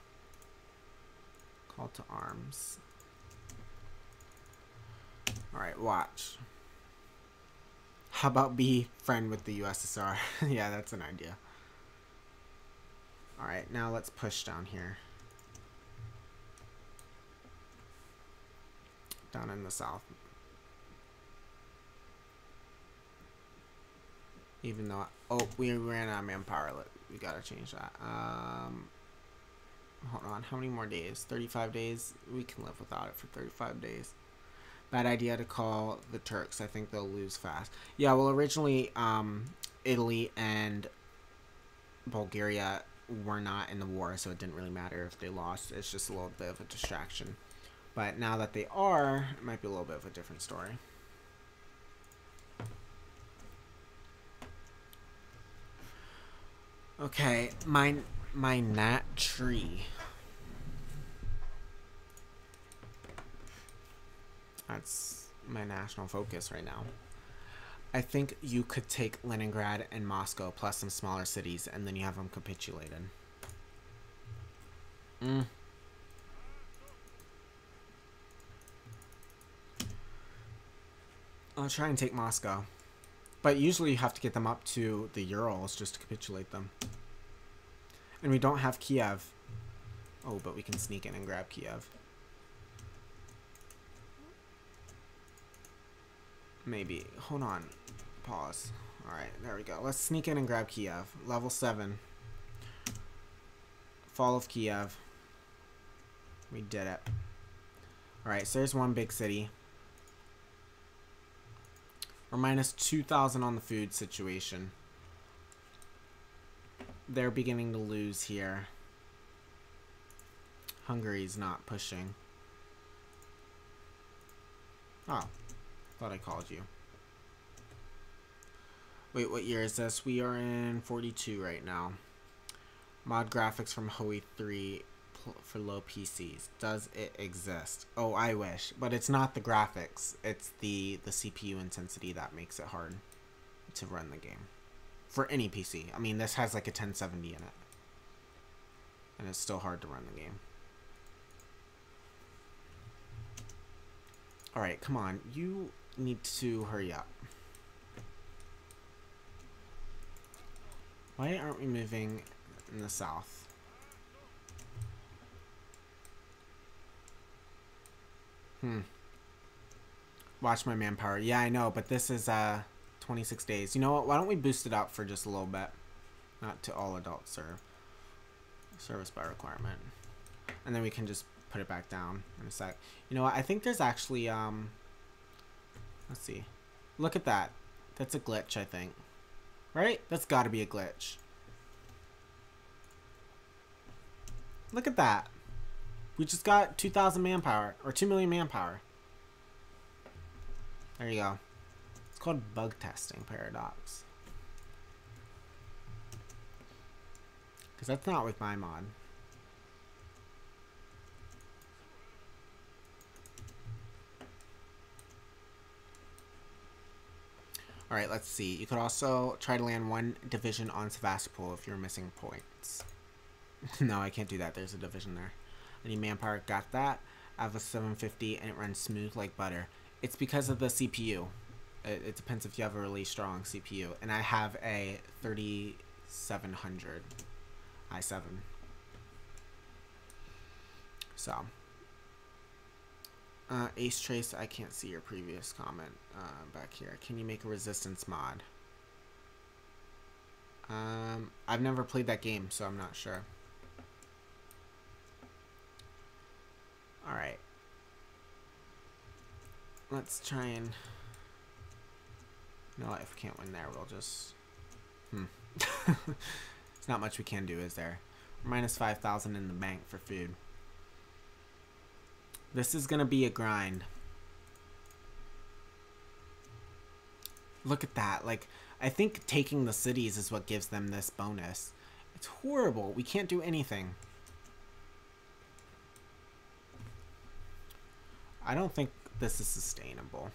Call to arms. Alright, watch. How about be friend with the USSR? Yeah, that's an idea. Alright, now let's push down here. Down in the south. Even though... Oh, we ran out of manpower. We gotta change that. Hold on. How many more days? 35 days? We can live without it for 35 days. Bad idea to call the Turks. I think they'll lose fast. Yeah, well, originally, Italy and Bulgaria were not in the war, so it didn't really matter if they lost. It's just a little bit of a distraction. But now that they are, it might be a little bit of a different story. Okay, my gnat tree. That's my national focus right now. I think you could take Leningrad and Moscow plus some smaller cities, and then you have them capitulated. I'll try and take Moscow. But usually you have to get them up to the Urals just to capitulate them. And we don't have Kiev. Oh, but we can sneak in and grab Kiev. Maybe. Hold on. Pause. Alright, there we go. Let's sneak in and grab Kiev. Level 7. Fall of Kiev. We did it. Alright, so there's one big city. We're minus 2,000 on the food situation. They're beginning to lose here. Hungary's not pushing. Oh. Thought I called you. Wait, what year is this? We are in 42 right now. Mod graphics from Hoey 3 for low PCs. Does it exist? Oh, I wish. But it's not the graphics. It's the CPU intensity that makes it hard to run the game. For any PC. I mean, this has like a 1070 in it. And it's still hard to run the game. Alright, come on. You need to hurry up. Why aren't we moving in the south? Watch my manpower. Yeah, I know, but this is 26 days. You know what? Why don't we boost it up for just a little bit? Not to all adults serve. Service by requirement. And then we can just put it back down in a sec. You know what? I think there's actually, let's see. Look at that. That's a glitch, I think. Right? That's got to be a glitch. Look at that. We just got 2,000 manpower, or 2 million manpower. There you go. It's called bug testing paradox. Because that's not with my mod. Alright, let's see. You could also try to land one division on Sevastopol if you're missing points. No, I can't do that. There's a division there. I need manpower. Got that. I have a 750 and it runs smooth like butter. It's because of the CPU. It depends if you have a really strong CPU. And I have a 3700 i7. So. Ace Trace, I can't see your previous comment back here. Can you make a resistance mod? I've never played that game, so I'm not sure. Alright. Let's try and... No, if we can't win there, we'll just... There's not much we can do, is there? We're minus 5,000 in the bank for food. This is gonna be a grind. Look at that. Like, I think taking the cities is what gives them this bonus. It's horrible. We can't do anything. I don't think this is sustainable.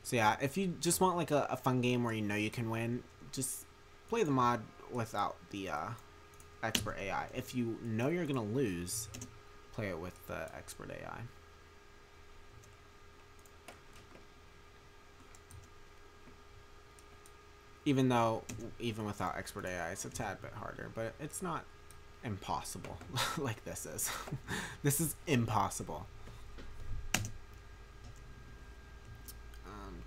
So yeah, if you just want like a fun game where you know you can win, just play the mod without the expert AI. If you know you're gonna lose, play it with the expert AI. Even though, even without expert AI, it's a tad bit harder, but it's not impossible like this is. This is impossible.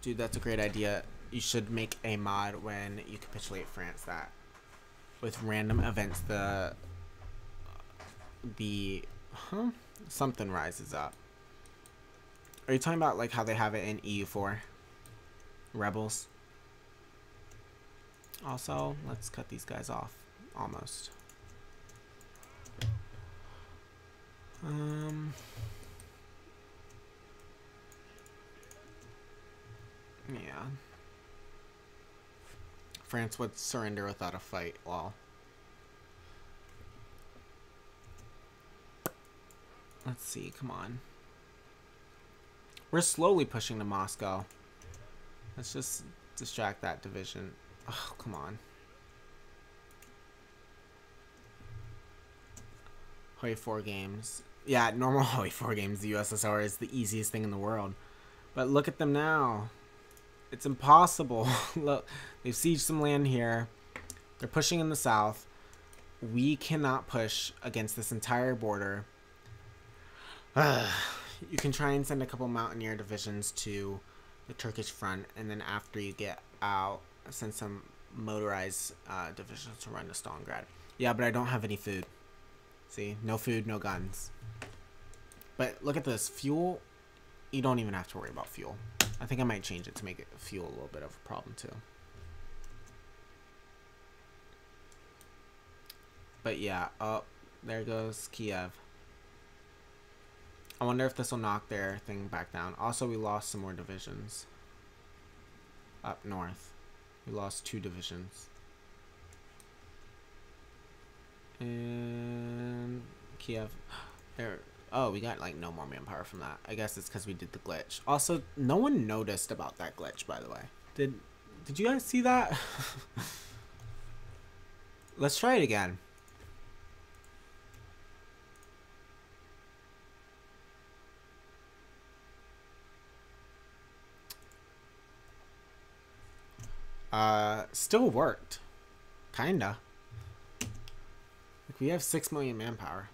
Dude, that's a great idea. You should make a mod when you capitulate France that with random events something rises up. Are you talking about like how they have it in EU4 rebels? Also, let's cut these guys off almost. Yeah. France would surrender without a fight. Lol. Let's see. Come on. We're slowly pushing to Moscow. Let's just distract that division. Oh, come on. Hoi 4 games. Yeah, normal Hoi 4 games, the USSR is the easiest thing in the world. But look at them now. It's impossible. Look, they've sieged some land here. They're pushing in the south. We cannot push against this entire border. You can try and send a couple mountaineer divisions to the Turkish front, and then after you get out, send some motorized divisions to run to Stalingrad. Yeah, but I don't have any food. See, no food, no guns. But look at this. Fuel, you don't even have to worry about fuel. I think I might change it to make it fuel a little bit of a problem too. But yeah, oh, there goes Kiev. I wonder if this will knock their thing back down. Also, we lost some more divisions. Up north. We lost 2 divisions. And Kiev. There. Oh, we got like no more manpower from that. I guess it's because we did the glitch. Also, no one noticed about that glitch, by the way. Did you guys see that? Let's try it again. Still worked. Kinda. Like, we have 6 million manpower.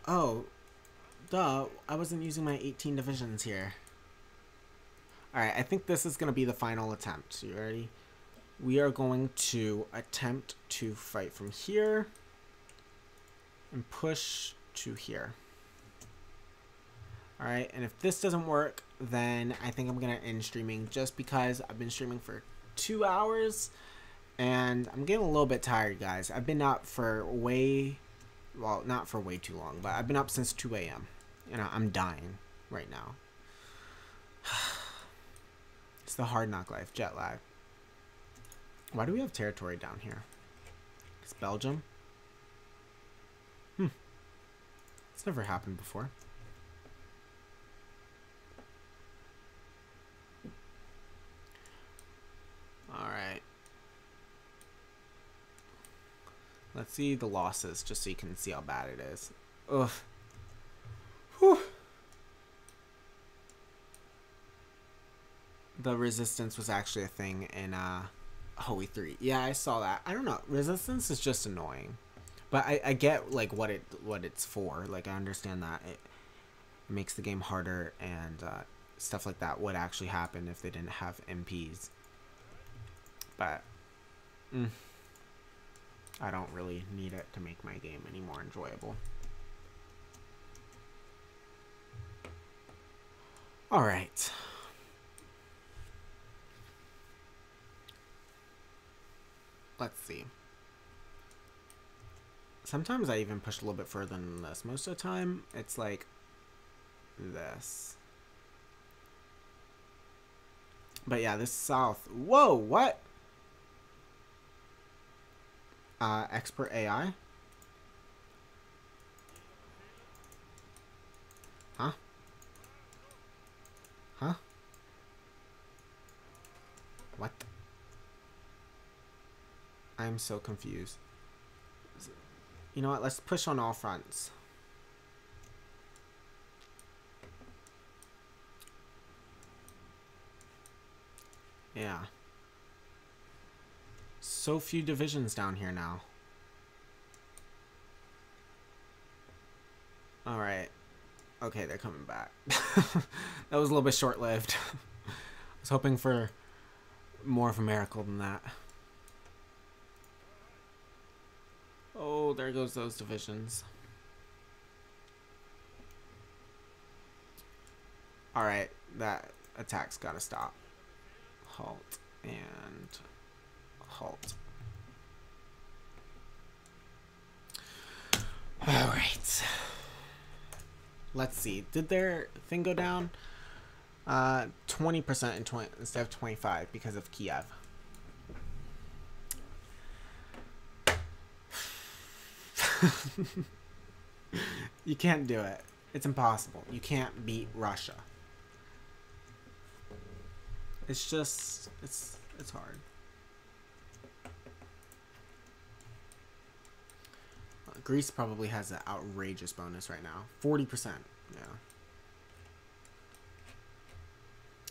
Oh, duh, I wasn't using my 18 divisions here. Alright, I think this is going to be the final attempt. You ready? We are going to attempt to fight from here and push to here. Alright, and if this doesn't work, then I think I'm going to end streaming, just because I've been streaming for 2 hours and I'm getting a little bit tired, guys. I've been up for well, not for way too long, but I've been up since 2 a.m. You know, I'm dying right now. It's the hard knock life, jet lag. Why do we have territory down here? It's Belgium. It's never happened before. Alright. Let's see the losses, just so you can see how bad it is. Ugh. Whew. The resistance was actually a thing in Hoey 3. Yeah, I saw that. I don't know. Resistance is just annoying. But I get like what it's for. Like, I understand that it makes the game harder, and stuff like that would actually happen if they didn't have MPs. But I don't really need it to make my game any more enjoyable. Alright. Let's see. Sometimes I even push a little bit further than this. Most of the time, it's like this. But yeah, this south. Whoa, what? Expert AI? Huh? Huh? What? I'm so confused. You know what? Let's push on all fronts. Yeah. So few divisions down here now. Alright. Okay, they're coming back. That was a little bit short-lived. I was hoping for more of a miracle than that. Oh, there goes those divisions. Alright, that attack's gotta stop. Halt and halt. Alright. Let's see. Did their thing go down? 20% instead of 25 because of Kiev. You can't do it. It's impossible. You can't beat Russia. It's just, it's hard. Greece probably has an outrageous bonus right now. 40%. Yeah.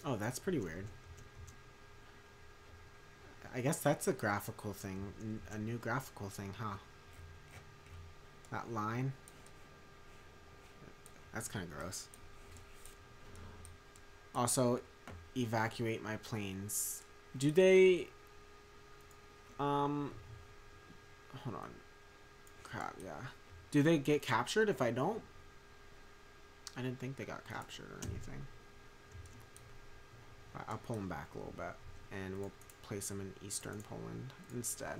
Oh, that's pretty weird. I guess that's a graphical thing. A new graphical thing, huh? That line. That's kind of gross. Also, evacuate my planes. Do they... Hold on. Crap, yeah. Do they get captured if I don't? I didn't think they got captured or anything. I'll pull them back a little bit, and we'll place them in Eastern Poland instead.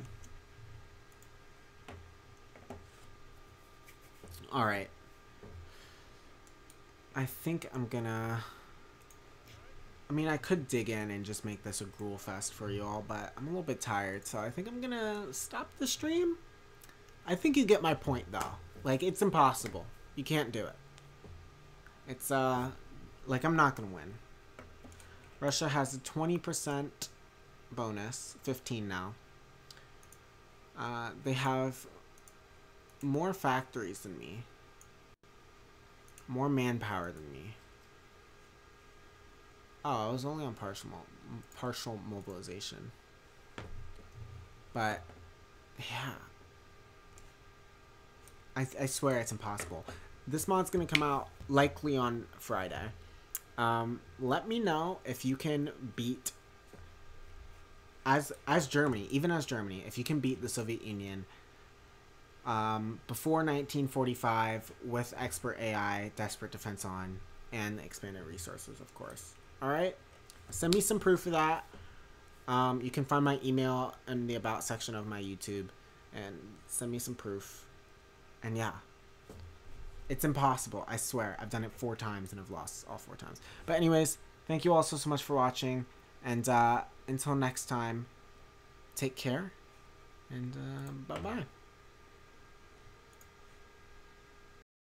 Alright. I think I'm gonna... I mean, I could dig in and just make this a gruel fest for you all, but I'm a little bit tired, so I think I'm gonna stop the stream. I think you get my point, though. Like, it's impossible. You can't do it. It's, like, I'm not gonna win. Russia has a 20% bonus. 15 now. They have more factories than me. More manpower than me. Oh, I was only on partial mobilization. But, yeah. I swear it's impossible. This mod's going to come out likely on Friday. Let me know if you can beat, as Germany, even as Germany, if you can beat the Soviet Union before 1945 with expert AI, desperate defense on, and expanded resources, of course. All right, send me some proof of that. You can find my email in the about section of my YouTube, and send me some proof. And yeah, it's impossible. I swear. I've done it 4 times and I've lost all 4 times. But anyways, thank you all so much for watching, and until next time, take care, and bye bye.